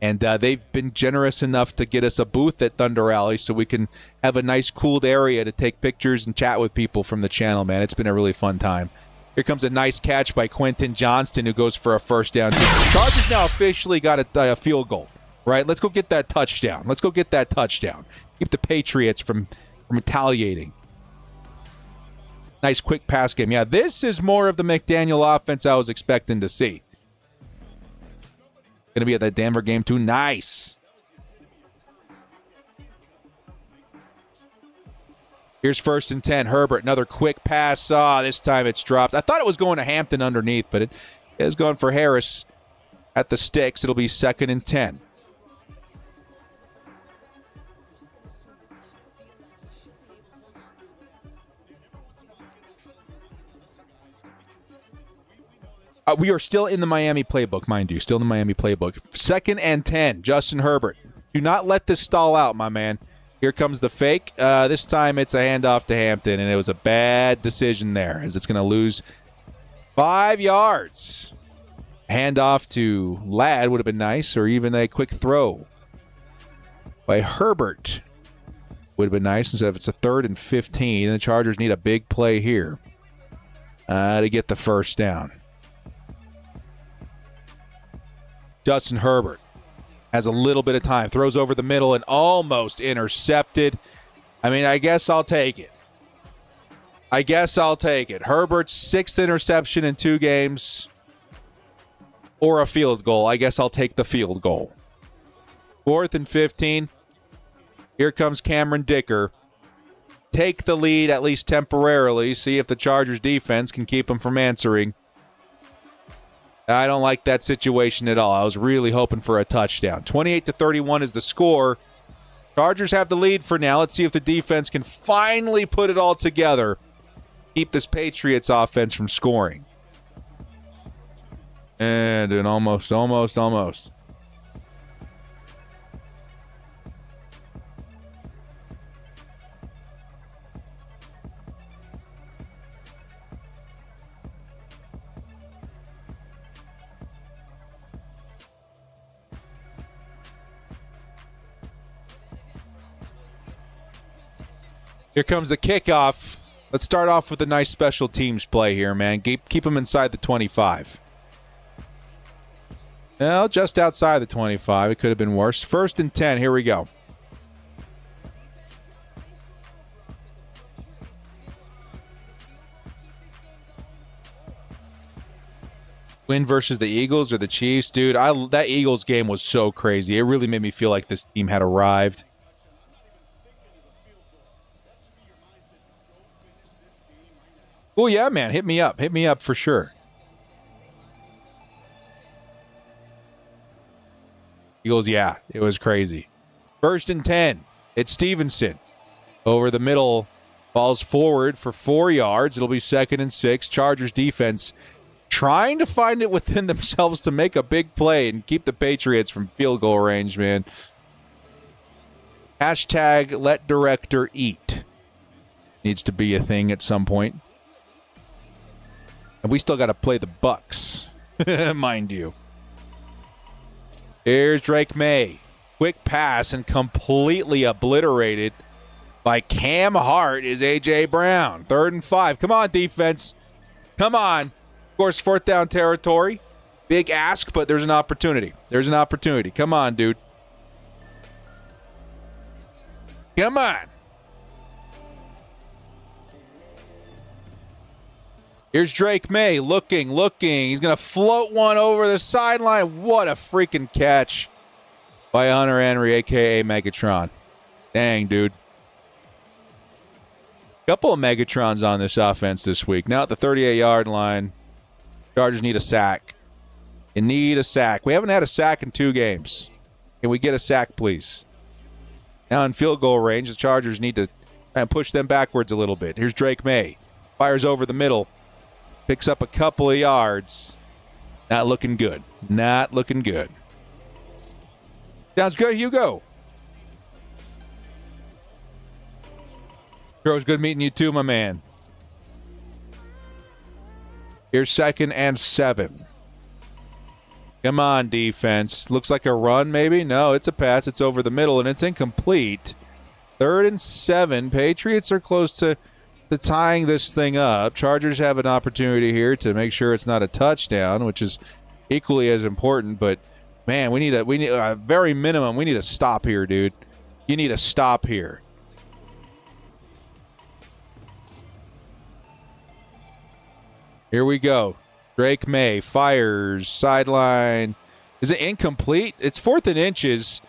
And they've been generous enough to get us a booth at Thunder Alley so we can have a nice cooled area to take pictures and chat with people from the channel, man. It's been a really fun time. Here comes a nice catch by Quentin Johnston, who goes for a first down. Chargers now officially got a field goal, right? Let's go get that touchdown. Let's go get that touchdown. Keep the Patriots from retaliating. Nice quick pass game. Yeah, this is more of the McDaniel offense I was expecting to see. Going to be at that Denver game too. Nice. Here's 1st and 10. Herbert, another quick pass. This time it's dropped. I thought it was going to Hampton underneath, but it is going for Harris at the sticks. It'll be 2nd and 10. We are still in the Miami playbook, mind you. Still in the Miami playbook. 2nd and 10. Justin Herbert. Do not let this stall out, my man. Here comes the fake. This time it's a handoff to Hampton, and it was a bad decision there as it's going to lose 5 yards. Handoff to Ladd would have been nice, or even a quick throw by Herbert would have been nice instead of it's a 3rd and 15. And the Chargers need a big play here to get the first down. Justin Herbert has a little bit of time. Throws over the middle and almost intercepted. I mean, I guess I'll take it. Herbert's 6th interception in 2 games or a field goal. I guess I'll take the field goal. 4th and 15. Here comes Cameron Dicker. Take the lead, at least temporarily. See if the Chargers defense can keep them from answering. I don't like that situation at all. I was really hoping for a touchdown. 28-31 is the score. Chargers have the lead for now. Let's see if the defense can finally put it all together. Keep this Patriots offense from scoring. And an almost. Here comes the kickoff. Let's start off with a nice special teams play here, man. Keep them inside the 25. Well, just outside the 25. It could have been worse. 1st and 10. Here we go. Win versus the Eagles or the Chiefs? Dude, that Eagles game was so crazy. It really made me feel like this team had arrived. Oh, yeah, man. Hit me up. Hit me up for sure. Eagles, yeah. It was crazy. 1st and 10. It's Stevenson. Over the middle. Falls forward for 4 yards. It'll be 2nd and 6. Chargers defense trying to find it within themselves to make a big play and keep the Patriots from field goal range, man. Hashtag let director eat. Needs to be a thing at some point. And we still got to play the Bucs, mind you. Here's Drake May. Quick pass and completely obliterated by Cam Hart is A.J. Brown. 3rd and 5. Come on, defense. Come on. Of course, 4th down territory. Big ask, but there's an opportunity. There's an opportunity. Come on, dude. Come on. Here's Drake May looking. He's going to float one over the sideline. What a freaking catch by Hunter Henry, a.k.a. Megatron. Dang, dude. Couple of Megatrons on this offense this week. Now at the 38-yard line, Chargers need a sack. You need a sack. We haven't had a sack in 2 games. Can we get a sack, please? Now in field goal range, the Chargers need to try and push them backwards a little bit. Here's Drake May. Fires over the middle. Picks up a couple of yards. Not looking good. Not looking good. Sounds good, Hugo. Sure, it was good meeting you too, my man. Here's 2nd and 7. Come on, defense. Looks like a run, maybe? No, it's a pass. It's over the middle, and it's incomplete. 3rd and 7. Patriots are close to tying this thing up. Chargers have an opportunity here to make sure it's not a touchdown, which is equally as important. But man, we need a very minimum. We need a stop here, dude. You need a stop here. Here we go. Drake May fires sideline. Is it incomplete? It's 4th and inches.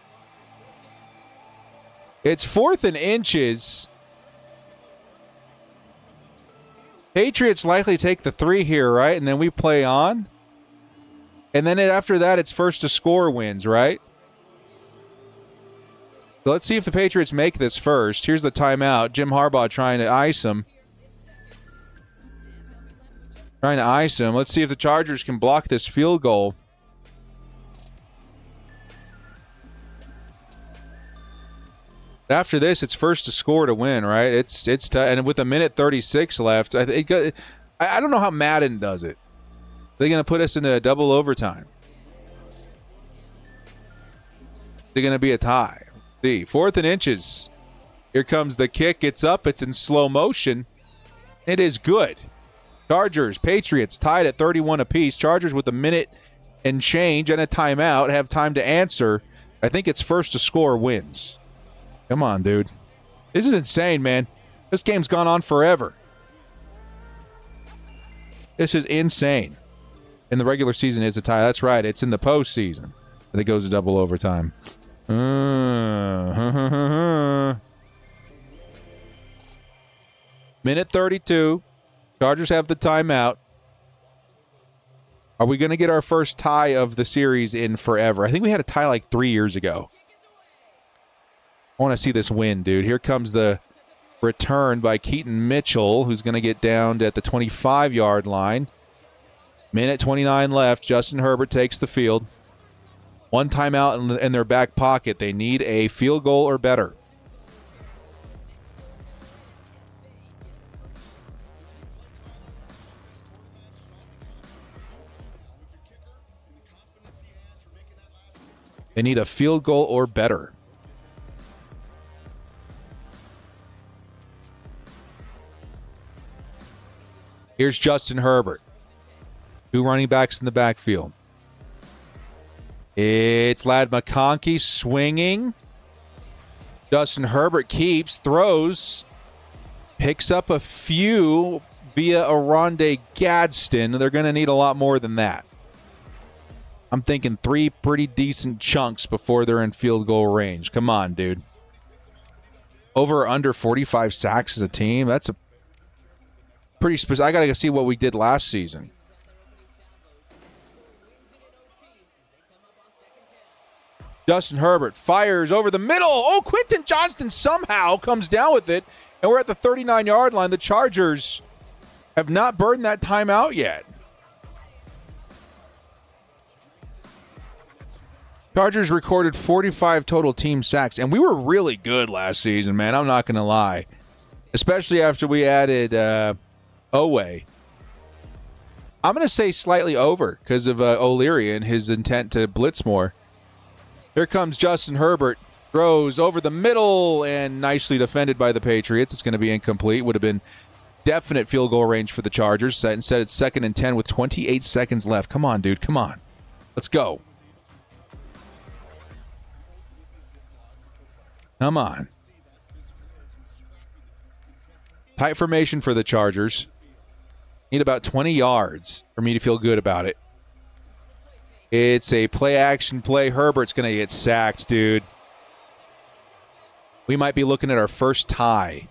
It's 4th and inches. Patriots likely take the 3 here, right? And then we play on. And then after that, it's first to score wins, right? So let's see if the Patriots make this first. Here's the timeout. Jim Harbaugh trying to ice him. Let's see if the Chargers can block this field goal. After this, it's first to score to win, right? It's and with 1:36 left, I don't know how Madden does it. They're going to put us into a double overtime. They're going to be a tie. See, 4th and inches. Here comes the kick. It's up. It's in slow motion. It is good. Chargers, Patriots tied at 31 apiece. Chargers with a minute and change and a timeout have time to answer. I think it's first to score wins. Come on, dude. This is insane, man. This game's gone on forever. This is insane. In the regular season, it's a tie. That's right. It's in the postseason that it goes to double overtime. Minute 32. Chargers have the timeout. Are we going to get our first tie of the series in forever? I think we had a tie like 3 years ago. I want to see this win, dude. Here comes the return by Keaton Mitchell, who's going to get down at the 25-yard line. Minute 29 left. Justin Herbert takes the field. One timeout in their back pocket. They need a field goal or better. They need a field goal or better. Here's Justin Herbert. 2 running backs in the backfield. It's Ladd McConkey swinging. Justin Herbert keeps, throws, picks up a few via Aronde Gadsden. They're going to need a lot more than that. I'm thinking 3 pretty decent chunks before they're in field goal range. Come on, dude. Over or under 45 sacks as a team? That's a pretty specific. I got to see what we did last season. Justin Herbert fires over the middle. Oh, Quentin Johnston somehow comes down with it, and we're at the 39-yard line. The Chargers have not burned that timeout yet. Chargers recorded 45 total team sacks, and we were really good last season, man. I'm not going to lie. Especially after we added Owe. I'm going to say slightly over because of O'Leary and his intent to blitz more. Here comes Justin Herbert. Throws over the middle and nicely defended by the Patriots. It's going to be incomplete. Would have been definite field goal range for the Chargers. Instead, it's 2nd and 10 with 28 seconds left. Come on, dude. Come on. Let's go. Come on. Tight formation for the Chargers. Need about 20 yards for me to feel good about it. It's a play-action play. Herbert's going to get sacked, dude. We might be looking at our first tie.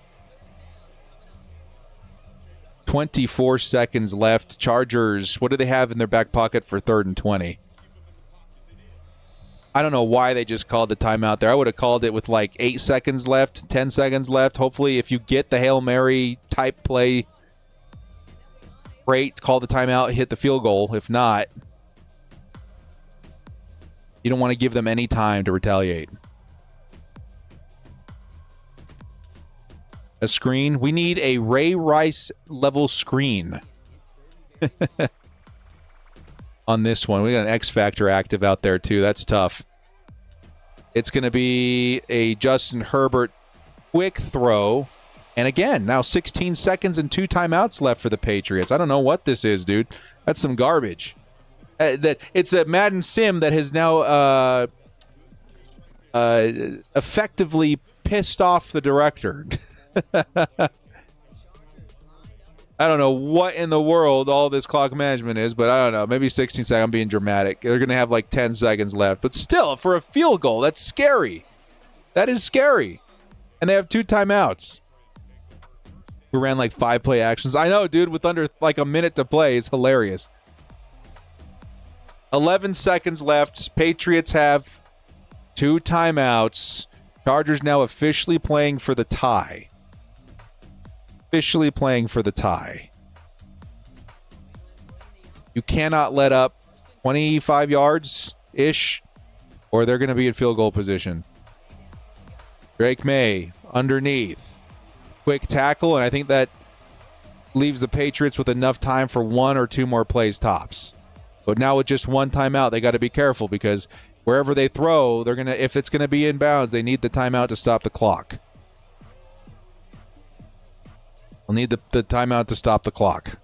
24 seconds left. Chargers, what do they have in their back pocket for 3rd and 20? I don't know why they just called the timeout there. I would have called it with like 8 seconds left, 10 seconds left. Hopefully, if you get the Hail Mary type play, great. Call the timeout, hit the field goal. If not, you don't want to give them any time to retaliate. A screen. We need a Ray Rice level screen on this one. We got an X Factor active out there too. That's tough. It's going to be a Justin Herbert quick throw. And again, now 16 seconds and 2 timeouts left for the Patriots. I don't know what this is, dude. That's some garbage. It's a Madden sim that has now effectively pissed off the director. I don't know what in the world all this clock management is, but I don't know. Maybe 16 seconds. I'm being dramatic. They're going to have like 10 seconds left. But still, for a field goal, that's scary. That is scary. And they have 2 timeouts. We ran like 5 play actions. I know, dude, with under like a minute to play is hilarious. 11 seconds left. Patriots have 2 timeouts. Chargers now officially playing for the tie. Officially playing for the tie. You cannot let up 25 yards-ish, or they're going to be in field goal position. Drake May underneath. Quick tackle, and I think that leaves the Patriots with enough time for 1 or 2 more plays tops. But now with just 1 timeout, they got to be careful because wherever they throw, they're gonna. If it's going to be inbounds, they need the timeout to stop the clock. We'll need the timeout to stop the clock.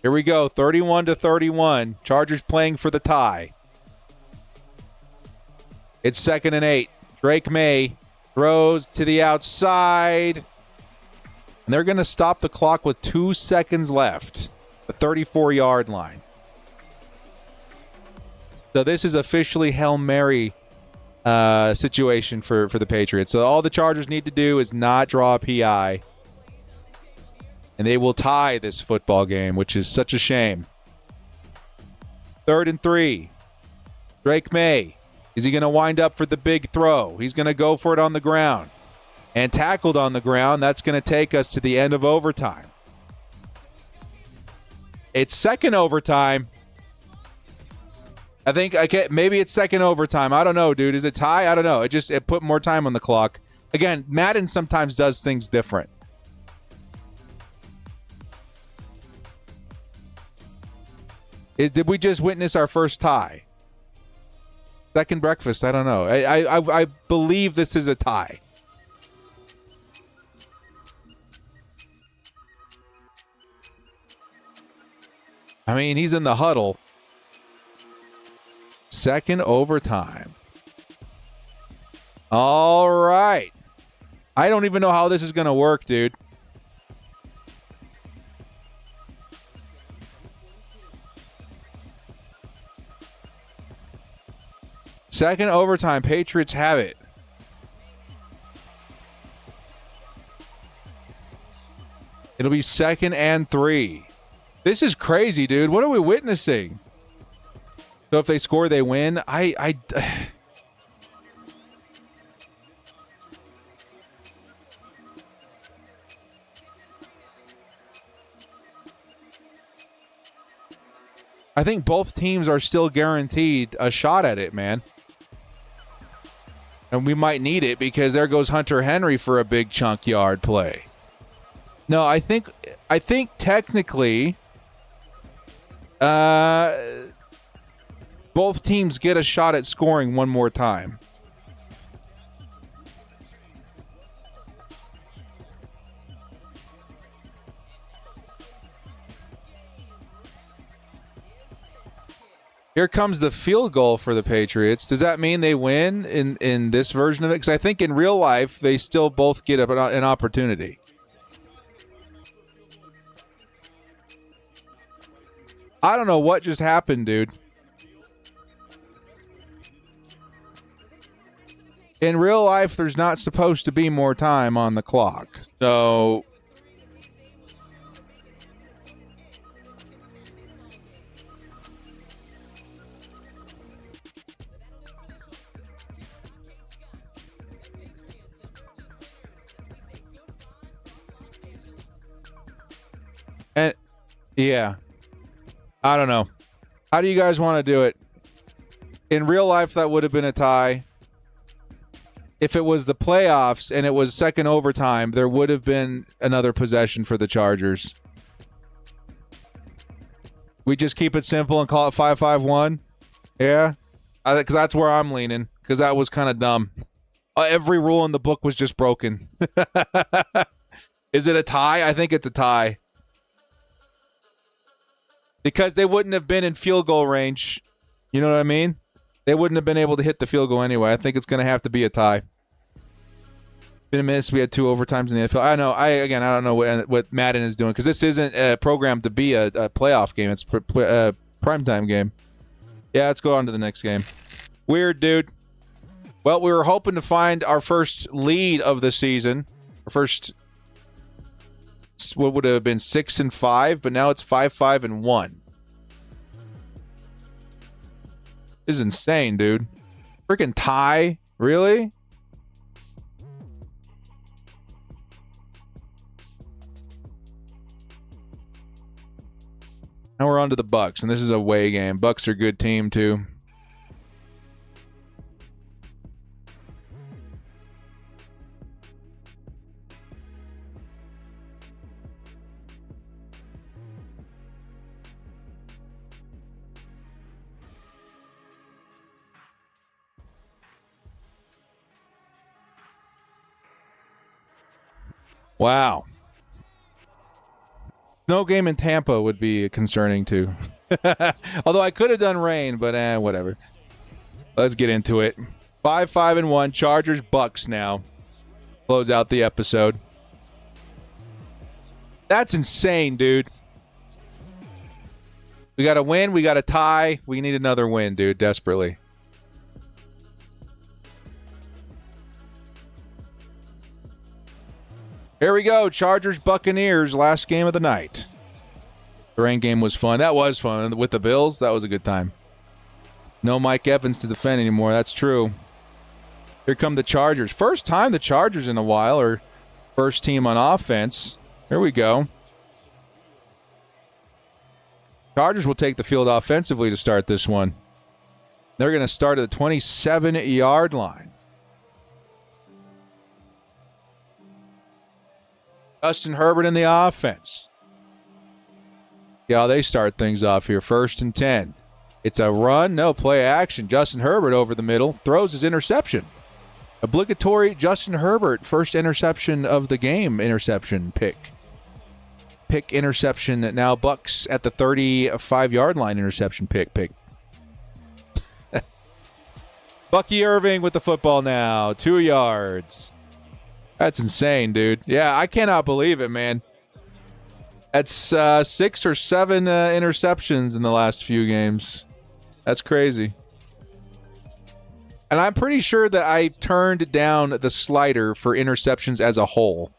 Here we go, 31-31. Chargers playing for the tie. It's 2nd and 8. Drake May throws to the outside. And they're going to stop the clock with 2 seconds left. The 34-yard line. So this is officially Hail Mary situation for the Patriots. So all the Chargers need to do is not draw a PI. And they will tie this football game, which is such a shame. 3rd and 3. Drake May. Is he going to wind up for the big throw? He's going to go for it on the ground. and tackled on the ground. That's going to take us to the end of overtime. It's second overtime. I think maybe it's second overtime. I don't know, dude. Is it tie? I don't know. It put more time on the clock. Again, Madden sometimes does things different. Did we just witness our first tie? Second breakfast? I don't know. I believe this is a tie. I mean, he's in the huddle. Second overtime. All right. I don't even know how this is going to work, dude. Second overtime. Patriots have it. It'll be 2nd and 3. This is crazy, dude. What are we witnessing? So if they score, they win. I think both teams are still guaranteed a shot at it, man. And we might need it because there goes Hunter Henry for a big chunk yard play. No, I think technically both teams get a shot at scoring one more time. Here comes the field goal for the Patriots. Does that mean they win in this version of it? Because I think in real life, they still both get an opportunity. I don't know what just happened, dude. In real life, there's not supposed to be more time on the clock. So and yeah. I don't know. How do you guys want to do it? In real life, that would have been a tie. If it was the playoffs and it was second overtime, there would have been another possession for the Chargers. We just keep it simple and call it 5-5-1? Yeah? Because that's where I'm leaning. Because that was kind of dumb. Every rule in the book was just broken. Is it a tie? I think it's a tie. Because they wouldn't have been in field goal range. You know what I mean? They wouldn't have been able to hit the field goal anyway. I think it's going to have to be a tie. Been a minute. We had 2 overtimes in the NFL. I know. I don't know what Madden is doing because this isn't programmed to be a playoff game. It's a primetime game. Yeah, let's go on to the next game. Weird, dude. Well, we were hoping to find our first lead of the season. Our first, what would have been 6-5, but now it's 5-5-1. This is insane, dude. Freaking tie? Really? Now we're on to the Bucs, and this is a away game. Bucs are a good team, too. Wow. No game in Tampa would be concerning too. Although I could have done rain, but whatever. Let's get into it. 5-5-1. Chargers Bucs now. Close out the episode. That's insane, dude. We got a win. We got a tie. We need another win, dude, desperately. Here we go. Chargers, Buccaneers, last game of the night. The rain game was fun. That was fun. With the Bills, that was a good time. No Mike Evans to defend anymore. That's true. Here come the Chargers. First time the Chargers in a while, or first team on offense. Here we go. Chargers will take the field offensively to start this one. They're going to start at the 27-yard line. Justin Herbert in the offense. Yeah, they start things off here. 1st and 10. It's a run, no play action. Justin Herbert over the middle, throws his interception. Obligatory Justin Herbert, first interception of the game, interception pick. Pick interception, now Bucks at the 35-yard line, interception pick. Bucky Irving with the football now, 2 yards. That's insane, dude. Yeah, I cannot believe it, man. That's 6 or 7 interceptions in the last few games. That's crazy. And I'm pretty sure that I turned down the slider for interceptions as a whole.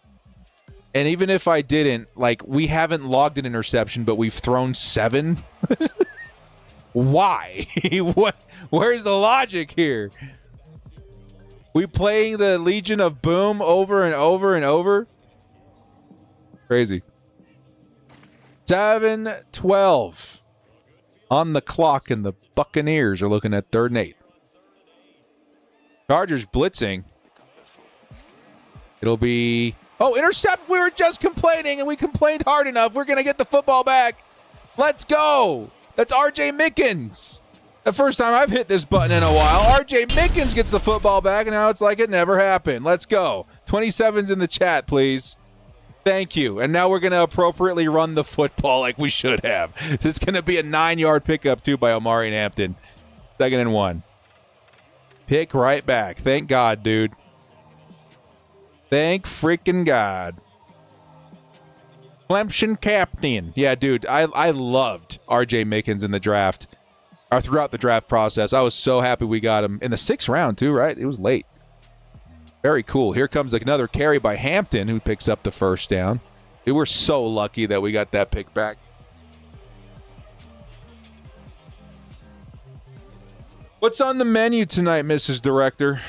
And even if I didn't, like, we haven't logged an interception, but we've thrown 7. Why? Where's the logic here? We playing the Legion of Boom over and over and over? Crazy. 7-12 on the clock, and the Buccaneers are looking at 3rd and 8. Chargers blitzing. It'll be... Oh, intercept! We were just complaining, and we complained hard enough. We're going to get the football back. Let's go! That's R.J. Mickens. The first time I've hit this button in a while. R.J. Mickens gets the football back, and now it's like it never happened. Let's go. 27's in the chat, please. Thank you. And now we're going to appropriately run the football like we should have. It's going to be a 9-yard pickup, too, by Omari and Hampton. 2nd and 1. Pick right back. Thank God, dude. Thank freaking God. Clemson captain. Yeah, dude, I loved R.J. Mickens in the draft. Or throughout the draft process. I was so happy we got him. In the 6th round, too, right? It was late. Very cool. Here comes another carry by Hampton, who picks up the 1st down. We were so lucky that we got that pick back. What's on the menu tonight, Mrs. Director?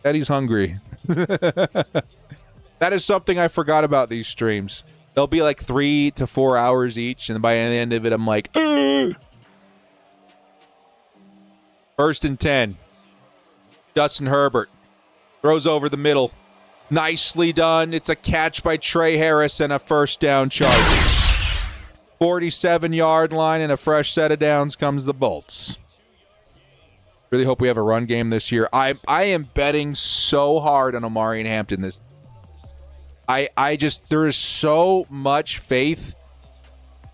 Eddie's hungry. That is something I forgot about these streams. They'll be like 3 to 4 hours each, and by the end of it, I'm like, ugh! 1st and 10. Justin Herbert throws over the middle. Nicely done. It's a catch by Trey Harris and a 1st down Chargers. 47-yard line and a fresh set of downs comes the Bolts. Really hope we have a run game this year. I am betting so hard on Omari and Hampton this. There is so much faith,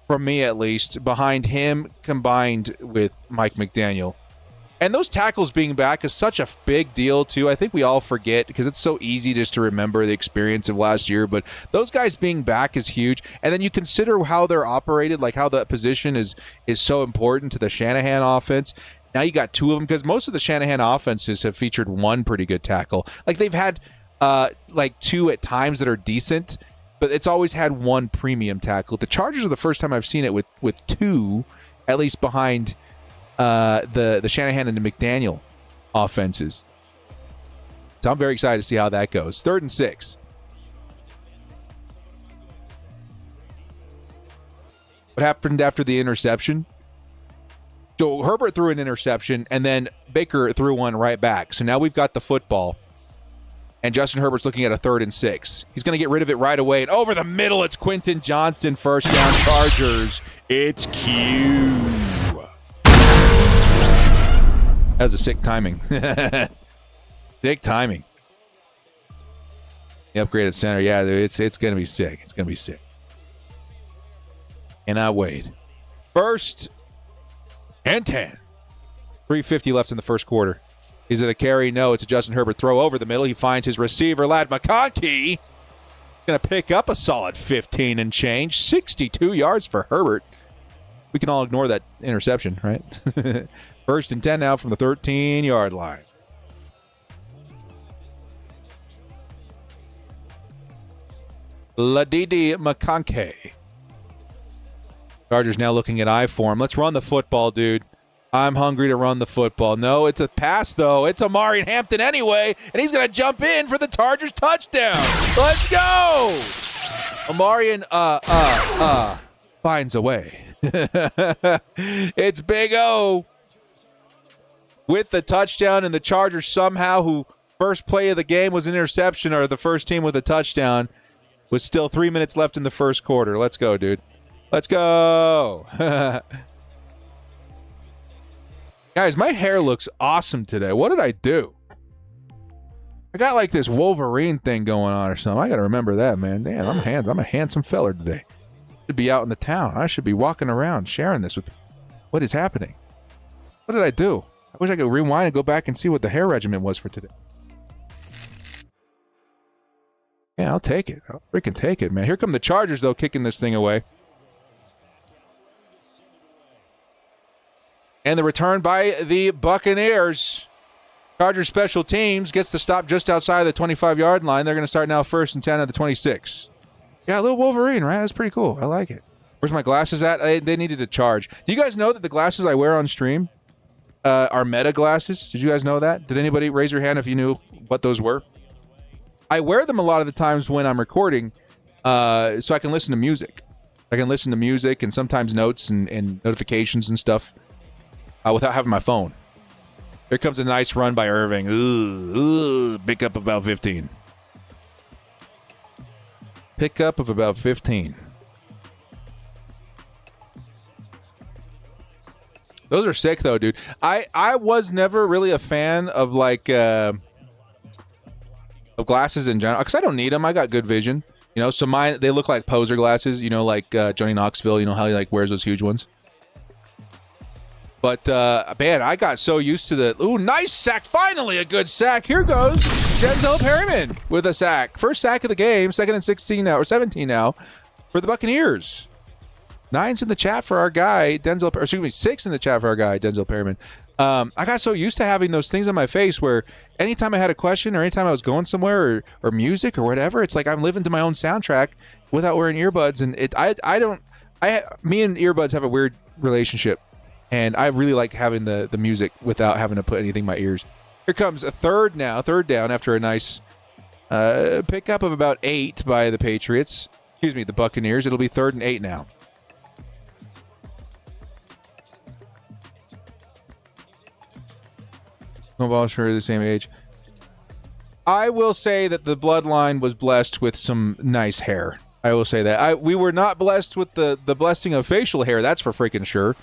from me at least, behind him combined with Mike McDaniel. And those tackles being back is such a big deal, too. I think we all forget because it's so easy just to remember the experience of last year. But those guys being back is huge. And then you consider how they're operated, like how that position is so important to the Shanahan offense. Now you got 2 of them because most of the Shanahan offenses have featured 1 pretty good tackle. Like they've had like 2 at times that are decent, but it's always had 1 premium tackle. The Chargers are the first time I've seen it with 2, at least behind the Shanahan and the McDaniel offenses. So I'm very excited to see how that goes. 3rd and 6. What happened after the interception? So Herbert threw an interception, and then Baker threw one right back. So now we've got the football, and Justin Herbert's looking at a 3rd and 6. He's going to get rid of it right away, and over the middle, it's Quentin Johnston, 1st down Chargers. It's Q. That was a sick timing. Sick timing. The upgraded center. Yeah, it's going to be sick. It's going to be sick. Cannot wait. 1st and 10. 3:50 left in the 1st quarter. Is it a carry? No, it's a Justin Herbert throw over the middle. He finds his receiver, Ladd McConkey. Going to pick up a solid 15 and change. 62 yards for Herbert. We can all ignore that interception, right? 1st and 10 now from the 13-yard line. Ladidi McConkey. Chargers now looking at I form. Let's run the football, dude. I'm hungry to run the football. No, it's a pass, though. It's Amari Hampton anyway, and he's going to jump in for the Chargers touchdown. Let's go! Amarian, finds a way. It's Big O with the touchdown, and the Chargers somehow, who first play of the game was an interception, or the first team with a touchdown, with still 3 minutes left in the first quarter. Let's go, dude. Let's go. Guys, my hair looks awesome today. What did I do? I got like this Wolverine thing going on or something. I got to remember that, man. Damn, I'm a handsome feller today. Should be out in the town. I should be walking around sharing this with what is happening. What did I do? I wish I could rewind and go back and see what the hair regimen was for today. Yeah, I'll take it. I'll freaking take it, man. Here come the Chargers, though, kicking this thing away. And the return by the Buccaneers. Chargers special teams gets the stop just outside of the 25-yard line. They're going to start now 1st and 10 at the 26. Yeah, a little Wolverine, right? That's pretty cool. I like it. Where's my glasses at? They needed a charge. Do you guys know that the glasses I wear on stream are Meta glasses? Did you guys know that? Did anybody raise your hand if you knew what those were? I wear them a lot of the times when I'm recording so I can listen to music. I can listen to music and sometimes notes and notifications and stuff. Without having my phone. Here comes a nice run by Irving. Ooh, pick up about 15. Pick up of about 15. Those are sick, though, dude. I was never really a fan of, like, of glasses in general. Because I don't need them. I got good vision. You know, so mine, they look like poser glasses. You know, like Johnny Knoxville. You know how he, like, wears those huge ones? But, man, I got so used to the... Ooh, nice sack. Finally a good sack. Here goes Denzel Perryman with a sack. First sack of the game. 2nd and 16 now, or 17 now, for the Buccaneers. 9's in the chat for our guy, Denzel... Or excuse me, 6 in the chat for our guy, Denzel Perryman. I got so used to having those things on my face where anytime I had a question or anytime I was going somewhere or music or whatever, it's like I'm living to my own soundtrack without wearing earbuds. And me and earbuds have a weird relationship. And I really like having the music without having to put anything in my ears. Here comes a third down after a nice pickup of about 8 by the Patriots. Excuse me, the Buccaneers. It'll be 3rd and 8 now. No balls for the same age. I will say that the bloodline was blessed with some nice hair. I will say that. We were not blessed with the blessing of facial hair. That's for freaking sure.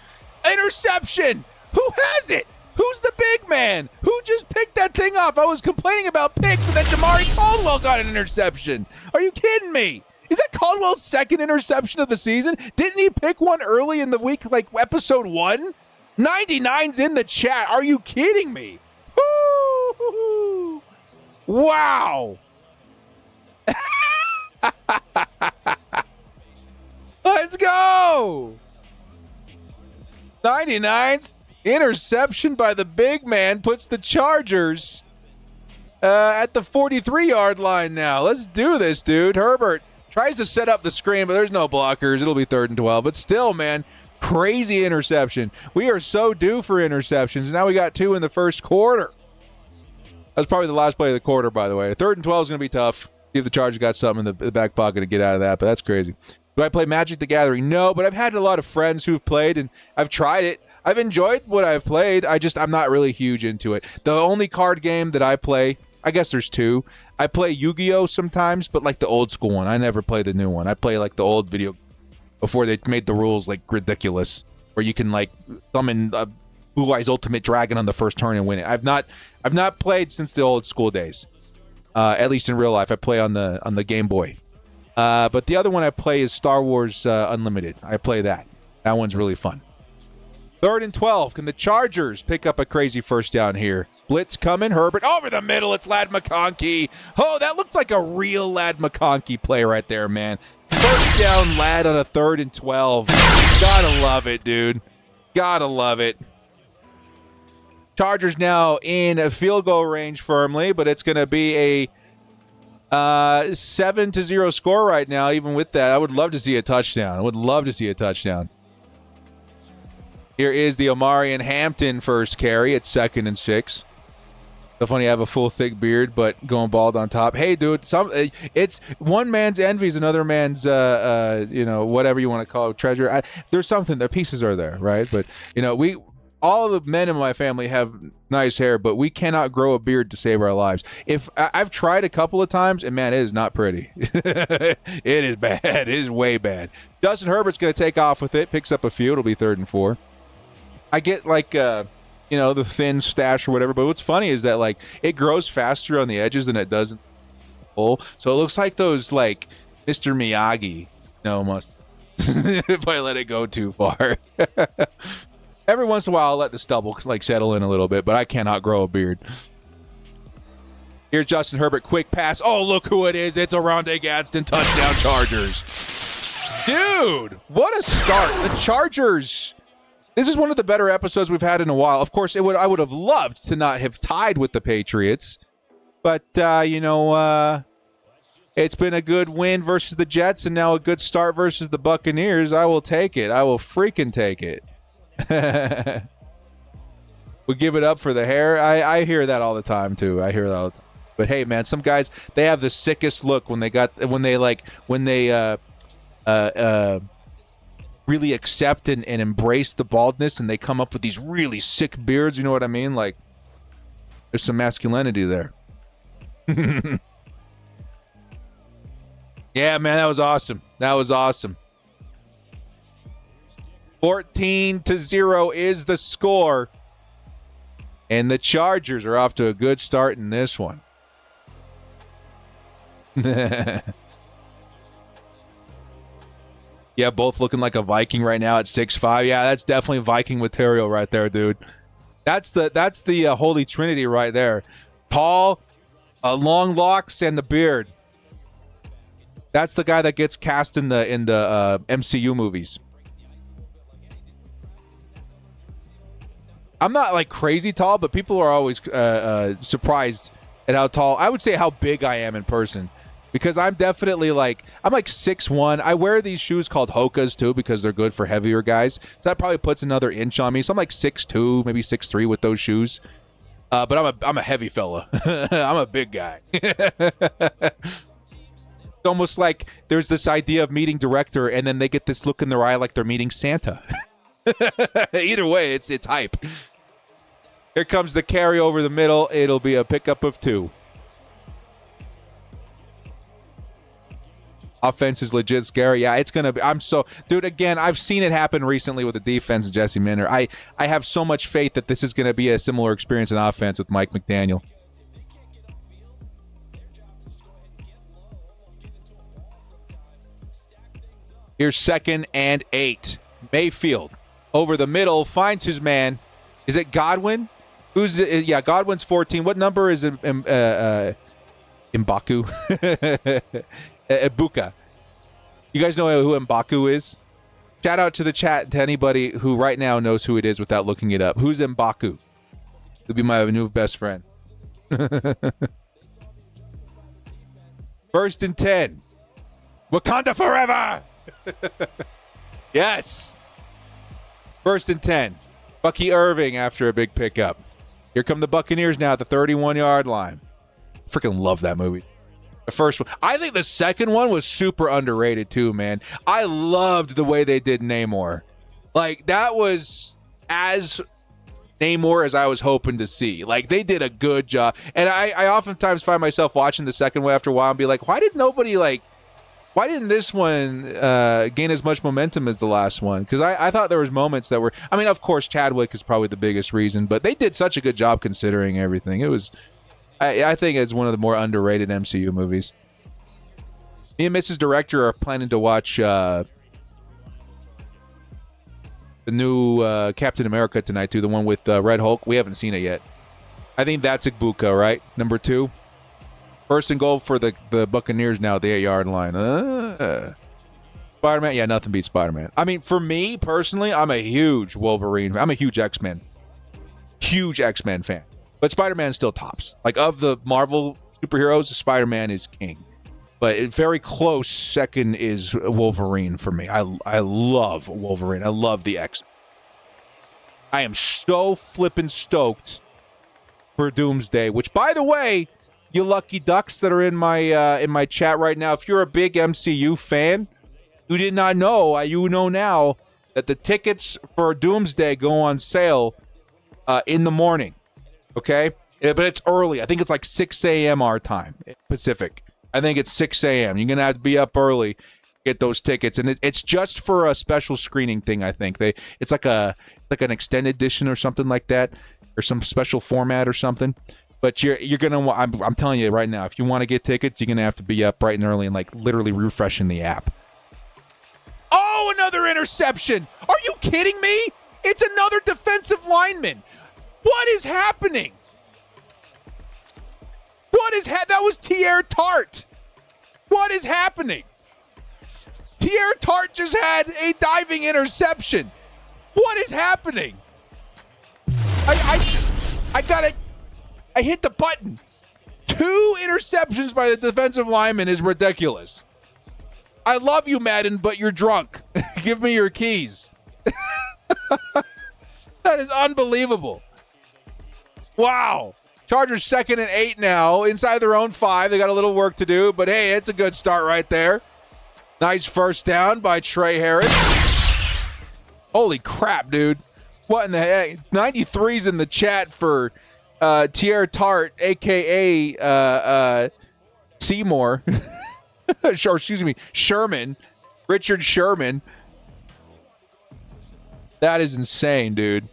Interception! Who has it? Who's the big man? Who just picked that thing off? I was complaining about picks, and then Jamari Caldwell got an interception. Are you kidding me? Is that Caldwell's 2nd interception of the season? Didn't he pick one early in the week, like episode 1? 99's in the chat. Are you kidding me? Woo! Wow! Let's go! 99's interception by the big man puts the Chargers at the 43-yard line now. Let's do this, dude. Herbert tries to set up the screen, but there's no blockers. It'll be 3rd and 12. But still, man, crazy interception. We are so due for interceptions. And now we got 2 in the first quarter. That's probably the last play of the quarter, by the way. 3rd and 12 is going to be tough. See if the Chargers got something in the back pocket to get out of that, but that's crazy. Do I play Magic the Gathering? No, but I've had a lot of friends who've played, and I've tried it. I've enjoyed what I've played. I'm not really huge into it. The only card game that I play, I guess there's 2. I play Yu-Gi-Oh! Sometimes, but like the old school one. I never play the new one. I play like the old video before they made the rules like ridiculous, where you can like summon Blue Eyes Ultimate Dragon on the first turn and win it. I've not played since the old school days. At least in real life, I play on the Game Boy. But the other one I play is Star Wars Unlimited. I play that. That one's really fun. 3rd and 12. Can the Chargers pick up a crazy first down here? Blitz coming. Herbert over the middle. It's Ladd McConkey. Oh, that looked like a real Ladd McConkey play right there, man. First down, Ladd on a 3rd and 12. Gotta love it, dude. Gotta love it. Chargers now in a field goal range firmly, but it's going to be a 7-0 score right now. Even with that, I would love to see a touchdown. I would love to see a touchdown. Here is the Omarion Hampton first carry at 2nd and 6. So funny, I have a full thick beard, but going bald on top. Hey, dude, it's one man's envy is another man's, whatever you want to call it, treasure. There's something. The pieces are there, right? But all the men in my family have nice hair, but we cannot grow a beard to save our lives. If I've tried a couple of times, and man, it is not pretty. It is bad. It is way bad. Justin Herbert's going to take off with it. Picks up a few. It'll be 3rd and 4. I get the thin stash or whatever. But what's funny is that like it grows faster on the edges than it does in the full. So it looks like those like Mr. Miyagi, almost. If I let it go too far. Every once in a while, I'll let the stubble like settle in a little bit, but I cannot grow a beard. Here's Justin Herbert, quick pass. Oh, look who it is. It's Oronde Gadsden, touchdown Chargers. Dude, what a start. The Chargers. This is one of the better episodes we've had in a while. Of course, I would have loved to not have tied with the Patriots. But, it's been a good win versus the Jets and now a good start versus the Buccaneers. I will take it. I will freaking take it. We give it up for the hair. I hear that all the time, too. I hear that all the time. But, hey, man, some guys, they have the sickest look when they really accept and embrace the baldness and they come up with these really sick beards, you know what I mean? Like, there's some masculinity there. Yeah, man, that was awesome. That was awesome. 14-0 is the score. And the Chargers are off to a good start in this one. Yeah, both looking like a Viking right now at 6'5". Yeah, that's definitely Viking material right there, dude. That's the Holy Trinity right there. Tall, long locks, and the beard. That's the guy that gets cast in the MCU movies. I'm not like crazy tall, but people are always surprised at how tall. I would say how big I am in person. Because I'm definitely I'm 6'1". I wear these shoes called Hokas too because they're good for heavier guys. So that probably puts another inch on me. So I'm like 6'2", maybe 6'3" with those shoes. But I'm a heavy fella. I'm a big guy. It's almost like there's this idea of meeting director and then they get this look in their eye like they're meeting Santa. Either way, it's hype. Here comes the carry over the middle. It'll be a pickup of 2. Offense is legit scary. Yeah, it's going to be. Dude, again, I've seen it happen recently with the defense and Jesse Minter. I have so much faith that this is going to be a similar experience in offense with Mike McDaniel. Here's 2nd and 8. Mayfield over the middle finds his man. Is it Godwin? Godwin's 14. What number is Mbaku? Ibuka. You guys know who Mbaku is? Shout out to the chat to anybody who right now knows who it is without looking it up. Who's Mbaku? He'll be my new best friend. 1st and 10. Wakanda forever! Yes! 1st and 10. Bucky Irving after a big pickup. Here come the Buccaneers now at the 31-yard line. Freaking love that movie. The first one. I think the second one was super underrated too, man. I loved the way they did Namor. Like, that was as Namor as I was hoping to see. Like, they did a good job. And I oftentimes find myself watching the second one after a while and be like, why didn't this one gain as much momentum as the last one? Because I thought there was moments that were... I mean, of course, Chadwick is probably the biggest reason, but they did such a good job considering everything. It was... I think it's one of the more underrated MCU movies. Me and Mrs. Director are planning to watch the new Captain America tonight, too. The one with Red Hulk. We haven't seen it yet. I think that's Ibuka, right? Number 2. 1st and goal for the Buccaneers now at the 8-yard line. Spider-Man? Yeah, nothing beats Spider-Man. I mean, for me, personally, I'm a huge Wolverine. I'm a huge X-Men. Huge X-Men fan. But Spider-Man still tops. Like, of the Marvel superheroes, Spider-Man is king. But very close second is Wolverine for me. I love Wolverine. I love the X. I am so flippin' stoked for Doomsday, which, by the way, you lucky ducks that are in my chat right now, if you're a big MCU fan, you did not know, you know now that the tickets for Doomsday go on sale in the morning, okay? Yeah, but it's early. I think it's like 6 a.m. our time, Pacific. I think it's 6 a.m. You're going to have to be up early, get those tickets. And it's just for a special screening thing, I think. It's like an extended edition or something like that, or some special format or something. But you're going to, I'm telling you right now, if you want to get tickets, you're going to have to be up bright and early and like literally refreshing the app. Oh, another interception. Are you kidding me? It's another defensive lineman. What is happening? That was Tier Tart. What is happening? Tier Tart just had a diving interception. What is happening? I hit the button. 2 interceptions by the defensive lineman is ridiculous. I love you, Madden, but you're drunk. Give me your keys. That is unbelievable. Wow. Chargers 2nd and 8 now, inside their own 5. They got a little work to do, but hey, it's a good start right there. Nice first down by Trey Harris. Holy crap, dude. What in the heck? 93's in the chat for Tier Tart, a.k.a. Seymour. Or, excuse me, Sherman. Richard Sherman. That is insane, dude.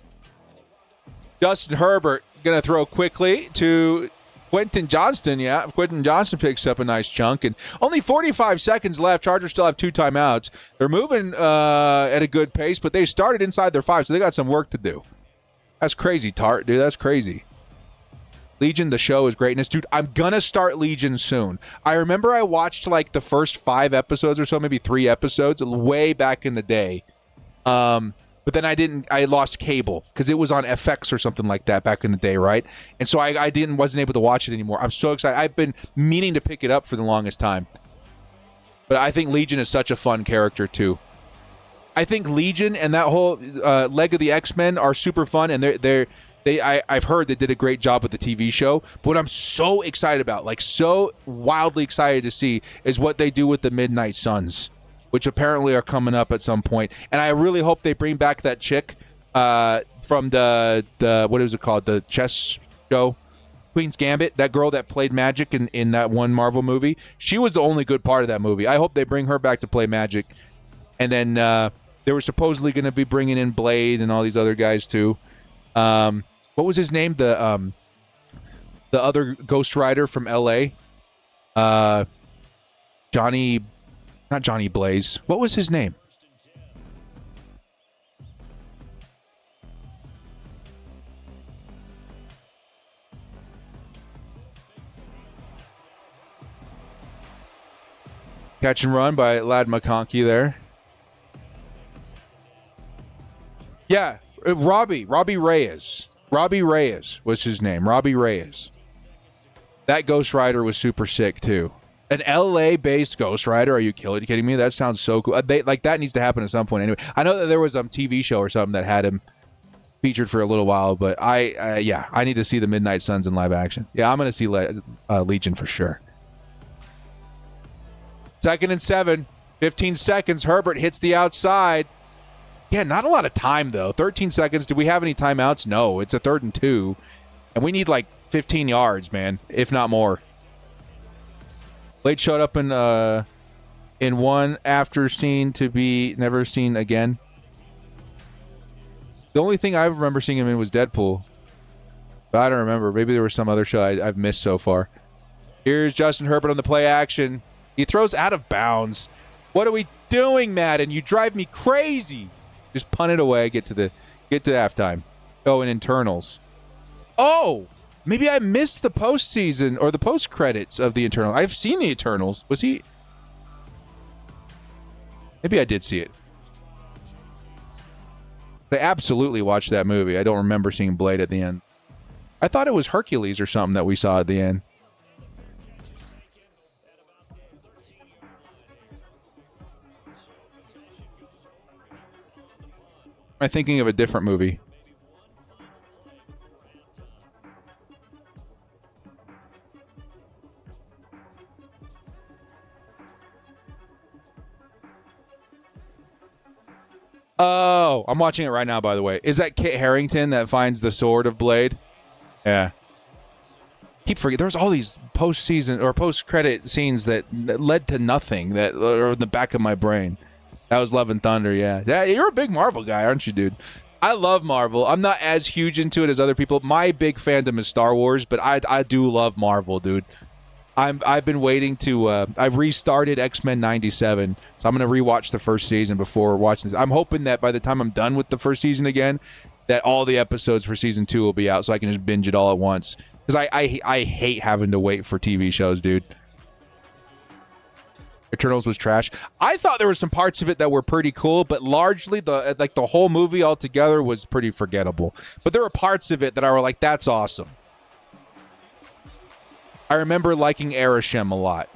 Justin Herbert going to throw quickly to Quentin Johnston. Yeah, Quentin Johnston picks up a nice chunk. And only 45 seconds left. Chargers still have 2 timeouts. They're moving at a good pace, but they started inside their 5, so they got some work to do. That's crazy, Tart, dude. That's crazy. Legion, the show is greatness. Dude, I'm going to start Legion soon. I remember I watched like the first 5 episodes or so, maybe 3 episodes, way back in the day. But then I lost cable because it was on FX or something like that back in the day, right? And so I wasn't able to watch it anymore. I'm so excited. I've been meaning to pick it up for the longest time. But I think Legion is such a fun character too. I think Legion and that whole leg of the X-Men are super fun, and I've heard they did a great job with the TV show. But what I'm so excited about, like so wildly excited to see, is what they do with the Midnight Suns, which apparently are coming up at some point. And I really hope they bring back that chick from the what is it called? The chess show, Queen's Gambit, that girl that played Magic in that one Marvel movie. She was the only good part of that movie. I hope they bring her back to play Magic. And then they were supposedly going to be bringing in Blade and all these other guys too. What was his name? The other Ghost Rider from L.A. Not Johnny Blaze. What was his name? Catch and run by Lad McConkey there. Yeah, Robbie Reyes. Robbie Reyes was his name. Robbie Reyes. That Ghost Rider was super sick too. An LA-based Ghost Rider? Are you kidding me? That sounds so cool. That needs to happen at some point anyway. I know that there was a TV show or something that had him featured for a little while, but I need to see the Midnight Suns in live action. Yeah, I'm going to see Legion for sure. 2nd and 7, 15 seconds. Herbert hits the outside. Yeah, not a lot of time though. 13 seconds. Do we have any timeouts? No, it's a 3rd and 2, and we need like 15 yards, man, if not more. Blade showed up in one after seen to be never seen again. The only thing I remember seeing him in was Deadpool. But I don't remember. Maybe there was some other show I've missed so far. Here's Justin Herbert on the play action. He throws out of bounds. What are we doing, Madden? You drive me crazy. Just punt it away. Get to halftime. Oh, and internals. Oh! Maybe I missed the postseason or the post credits of the Eternals. I've seen the Eternals. Was he? Maybe I did see it. I absolutely watched that movie. I don't remember seeing Blade at the end. I thought it was Hercules or something that we saw at the end. Am I thinking of a different movie? Oh, I'm watching it right now, by the way. Is that Kit Harington that finds the sword of Blade? Yeah. Keep forgetting. There's all these post-season or post-credit scenes that led to nothing that are in the back of my brain. That was Love and Thunder, yeah. Yeah, you're a big Marvel guy, aren't you, dude? I love Marvel. I'm not as huge into it as other people. My big fandom is Star Wars, but I do love Marvel, dude. I've been waiting to I've restarted X-Men 97, so I'm going to rewatch the first season before watching this. I'm hoping that by the time I'm done with the first season again, that all the episodes for season 2 will be out so I can just binge it all at once. Because I hate having to wait for TV shows, dude. Eternals was trash. I thought there were some parts of it that were pretty cool, but largely the whole movie altogether was pretty forgettable. But there were parts of it that I were like, that's awesome. I remember liking Arishem a lot.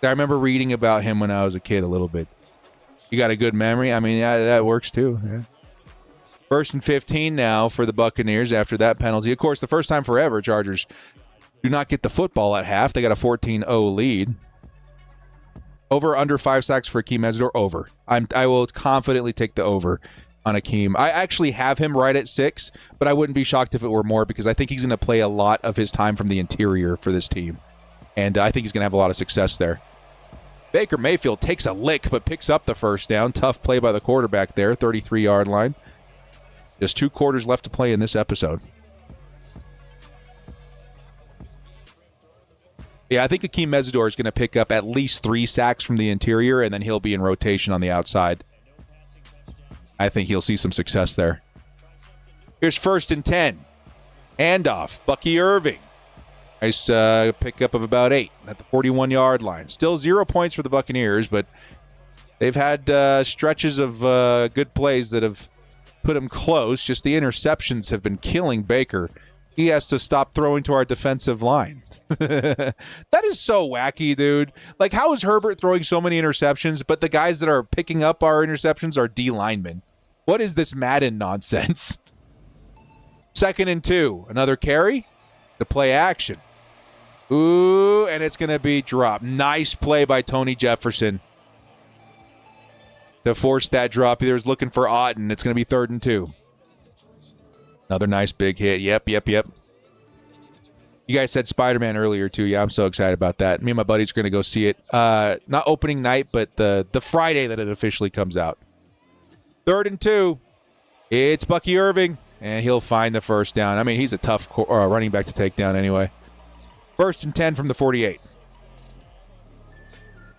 I remember reading about him when I was a kid a little bit. You got a good memory? I mean, yeah, that works too. Yeah. 1st and 15 now for the Buccaneers after that penalty. Of course, the first time forever, Chargers do not get the football at half. They got a 14-0 lead. Over under 5 sacks for Akeem Mesidor? Over. I will confidently take the over on Akeem. I actually have him right at 6, but I wouldn't be shocked if it were more because I think he's going to play a lot of his time from the interior for this team. And I think he's going to have a lot of success there. Baker Mayfield takes a lick but picks up the first down. Tough play by the quarterback there, 33-yard line. Just 2 quarters left to play in this episode. Yeah, I think Akeem Mesidor is going to pick up at least 3 sacks from the interior, and then he'll be in rotation on the outside. I think he'll see some success there. Here's 1st and 10. Handoff. Bucky Irving. Nice pickup of about 8 at the 41-yard line. Still 0 points for the Buccaneers, but they've had stretches of good plays that have put him close. Just the interceptions have been killing Baker. He has to stop throwing to our defensive line. That is so wacky, dude. Like, how is Herbert throwing so many interceptions, but the guys that are picking up our interceptions are D linemen? What is this Madden nonsense? 2nd and 2. Another carry to play action. Ooh, and it's going to be dropped. Nice play by Tony Jefferson to force that drop. He was looking for Otten. It's going to be 3rd and 2. Another nice big hit. Yep. You guys said Spider-Man earlier, too. Yeah, I'm so excited about that. Me and my buddies are going to go see it. Not opening night, but the Friday that it officially comes out. 3rd and 2. It's Bucky Irving, and he'll find the first down. I mean, he's a tough running back to take down anyway. 1st and 10 from the 48.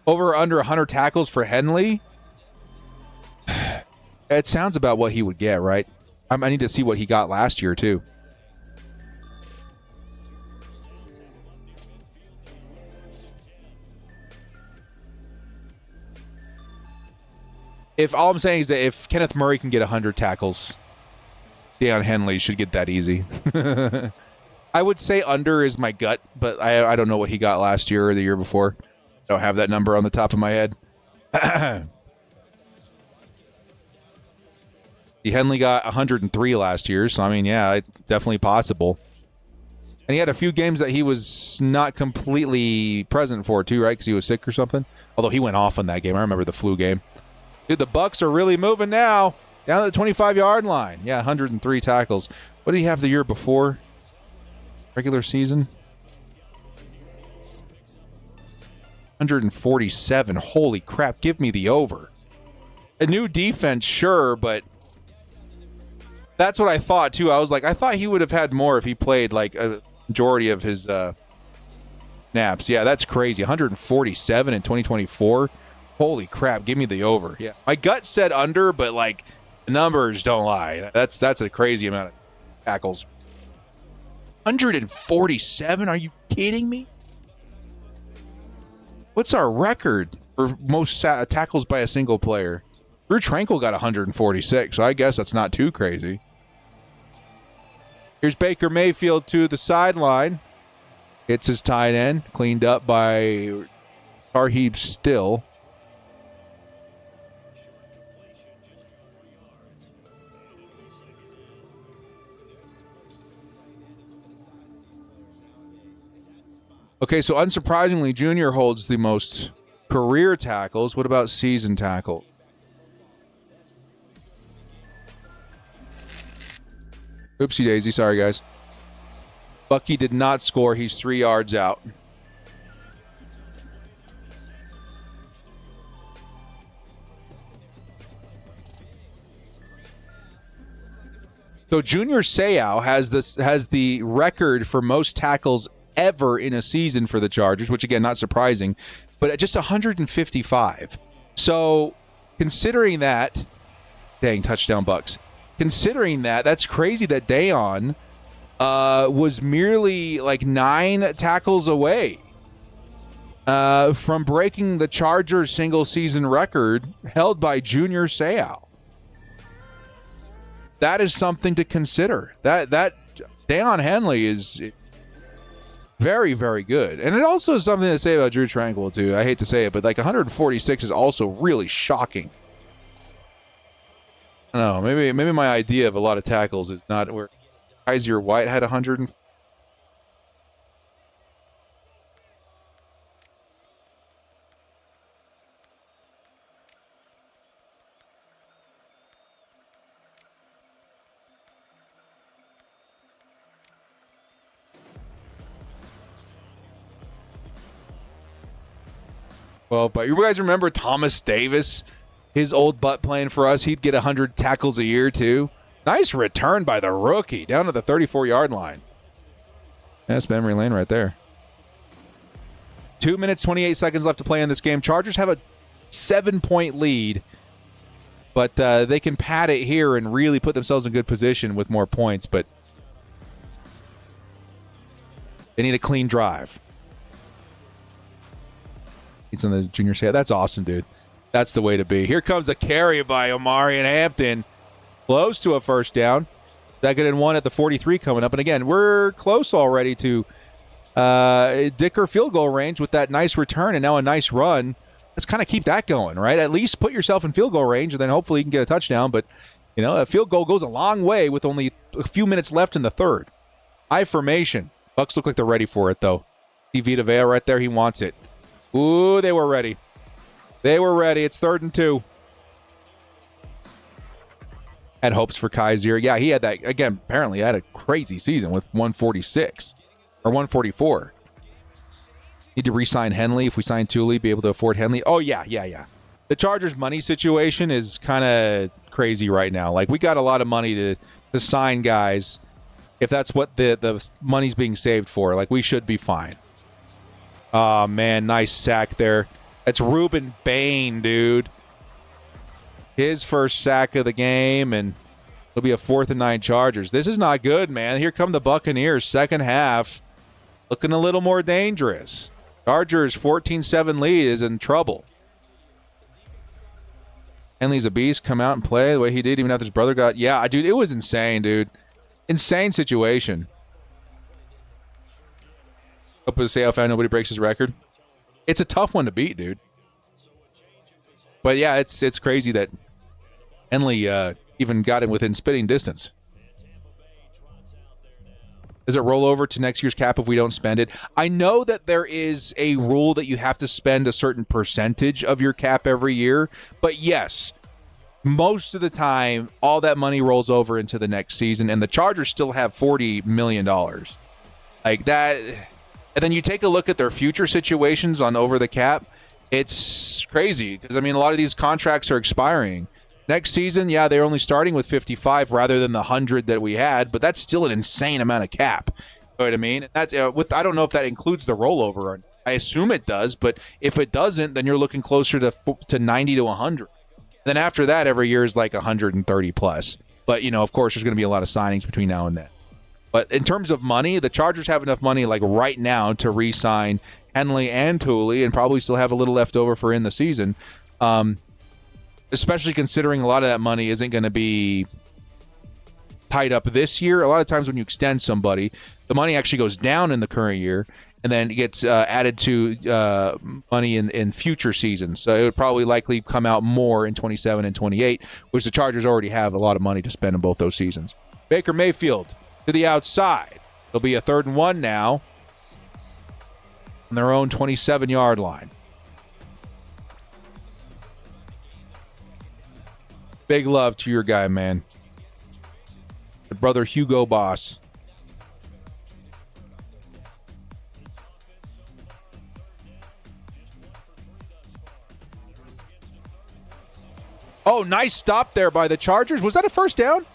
Over or under 100 tackles for Henley? It sounds about what he would get, right? I need to see what he got last year, too. If all I'm saying is that if Kenneth Murray can get 100 tackles, Deion Henley should get that easy. I would say under is my gut, but I don't know what he got last year or the year before. I don't have that number on the top of my head. Henley got 103 last year, so I mean, yeah, it's definitely possible. And he had a few games that he was not completely present for, too, right? Because he was sick or something. Although he went off on that game. I remember the flu game. Dude, the Bucs are really moving now. Down at the 25-yard line. Yeah, 103 tackles. What did he have the year before? Regular season? 147. Holy crap, give me the over. A new defense, sure, but that's what I thought, too. I thought he would have had more if he played, like, a majority of his snaps. Yeah, that's crazy. 147 in 2024. Holy crap, give me the over. Yeah. My gut said under, but, like, the numbers don't lie. That's a crazy amount of tackles. 147? Are you kidding me? What's our record for most tackles by a single player? Drew Tranquil got 146, so I guess that's not too crazy. Here's Baker Mayfield to the sideline. Hits his tight end. Cleaned up by Tarheeb Still. Okay, so unsurprisingly, Junior holds the most career tackles. What about season tackle? Oopsie daisy. Sorry, guys. Bucky did not score. He's 3 yards out. So Junior Seau has the record for most tackles ever in a season for the Chargers, which again, not surprising, but at just 155. So considering that, dang, touchdown Bucks. Considering that, that's crazy that Dayon was merely like 9 tackles away from breaking the Chargers single season record held by Junior Seau. That is something to consider. That Dayon Henley is very, very good. And it also is something to say about Drew Tranquil, too. I hate to say it, but like 146 is also really shocking. I don't know. Maybe my idea of a lot of tackles is not where Kaiser White had 100. Well, but you guys remember Thomas Davis, his old butt playing for us? He'd get 100 tackles a year, too. Nice return by the rookie down to the 34-yard line. That's memory lane right there. 2 minutes, 28 seconds left to play in this game. Chargers have a 7-point lead, but they can pad it here and really put themselves in good position with more points, but they need a clean drive. He's on the junior side. That's awesome, dude. That's the way to be. Here comes a carry by Omari and Hampton. Close to a first down. 2nd and 1 at the 43 coming up. And again, we're close already to Dicker field goal range with that nice return and now a nice run. Let's kind of keep that going, right? At least put yourself in field goal range, and then hopefully you can get a touchdown. But, you know, a field goal goes a long way with only a few minutes left in the third. High formation. Bucks look like they're ready for it, though. See Vita Vea right there. He wants it. Ooh, they were ready. They were ready. It's 3rd and 2. Had hopes for Kaiser. Yeah, he had that. Again, apparently had a crazy season with 146 or 144. Need to re-sign Henley. If we sign Thule, be able to afford Henley. Oh, yeah. The Chargers' money situation is kind of crazy right now. Like, we got a lot of money to sign guys if that's what the money's being saved for. Like, we should be fine. Oh, man, nice sack there. That's Ruben Bain, dude. His first sack of the game, and it'll be a 4th and 9 Chargers. This is not good, man. Here come the Buccaneers, second half. Looking a little more dangerous. Chargers' 14-7 lead is in trouble. Henley's a beast. Come out and play the way he did, even after his brother got... Yeah, dude, it was insane, dude. Insane situation. Hope to say how fast nobody breaks his record. It's a tough one to beat, dude. But yeah, it's crazy that Henley even got him within spitting distance. Does it roll over to next year's cap if we don't spend it? I know that there is a rule that you have to spend a certain percentage of your cap every year, but yes, most of the time, all that money rolls over into the next season, and the Chargers still have $40 million. Like that... And then you take a look at their future situations on over the cap. It's crazy because, I mean, a lot of these contracts are expiring. Next season, yeah, they're only starting with 55 rather than the 100 that we had, but that's still an insane amount of cap. You know what I mean? That's, I don't know if that includes the rollover. I assume it does, but if it doesn't, then you're looking closer to 90 to 100. Then after that, every year is like 130 plus. But, you know, of course, there's going to be a lot of signings between now and then. But in terms of money, the Chargers have enough money like right now to re-sign Henley and Thule and probably still have a little left over for in the season, especially considering a lot of that money isn't going to be tied up this year. A lot of times when you extend somebody, the money actually goes down in the current year and then it gets added to money in future seasons. So it would probably likely come out more in 27 and 28, which the Chargers already have a lot of money to spend in both those seasons. Baker Mayfield to the outside. It'll be a 3rd and 1 now on their own 27-yard line. Big love to your guy, man. brother Hugo Boss. Oh, nice stop there by the Chargers. Was that a first down?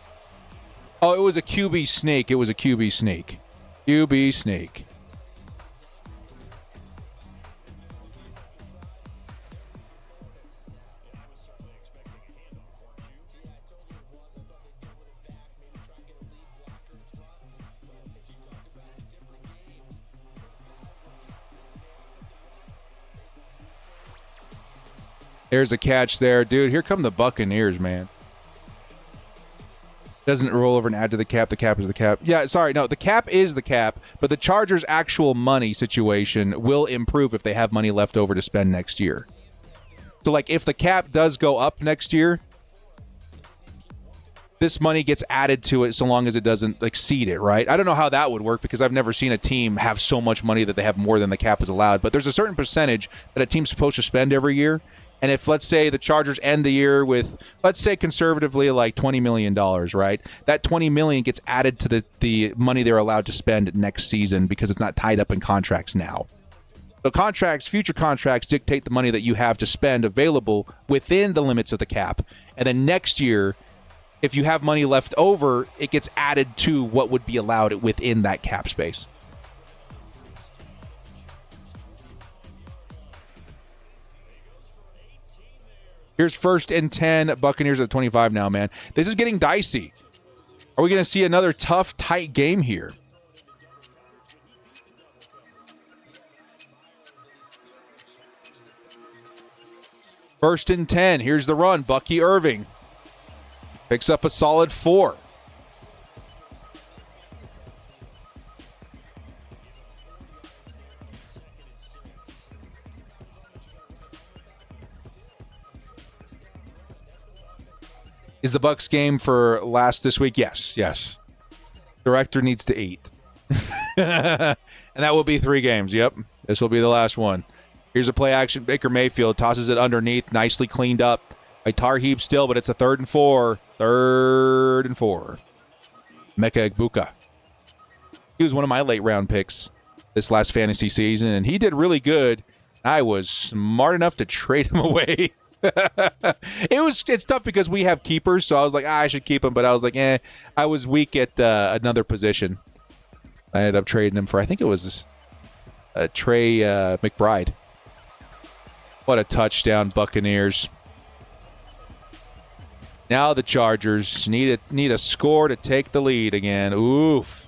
Oh, it was a QB sneak. It was a QB sneak. QB sneak. There's a catch there. Dude, here come the Buccaneers, man. Doesn't roll over and add to the cap. The cap is the cap. Yeah, sorry. No, the cap is the cap, but the Chargers' actual money situation will improve if they have money left over to spend next year. So, like, if the cap does go up next year, this money gets added to it so long as it doesn't exceed it, right? I don't know how that would work because I've never seen a team have so much money that they have more than the cap is allowed, but there's a certain percentage that a team's supposed to spend every year. And if, let's say, the Chargers end the year with, let's say, conservatively, like $20 million, right? That $20 million gets added to the money they're allowed to spend next season because it's not tied up in contracts now. So contracts, future contracts, dictate the money that you have to spend available within the limits of the cap. And then next year, if you have money left over, it gets added to what would be allowed within that cap space. Here's 1st and 10. Buccaneers at 25 now, man. This is getting dicey. Are we going to see another tough, tight game here? First and 10. Here's the run. Bucky Irving picks up a solid 4. Is the Bucs game for last this week? Yes. Director needs to eat. And that will be 3 games. Yep. This will be the last one. Here's a play action. Baker Mayfield tosses it underneath. Nicely cleaned up. A tar heap still, but it's a 3rd and 4. 3rd and 4. Mecca Egbuka. He was one of my late round picks this last fantasy season, and he did really good. I was smart enough to trade him away. It's tough because we have keepers, so I was like, I should keep him, but I was like, I was weak at another position. I ended up trading him for, I think it was Trey McBride. What a touchdown, Buccaneers. Now the Chargers need a score to take the lead again. Oof.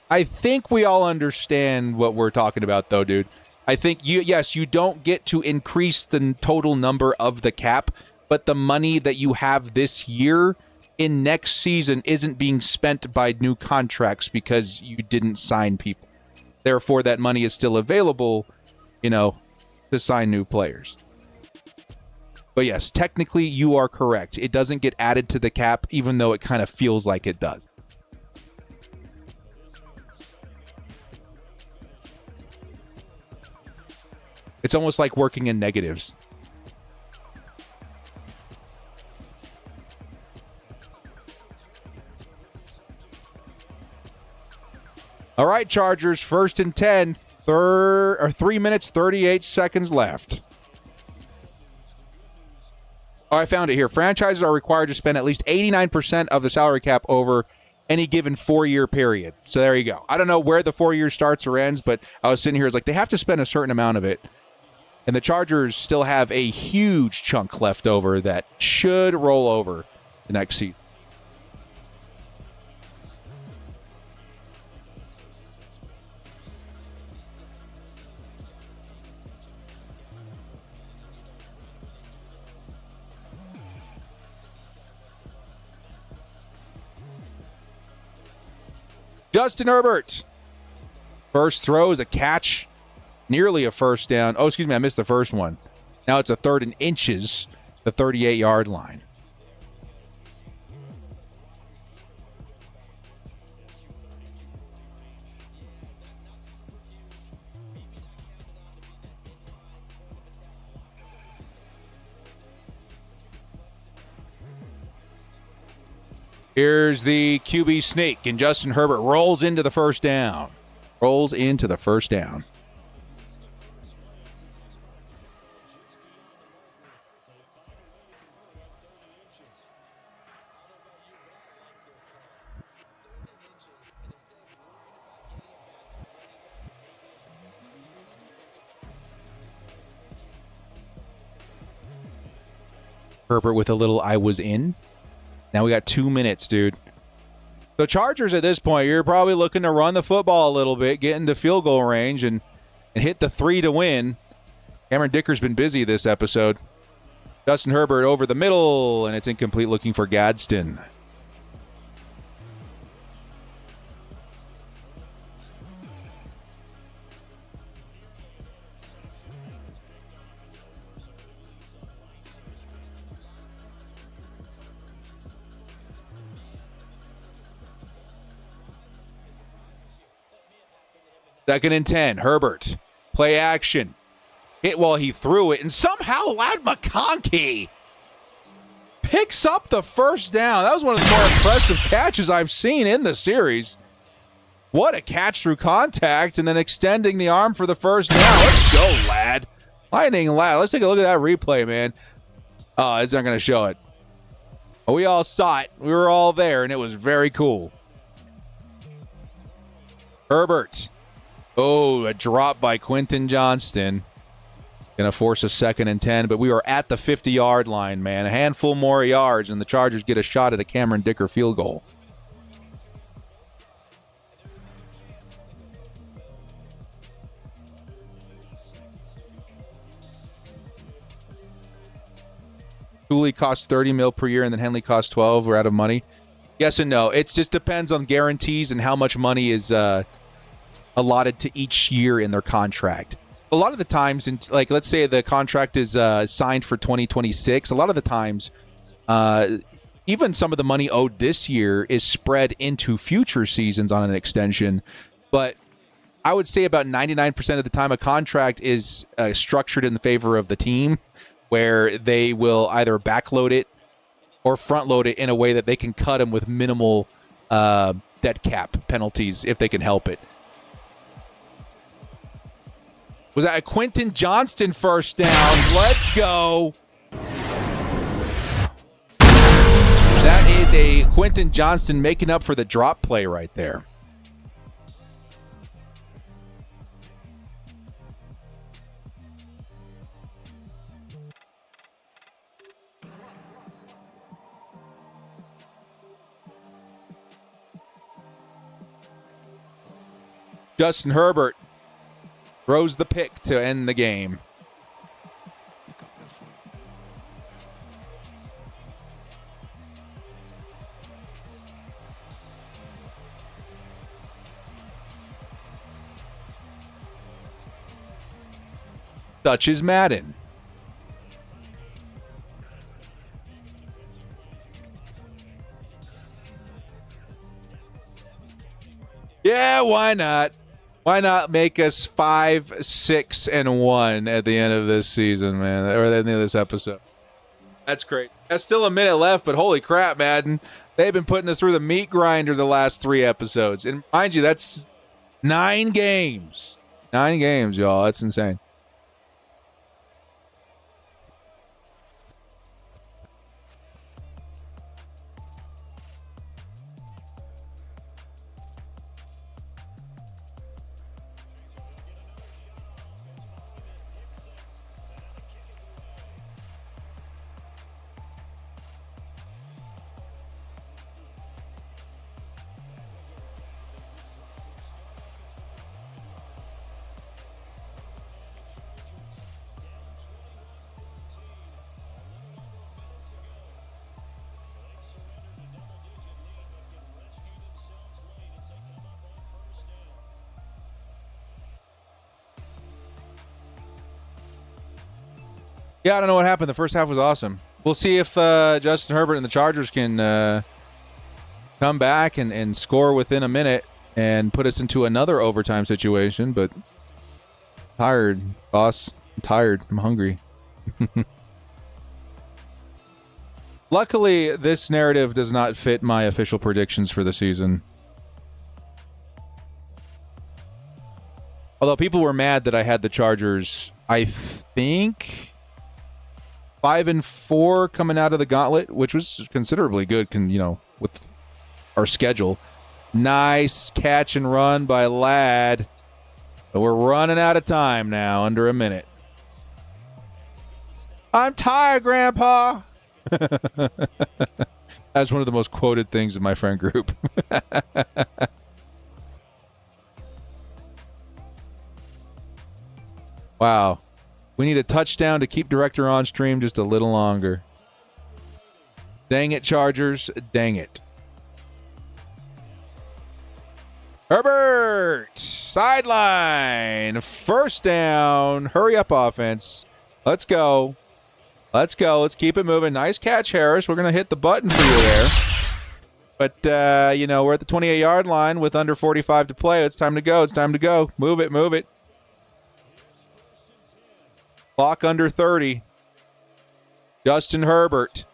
I think we all understand what we're talking about, though, dude. I think, you don't get to increase the total number of the cap, but the money that you have this year in next season isn't being spent by new contracts because you didn't sign people. Therefore, that money is still available, to sign new players. But yes, technically you are correct. It doesn't get added to the cap, even though it kind of feels like it does. It's almost like working in negatives. All right, Chargers, 1st and 10, 3 minutes, 38 seconds left. Oh, I found it here. Franchises are required to spend at least 89% of the salary cap over any given 4-year period. So there you go. I don't know where the 4 year starts or ends, but I was sitting here, it's like they have to spend a certain amount of it. And the Chargers still have a huge chunk left over that should roll over the next season. Justin Herbert. First throw is a catch. Nearly a first down. Oh, excuse me, I missed the first one. Now it's a 3rd and inches, the 38-yard line. Here's the QB sneak, and Justin Herbert rolls into the first down. Rolls into the first down. Herbert with a little I was in. Now we got 2 minutes, dude. So Chargers at this point, you're probably looking to run the football a little bit, get into field goal range, and hit the 3 to win. Cameron Dicker's been busy this episode. Justin Herbert over the middle, and it's incomplete, looking for Gadsden. Second and 10, Herbert. Play action. Hit while he threw it, and somehow Ladd McConkey picks up the first down. That was one of the more impressive catches I've seen in the series. What a catch through contact, and then extending the arm for the first down. Let's go, Ladd. Lightning Ladd. Let's take a look at that replay, man. Oh, it's not going to show it. We all saw it. We were all there, and it was very cool. Herbert. Oh, a drop by Quentin Johnston. Going to force a 2nd and 10, but we are at the 50-yard line, man. A handful more yards, and the Chargers get a shot at a Cameron Dicker field goal. Cooley costs $30 million per year, and then Henley costs 12. We're out of money. Yes and no. It just depends on guarantees and how much money is allotted to each year in their contract. A lot of the times, like let's say the contract is signed for 2026, a lot of the times, even some of the money owed this year is spread into future seasons on an extension. But I would say about 99% of the time a contract is structured in the favor of the team, where they will either backload it or front load it in a way that they can cut them with minimal dead cap penalties if they can help it. Was that a Quentin Johnston first down? Let's go. That is a Quentin Johnston making up for the drop play right there. Justin Herbert throws the pick to end the game. Such is Madden. Yeah, why not? Why not make us 5-6-1 at the end of this season, man, or at the end of this episode? That's great. That's still a minute left, but holy crap, Madden. They've been putting us through the meat grinder the last 3 episodes. And mind you, that's 9 games. 9 games, y'all. That's insane. Yeah, I don't know what happened. The first half was awesome. We'll see if Justin Herbert and the Chargers can come back and score within a minute and put us into another overtime situation. But tired, boss. I'm tired. I'm hungry. Luckily, this narrative does not fit my official predictions for the season. Although people were mad that I had the Chargers, I think 5-4 coming out of the Gauntlet, which was considerably good, with our schedule. Nice catch and run by Ladd. But we're running out of time now, under a minute. I'm tired, Grandpa. That's one of the most quoted things in my friend group. Wow. We need a touchdown to keep Director on stream just a little longer. Dang it, Chargers. Dang it. Herbert! Sideline! First down. Hurry up, offense. Let's go. Let's go. Let's keep it moving. Nice catch, Harris. We're going to hit the button for you there. But, we're at the 28-yard line with under 45 to play. It's time to go. It's time to go. Move it. Move it. Clock under 30. Justin Herbert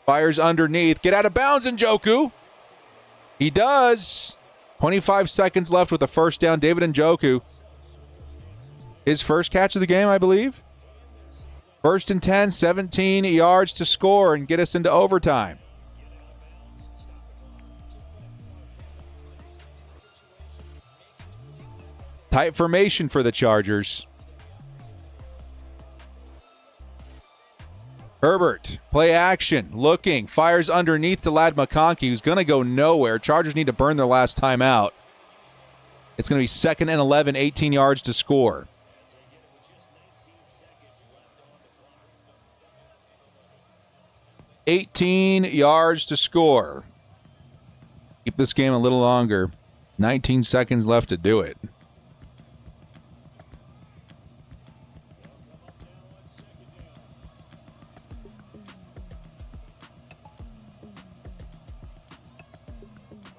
fires underneath. Get out of bounds, Njoku. He does. 25 seconds left with a first down. David Njoku. His first catch of the game, I believe. First and 10, 17 yards to score and get us into overtime. Tight formation for the Chargers. Herbert, play action, looking, fires underneath to Ladd McConkey, who's going to go nowhere. Chargers need to burn their last time out. It's going to be 2nd and 11, 18 yards to score. $18 yards to score. Keep this game a little longer. 19 seconds left to do it.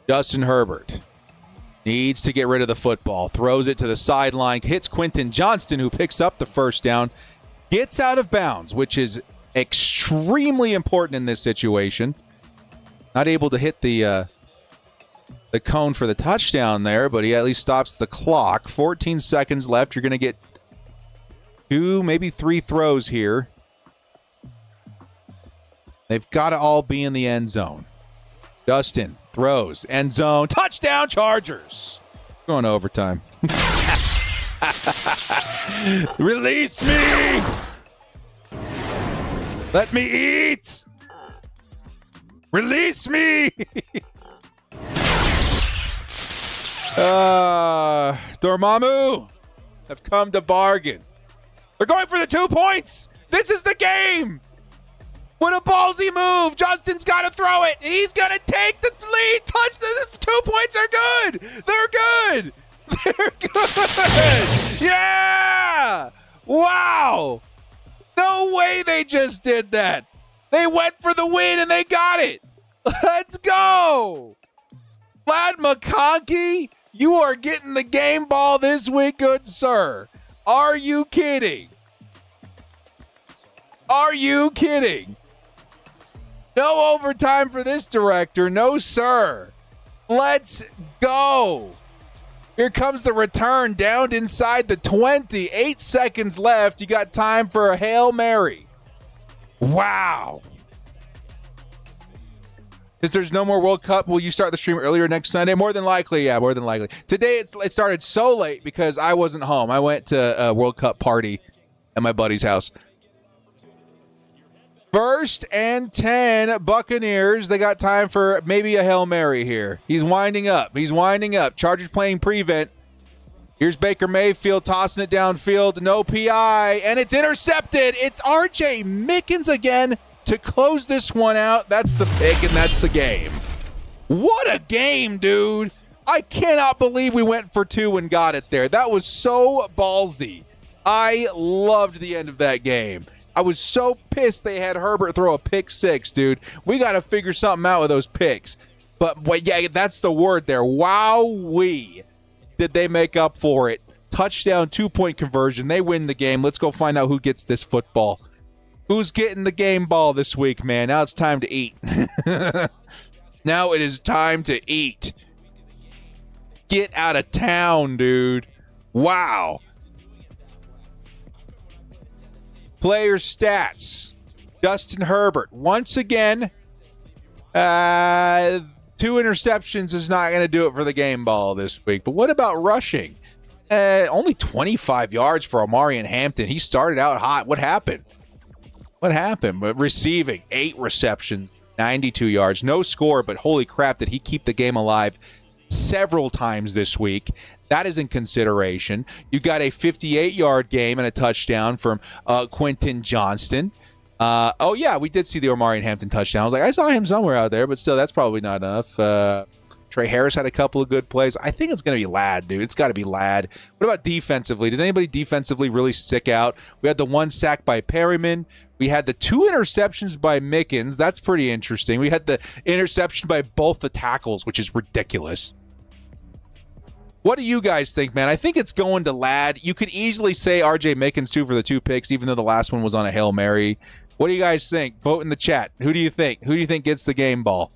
Justin Herbert needs to get rid of the football. Throws it to the sideline. Hits Quentin Johnston, who picks up the first down. Gets out of bounds, which is extremely important in this situation. Not able to hit the cone for the touchdown there, but he at least stops the clock. 14 seconds left. You're going to get 2, maybe 3 throws here. They've got to all be in the end zone. Justin throws, end zone, touchdown, Chargers. Going to overtime. Release me! Let me eat! Release me! Dormammu have come to bargain. They're going for the 2 points! This is the game! What a ballsy move. Justin's got to throw it. And he's going to take the lead. Touch the 2 points are good. They're good. They're good. Yeah. Wow. No way they just did that. They went for the win and they got it. Let's go. Ladd McConkey, you are getting the game ball this week, good sir. Are you kidding? Are you kidding? No overtime for this director. No, sir. Let's go. Here comes the return down inside the 20. 8 seconds left. You got time for a Hail Mary. Wow. Because there's no more World Cup, will you start the stream earlier next Sunday? More than likely, yeah, more than likely. Today it started so late because I wasn't home. I went to a World Cup party at my buddy's house. 1st and 10, Buccaneers. They got time for maybe a Hail Mary here. He's winding up. He's winding up. Chargers playing prevent. Here's Baker Mayfield tossing it downfield. No PI, and it's intercepted. It's R.J. Mickens again to close this one out. That's the pick, and that's the game. What a game, dude. I cannot believe we went for 2 and got it there. That was so ballsy. I loved the end of that game. I was so pissed they had Herbert throw a pick 6, dude. We got to figure something out with those picks. But yeah, that's the word there. Wowee. Did they make up for it? Touchdown, 2-point conversion. They win the game. Let's go find out who gets this football. Who's getting the game ball this week, man? Now it's time to eat. Now it is time to eat. Get out of town, dude. Wow. Player stats. Justin Herbert. Once again, 2 interceptions is not going to do it for the game ball this week. But what about rushing? Only 25 yards for Omarion Hampton. He started out hot. What happened? But receiving, 8 receptions, 92 yards. No score, but holy crap, did he keep the game alive several times this week. That is in consideration. You got a 58-yard game and a touchdown from Quentin Johnston. Oh, yeah, we did see the Omarion Hampton touchdown. I was like, I saw him somewhere out there, but still, that's probably not enough. Trey Harris had a couple of good plays. I think it's going to be Ladd, dude. It's got to be Ladd. What about defensively? Did anybody defensively really stick out? We had the 1 sack by Perryman. We had the 2 interceptions by Mickens. That's pretty interesting. We had the interception by both the tackles, which is ridiculous. What do you guys think, man? I think it's going to Ladd. You could easily say R.J. Mickens, too, for the 2 picks, even though the last one was on a Hail Mary. What do you guys think? Vote in the chat. Who do you think? Who do you think gets the game ball?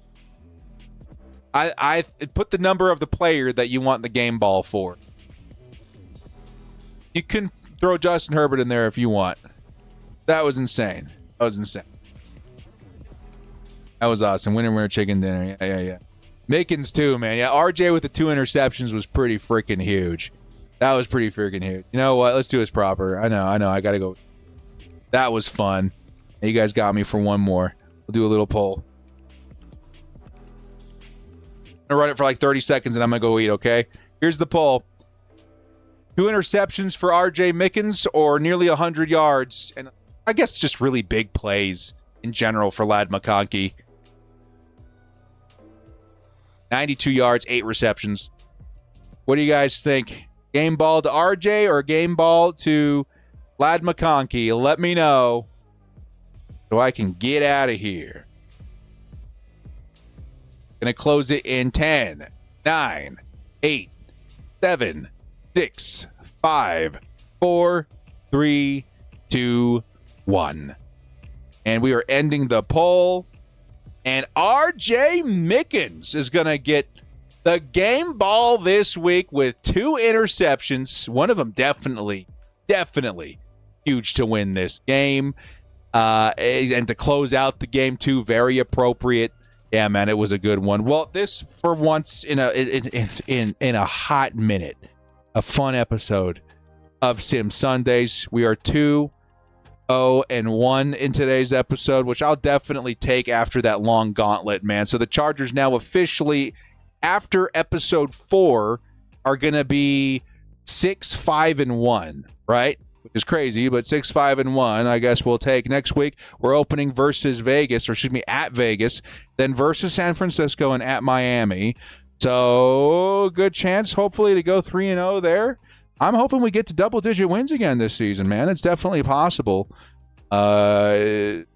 I put the number of the player that you want the game ball for. You can throw Justin Herbert in there if you want. That was insane. That was awesome. Winner, chicken dinner. Yeah. Mickens too, man. Yeah, RJ with the 2 interceptions was pretty freaking huge. That was pretty freaking huge. You know what? Let's do this proper. I know. I got to go. That was fun. You guys got me for one more. We'll do a little poll. I'm going to run it for like 30 seconds and I'm going to go eat, okay? Here's the poll. 2 interceptions for R.J. Mickens or nearly 100 yards? And I guess just really big plays in general for Ladd McConkey. 92 yards, 8 receptions. What do you guys think? Game ball to R.J. or game ball to Ladd McConkey? Let me know so I can get out of here. Gonna close it in 10, 9, 8, 7, 6, 5, 4, 3, 2, 1. And we are ending the poll. And R.J. Mickens is gonna get the game ball this week with 2 interceptions. One of them definitely huge to win this game. And to close out the game too, very appropriate. Yeah, man, it was a good one. Well, this for once in a hot minute, a fun episode of Sim Sundays. We are 2-0-1 in today's episode, which I'll definitely take after that long gauntlet, man. So the Chargers now officially, after episode 4, are going to be 6-5-1, right? Which is crazy, but 6-5-1, I guess we'll take. Next week, we're opening at Vegas, then versus San Francisco and at Miami. So, good chance, hopefully, to go 3-0 there. I'm hoping we get to double-digit wins again this season, man. It's definitely possible. The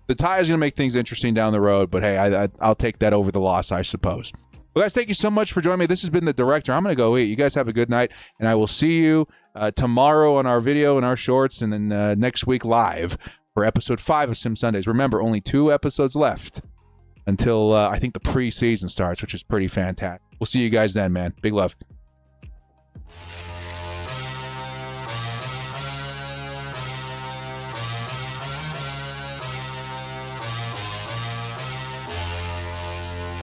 tie is going to make things interesting down the road, but hey, I'll take that over the loss, I suppose. Well, guys, thank you so much for joining me. This has been The Director. I'm going to go eat. You guys have a good night, and I will see you tomorrow on our video and our shorts, and then next week live for episode 5 of Sim Sundays. Remember, only 2 episodes left until I think the preseason starts, which is pretty fantastic. We'll see you guys then, man. Big love.